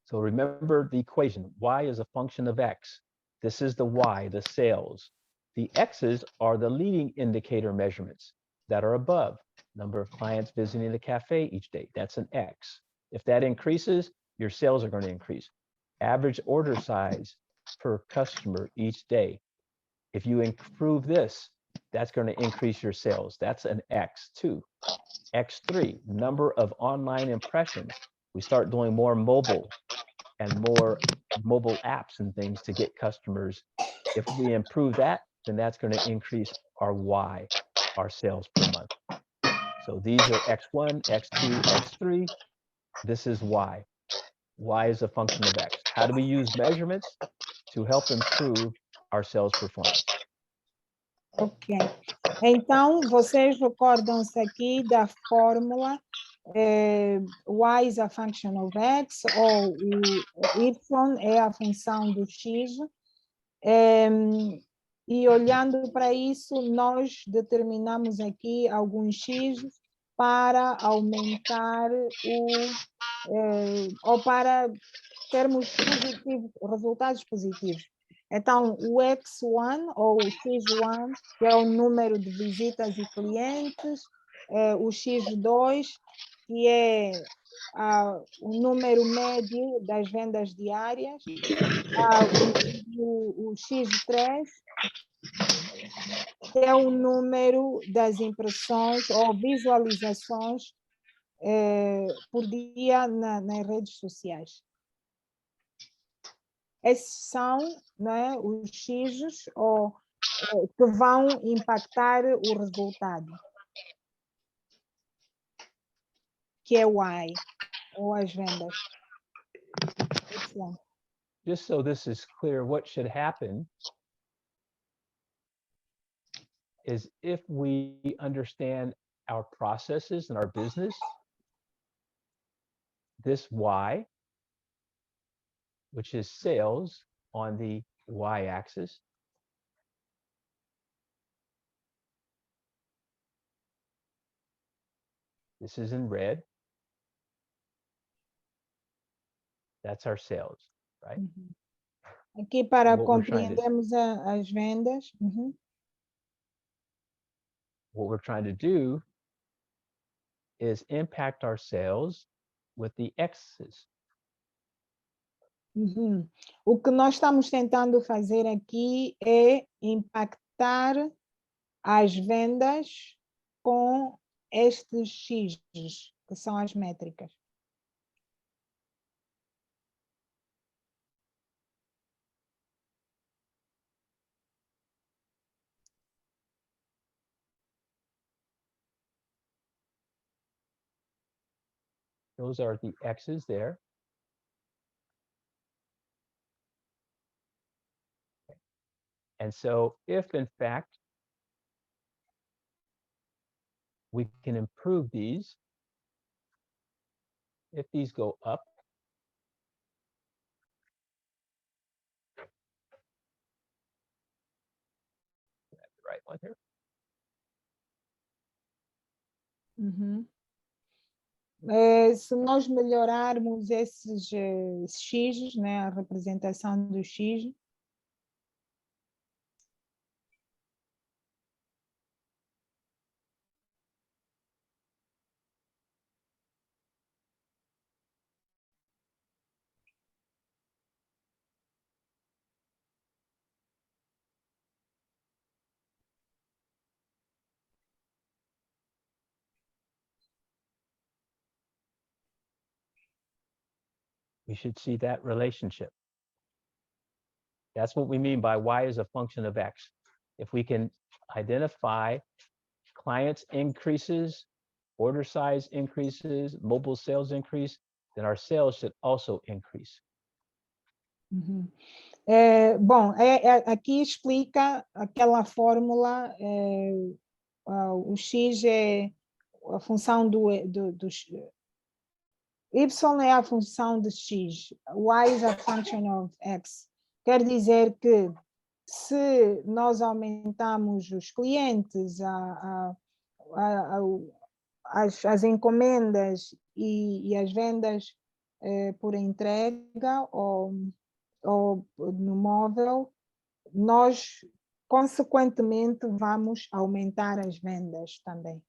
So remember the equation. Y is a function of X. This is the Y, the sales. The X's are the leading indicator measurements that are above. Number of clients visiting the cafe each day. That's an X. If that increases, your sales are going to increase. Average order size per customer each day. If you improve this, that's going to increase your sales. That's an X2. X3, number of online impressions. We start doing more mobile and more mobile apps and things to get customers. If we improve that, then that's going to increase our Y, our sales per month. So these are X1, X2, X3. This is Y. Y is a function of X. How do we use measurements to help improve our sales performance? Ok. Então, vocês recordam-se aqui da fórmula Y is a function of X, ou o Y é a função do X. E olhando para isso, nós determinamos aqui alguns X para aumentar ou para termos resultados positivos. Então, o X1 ou o X1, que é o número de visitas e clientes, o X2, que é o número médio das vendas diárias, o X3, que é o número das impressões ou visualizações por dia nas redes sociais. Esses são, né, os X's que vão impactar o resultado, que é o Y, ou as vendas. Just so this is clear, what should happen is if we understand our processes and our business, this Y, which is sales on the Y-axis, this is in red. That's our sales, right? Uhum. Aqui para What we're trying to- compreendermos as vendas. Uhum. What we're trying to do is impact our sales with the X's. Uhum. O que nós estamos tentando fazer aqui é impactar as vendas com estes X, que são as métricas. Those are the X's there. And so if in fact we can improve these, if these go up, the right one here. Uhum. Se nós melhorarmos esses X, né, a representação do X, We should see that relationship. That's what we mean by Y is a function of X. If we can identify clients increases, order size increases, mobile sales increase, then our sales should also increase. uhum. Bom, aqui explica aquela fórmula, o X é a função do Y é a função de X, Y is a function of X. Quer dizer que se nós aumentamos os clientes, as encomendas e as vendas por entrega ou no móvel, nós, consequentemente, vamos aumentar as vendas também.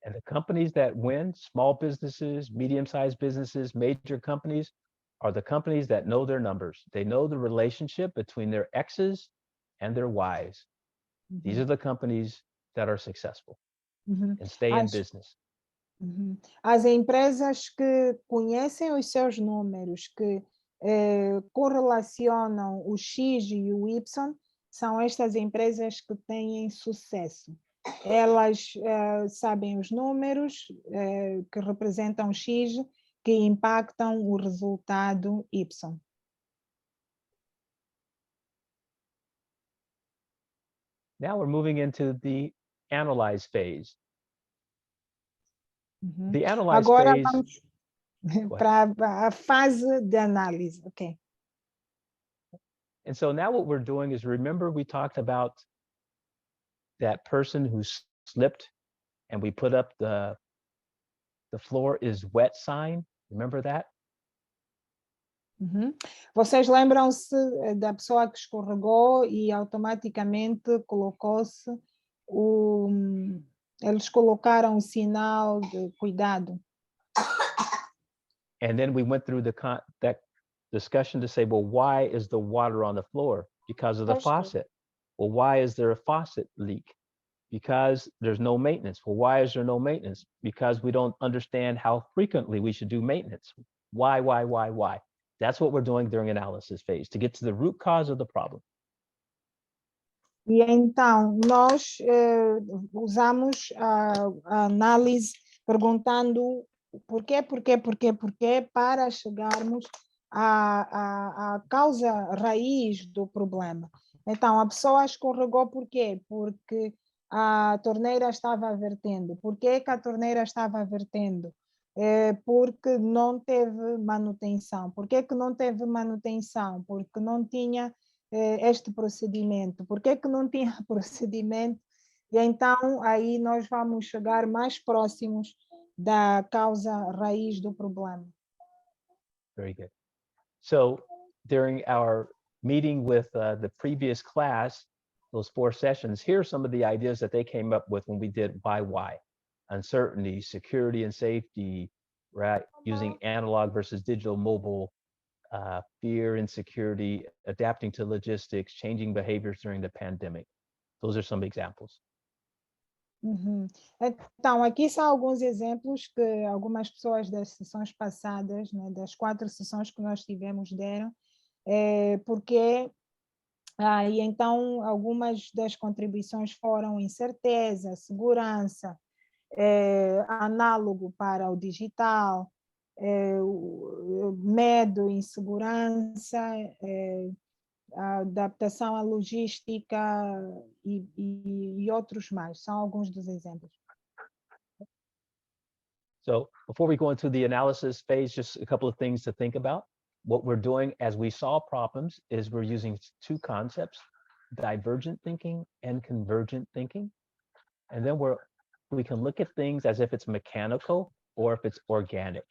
And the companies that win, small businesses, medium-sized businesses, major companies, are the companies that know their numbers. They know the relationship between their X's and their Y's. These are the companies that are successful and stay in business. As empresas que conhecem os seus números, que correlacionam o X e o Y, são estas empresas que têm sucesso. Elas sabem os números que representam X, que impactam o resultado Y. Now we're moving into the analyze phase. The analyze Agora phase. vamos para a fase de análise. Okay. And so now what we're doing is, remember we talked about that person who slipped and we put up the floor is wet sign? Remember that? Vocês lembram-se da pessoa que escorregou e automaticamente colocou-se eles colocaram o sinal de cuidado. And then we went through that discussion to say, well, why is the water on the floor? Because of the faucet. Well, why is there a faucet leak? Because there's no maintenance. Well, why is there no maintenance? Because we don't understand how frequently we should do maintenance. Why? That's what we're doing during analysis phase, to get to the root cause of the problem. E então, nós usamos a análise perguntando porquê, para chegarmos à causa raiz do problema. Então, a pessoa escorregou por quê? Porque a torneira estava vertendo. Por que a torneira estava vertendo? Porque não teve manutenção. Por que não teve manutenção? Porque não tinha este procedimento. Por que não tinha procedimento? E então aí nós vamos chegar mais próximos da causa raiz do problema. Very good. So during our meeting with the previous class, those 4 sessions, here are some of the ideas that they came up with when we did why. Uncertainty, security and safety, right? Using analog versus digital mobile, fear, insecurity, adapting to logistics, changing behaviors during the pandemic. Those are some examples. Então, aqui são alguns exemplos que algumas pessoas das sessões passadas, né, das 4 sessões que nós tivemos, deram, porque e então algumas das contribuições foram incerteza, segurança, análogo para o digital, medo, insegurança, a adaptação à logística e outros mais. São alguns dos exemplos. So before we go into the analysis phase, just a couple of things to think about. What we're doing as we solve problems is we're using two concepts, divergent thinking and convergent thinking. And then we can look at things as if it's mechanical or if it's organic,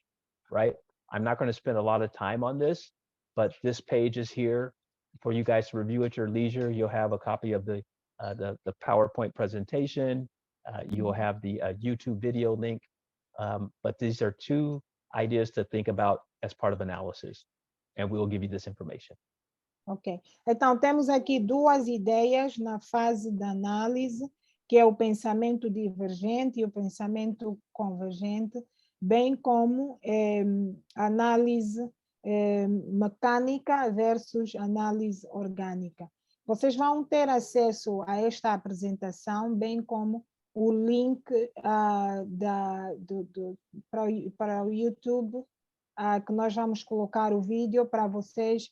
right? I'm not going to spend a lot of time on this, but this page is here for you guys to review at your leisure. You'll have a copy of the PowerPoint presentation. You will have the YouTube video link. But these are two ideas to think about as part of analysis, and we will give you this information. Ok. Então, temos aqui duas ideias na fase da análise, que é o pensamento divergente e o pensamento convergente, bem como análise mecânica versus análise orgânica. Vocês vão ter acesso a esta apresentação, bem como o link para o YouTube, que nós vamos colocar o vídeo para vocês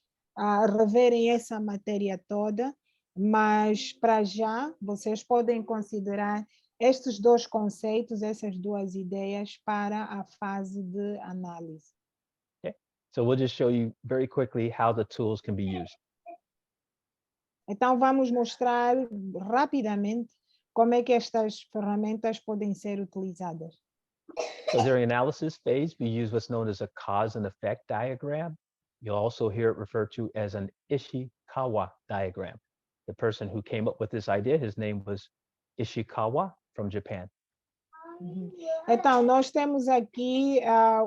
reverem essa matéria toda, mas para já vocês podem considerar estes dois conceitos, essas duas ideias para a fase de análise. Okay. So we'll just show you very quickly how the tools can be used. Então vamos mostrar rapidamente como é que estas ferramentas podem ser utilizadas. So during analysis phase, we use what's known as a cause and effect diagram. You'll also hear it referred to as an Ishikawa diagram. The person who came up with this idea, his name was Ishikawa from Japan. Então, nós temos aqui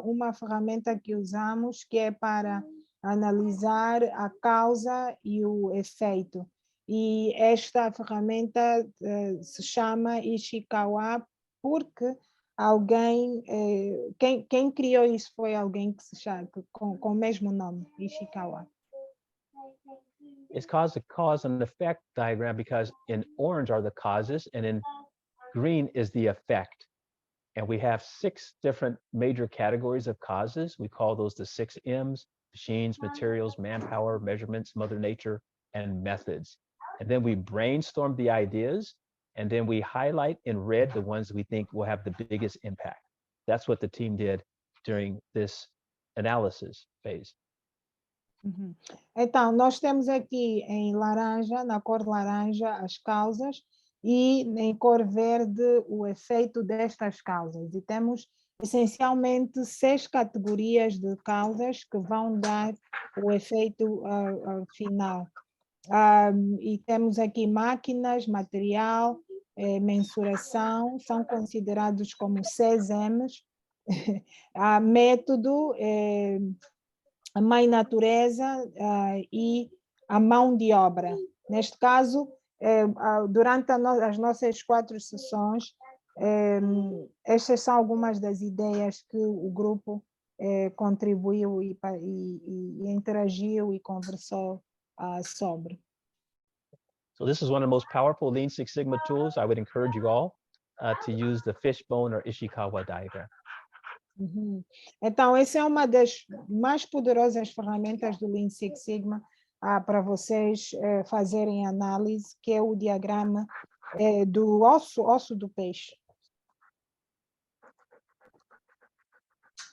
uma ferramenta que usamos que é para analisar a causa e o efeito. E esta ferramenta se chama Ishikawa porque alguém, quem criou isso foi alguém que se chama com o mesmo nome, Ishikawa. It's called a cause and effect diagram because in orange are the causes and in green is the effect. And we have 6 different major categories of causes. We call those the 6 M's: machines, materials, manpower, measurements, Mother Nature, and methods. And then we brainstorm the ideas, and then we highlight in red the ones we think will have the biggest impact. That's what the team did during this analysis phase. Então, nós temos aqui em laranja, na cor laranja, as causas e em cor verde o efeito destas causas. E temos essencialmente 6 categorias de causas que vão dar o efeito final. E temos aqui máquinas, material, mensuração, são considerados como 6 M's. Método, a mãe natureza e a mão de obra. Neste caso, durante as nossas 4 sessões, estas são algumas das ideias que o grupo contribuiu e interagiu e conversou sobre. So this is one of the most powerful Lean Six Sigma tools. I would encourage you all to use the fishbone or Ishikawa diagram. Então, essa é uma das mais poderosas ferramentas do Lean Six Sigma para vocês fazerem análise, que é o diagrama do osso do peixe.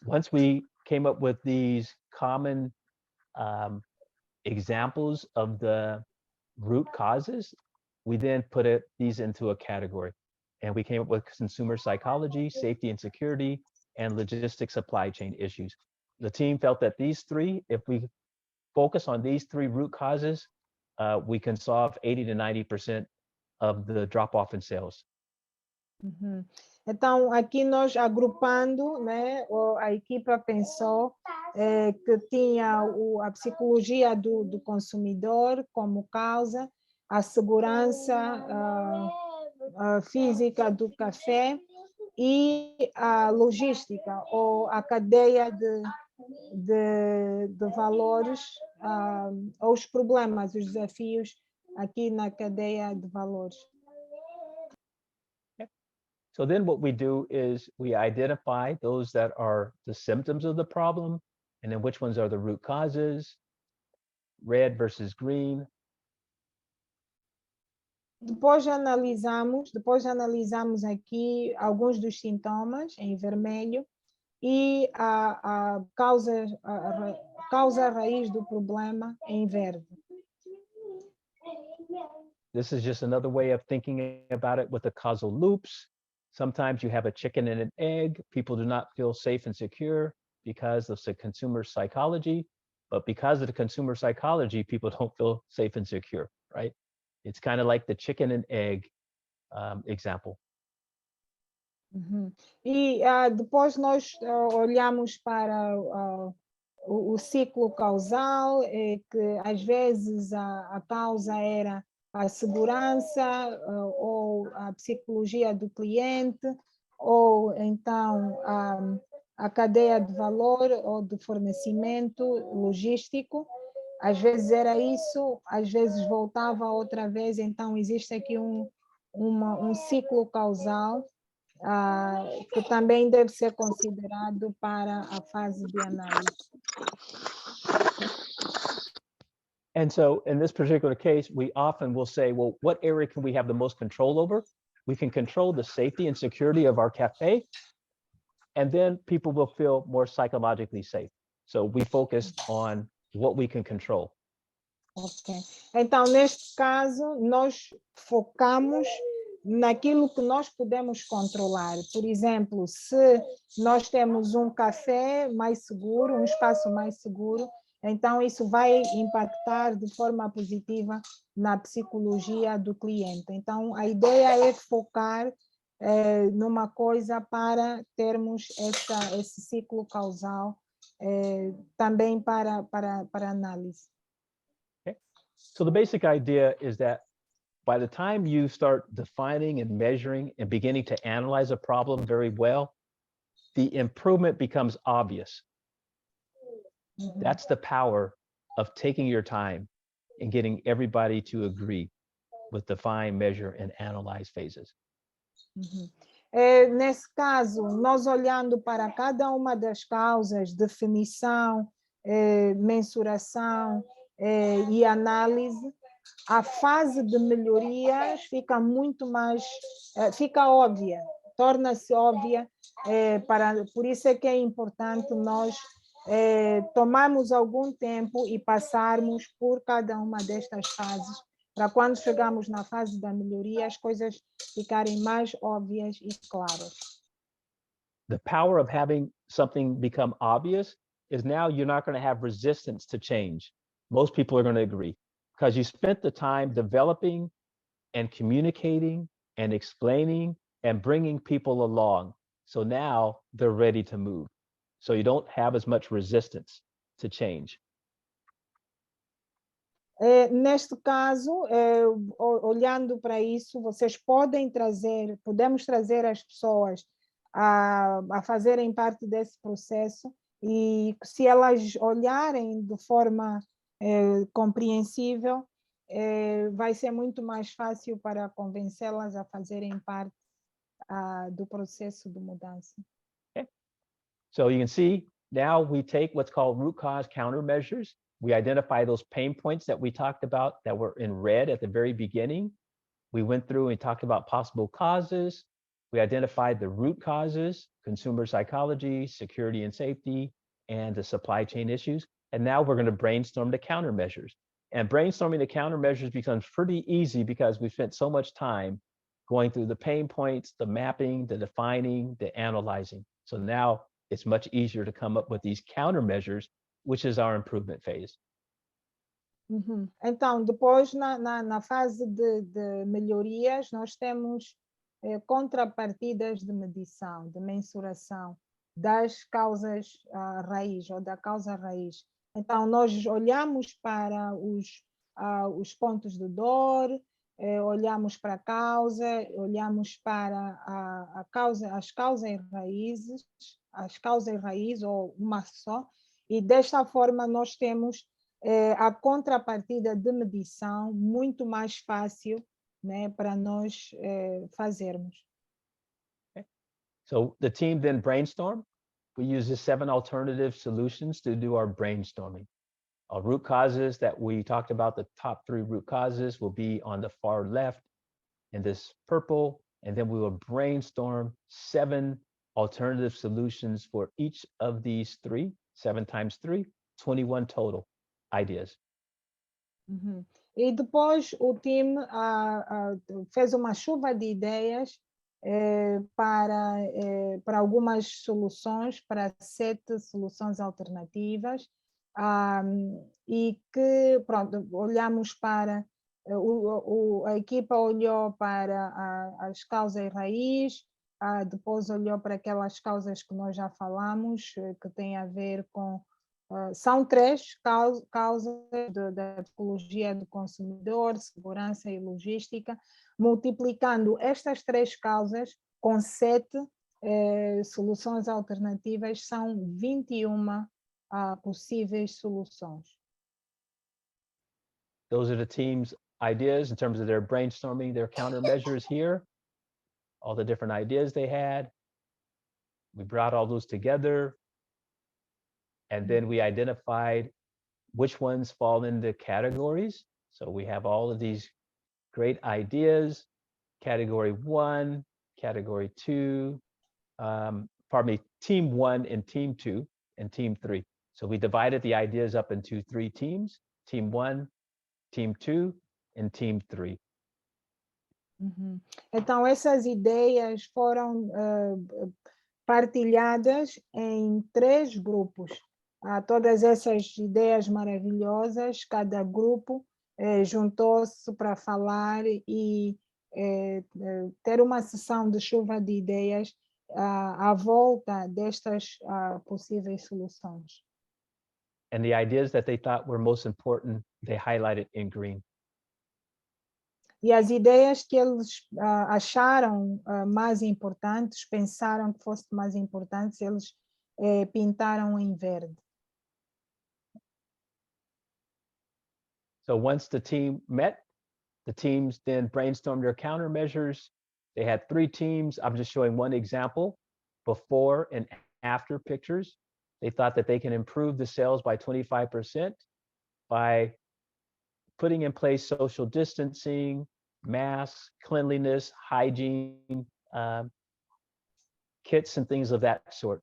Once we came up with these common examples of the root causes, we then put these into a category. And we came up with consumer psychology, safety and security, and logistics supply chain issues. The team felt that these 3, if we focus on these 3 root causes, we can solve 80 to 90% of the drop-off in sales. Então, aqui nós agrupando, né, a equipa pensou que tinha a psicologia do consumidor como causa, a segurança física do café e a logística ou a cadeia de valores, os problemas, os desafios aqui na cadeia de valores. So then what we do is we identify those that are the symptoms of the problem, and then which ones are the root causes, red versus green. Depois analisamos aqui alguns dos sintomas em vermelho e a causa raiz do problema em verde. This is just another way of thinking about it with the causal loops. Sometimes you have a chicken and an egg. People do not feel safe and secure because of the consumer psychology, but because of the consumer psychology, people don't feel safe and secure, right? It's kind of like the chicken and egg example. Uhum. E depois nós olhamos para o ciclo causal, que às vezes a causa era a segurança ou a psicologia do cliente, ou então a cadeia de valor ou de fornecimento logístico. Às vezes era isso, às vezes voltava outra vez, então existe aqui um ciclo causal que também deve ser considerado para a fase de análise. And so in this particular case, we often will say, well, what area can we have the most control over? We can control the safety and security of our cafe, and then people will feel more psychologically safe. So we focus on what we can control. Ok. Então, neste caso, nós focamos naquilo que nós podemos controlar. Por exemplo, se nós temos um café mais seguro, um espaço mais seguro, então isso vai impactar de forma positiva na psicologia do cliente. Então, a ideia é focar numa coisa para termos esse ciclo causal também para análise. So the basic idea is that by the time you start defining and measuring and beginning to analyze a problem very well, the improvement becomes obvious. Mm-hmm. That's the power of taking your time and getting everybody to agree with define, measure, and analyze phases. Uhum. Nesse caso, nós olhando para cada uma das causas, definição, mensuração e análise, a fase de melhorias fica muito mais, fica óbvia, torna-se óbvia, por isso é que é importante nós tomarmos algum tempo e passarmos por cada uma destas fases, para quando chegamos na fase da melhoria, as coisas ficarem mais óbvias e claras. The power of having something become obvious is now you're not going to have resistance to change. Most people are going to agree because you spent the time developing and communicating and explaining and bringing people along. So now they're ready to move. So you don't have as much resistance to change. Neste caso, olhando para isso, podemos trazer as pessoas a fazerem parte desse processo e se elas olharem de forma compreensível, vai ser muito mais fácil para convencê-las a fazerem parte do processo de mudança. Okay. So you can see now we take what's called root cause countermeasures. We identify those pain points that we talked about that were in red at the very beginning. We went through and talked about possible causes. We identified the root causes, consumer psychology, security and safety, and the supply chain issues. And now we're going to brainstorm the countermeasures. And brainstorming the countermeasures becomes pretty easy because we spent so much time going through the pain points, the mapping, the defining, the analyzing. So now it's much easier to come up with these countermeasures, which is our improvement phase. Uhum. Então, depois, na fase de melhorias, nós temos contrapartidas de medição, de mensuração das causas raiz ou da causa raiz. Então, nós olhamos para os pontos de dor, olhamos para a causa, olhamos para as causas raízes ou uma só, e desta forma nós temos a contrapartida de medição muito mais fácil, né, para nós fazermos. Okay. So the team then brainstorm. We use the 7 alternative solutions to do our brainstorming. Our root causes that we talked about, the top 3 root causes will be on the far left in this purple, and then we will brainstorm 7 alternative solutions for each of these three, 7 times 3, 21 total ideas. Uhum. E depois o time fez uma chuva de ideias para algumas soluções, para 7 soluções alternativas, e que, pronto, olhamos para, a equipa olhou para as causas raiz, depois olhou para aquelas causas que nós já falamos, que têm a ver com são 3 causas da psicologia do consumidor, segurança e logística. Multiplicando estas 3 causas com 7 soluções alternativas, são 21 possíveis soluções. Those are the team's ideas in terms of their brainstorming, their countermeasures here, all the different ideas they had. We brought all those together. And then we identified which ones fall into categories. So we have all of these great ideas, category 1, category 2, team 1 and team 2 and team 3. So we divided the ideas up into 3 teams, team 1, team 2, and team 3. Uhum. Então, essas ideias foram partilhadas em 3 grupos. Todas essas ideias maravilhosas, cada grupo juntou-se para falar e ter uma sessão de chuva de ideias à volta destas possíveis soluções. And the ideas that they thought were most important, they highlighted in green. E as ideias que eles acharam mais importantes, pensaram que fossem mais importantes, eles pintaram em verde. So once the team met, the teams then brainstormed their countermeasures. They had 3 teams. I'm just showing one example, before and after pictures. They thought that they can improve the sales by 25% by putting in place social distancing, masks, cleanliness, hygiene, kits and things of that sort.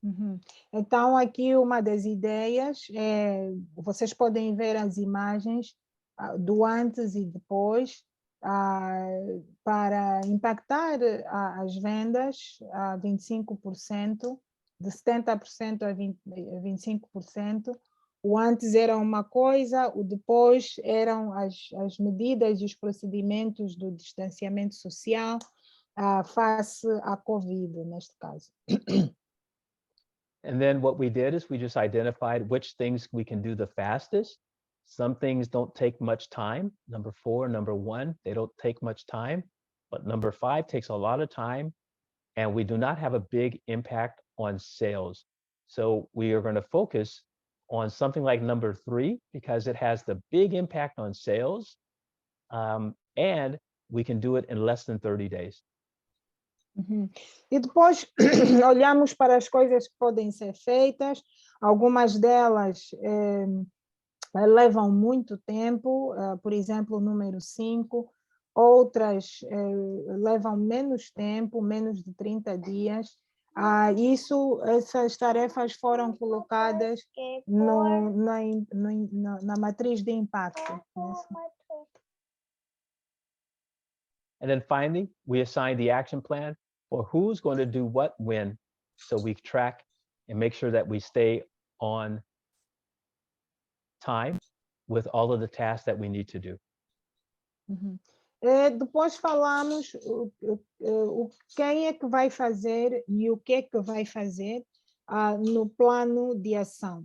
Uhum. Então, aqui uma das ideias, vocês podem ver as imagens do antes e depois, para impactar as vendas a 25%, de 70% a 25%. O antes era uma coisa, o depois eram as medidas e os procedimentos do distanciamento social face à Covid, neste caso. And then what we did is we just identified which things we can do the fastest. Some things don't take much time. Number 4, number 1, they don't take much time. But number 5 takes a lot of time. And we do not have a big impact on sales. So we are going to focus on something like number 3 because it has the big impact on sales. And we can do it in less than 30 days. Uhum. E depois olhamos para as coisas que podem ser feitas, algumas delas levam muito tempo, por exemplo, o número 5, outras levam menos tempo, menos de 30 dias. Essas tarefas foram colocadas na matriz de impacto. And then finally, we assign the action plan for who's going to do what when, so we track and make sure that we stay on time with all of the tasks that we need to do. Uhum. Depois falamos quem é que vai fazer e o que é que vai fazer no plano de ação.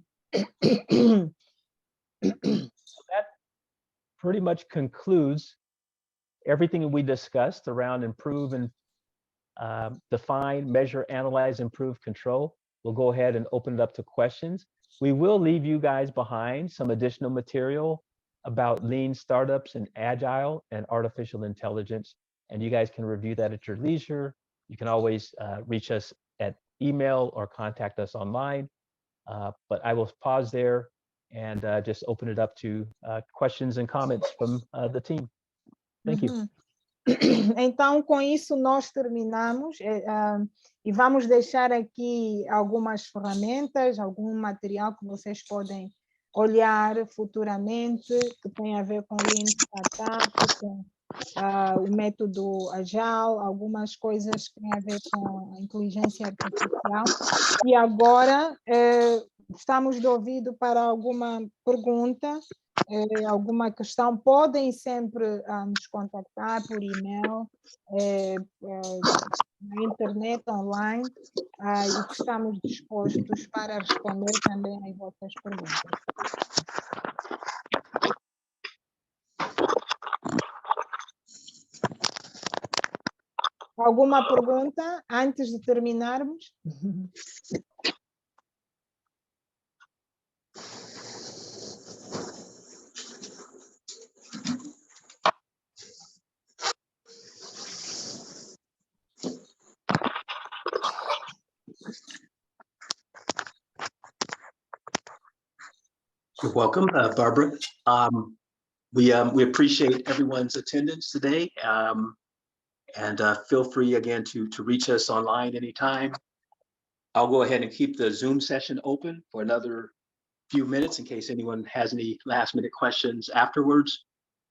That pretty much concludes everything we discussed around improve and define, measure, analyze, improve, control. We'll go ahead and open it up to questions. We will leave you guys behind some additional material about lean startups and agile and artificial intelligence. And you guys can review that at your leisure. You can always reach us at email or contact us online. But I will pause there and just open it up to questions and comments from the team. Thank you. Então, com isso, nós terminamos e vamos deixar aqui algumas ferramentas, algum material que vocês podem olhar futuramente, que tem a ver com Lean Startup, com o método Agile, algumas coisas que têm a ver com a inteligência artificial. E agora, estamos de ouvido para alguma pergunta, alguma questão. Podem sempre nos contactar por e-mail, na internet, online, e que estamos dispostos para responder também às vossas perguntas. Alguma pergunta antes de terminarmos? You're welcome, Barbara. We appreciate everyone's attendance today, and feel free again to reach us online anytime. I'll go ahead and keep the Zoom session open for another few minutes in case anyone has any last-minute questions afterwards.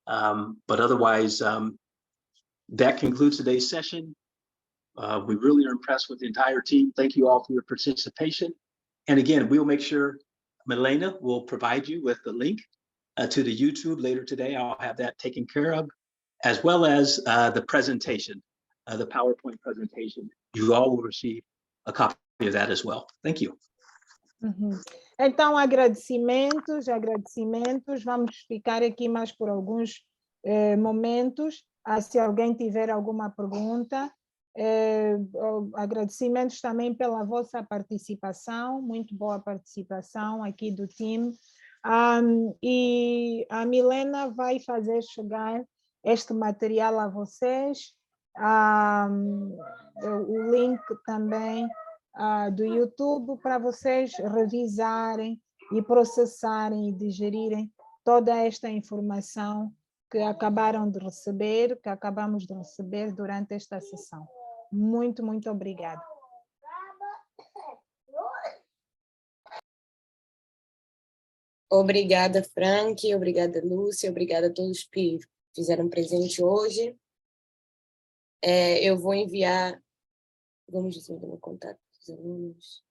But otherwise, that concludes today's session. We really are impressed with the entire team. Thank you all for your participation. And again, we'll make sure Milena will provide you with the link to the YouTube later today. I'll have that taken care of, as well as the presentation, the PowerPoint presentation. You all will receive a copy of that as well. Thank you. Então, agradecimentos. Vamos ficar aqui mais por alguns momentos. Se alguém tiver alguma pergunta. Agradecimentos também pela vossa participação, muito boa participação aqui do time. E a Milena vai fazer chegar este material a vocês, o link também do YouTube para vocês revisarem e processarem e digerirem toda esta informação que acabamos de receber durante esta sessão. Muito, muito obrigada. Obrigada, Frank, obrigada, Lúcia, obrigada a todos que fizeram presente hoje. Eu vou enviar, vamos dizer, o meu contato dos alunos.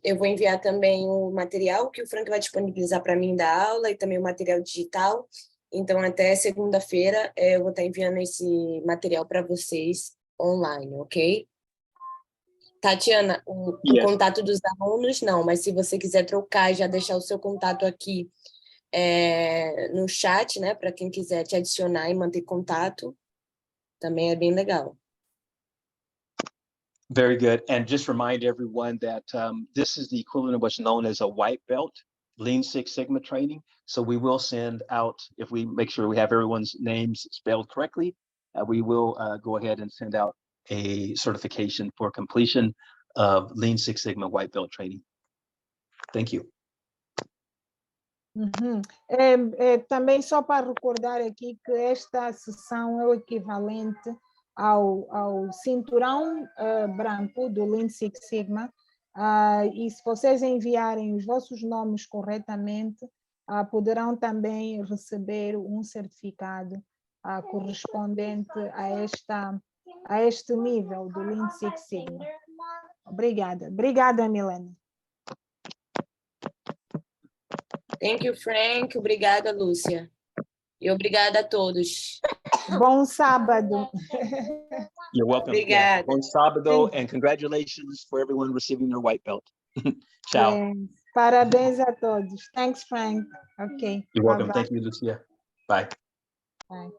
Eu vou enviar também o material que o Frank vai disponibilizar para mim da aula e também o material digital. Então, até segunda-feira, eu vou estar enviando esse material para vocês online, ok? Tatiana, o contato dos alunos, não, mas se você quiser trocar e já deixar o seu contato aqui no chat, né, para quem quiser te adicionar e manter contato, também é bem legal. Very good. And just remind everyone that this is the equivalent of what's known as a white belt Lean Six Sigma training. So we will send out, if we make sure we have everyone's names spelled correctly, we will go ahead and send out a certification for completion of Lean Six Sigma white belt training. Thank you. Também só para recordar aqui que esta sessão é o equivalente ao cinturão branco do Lean Six Sigma, e se vocês enviarem os vossos nomes corretamente, poderão também receber um certificado correspondente a este nível do Lean Six Sigma. Obrigada, Milena. Thank you, Frank. Obrigada, Lúcia. E obrigada a todos. Bom sábado. You're welcome. Obrigada. Yeah. Bom sábado, and congratulations for everyone receiving their white belt. Ciao. Yes. Parabéns a todos. Thanks, Frank. Okay. You're welcome. Bye-bye. Thank you, Lucia. Bye. Bye.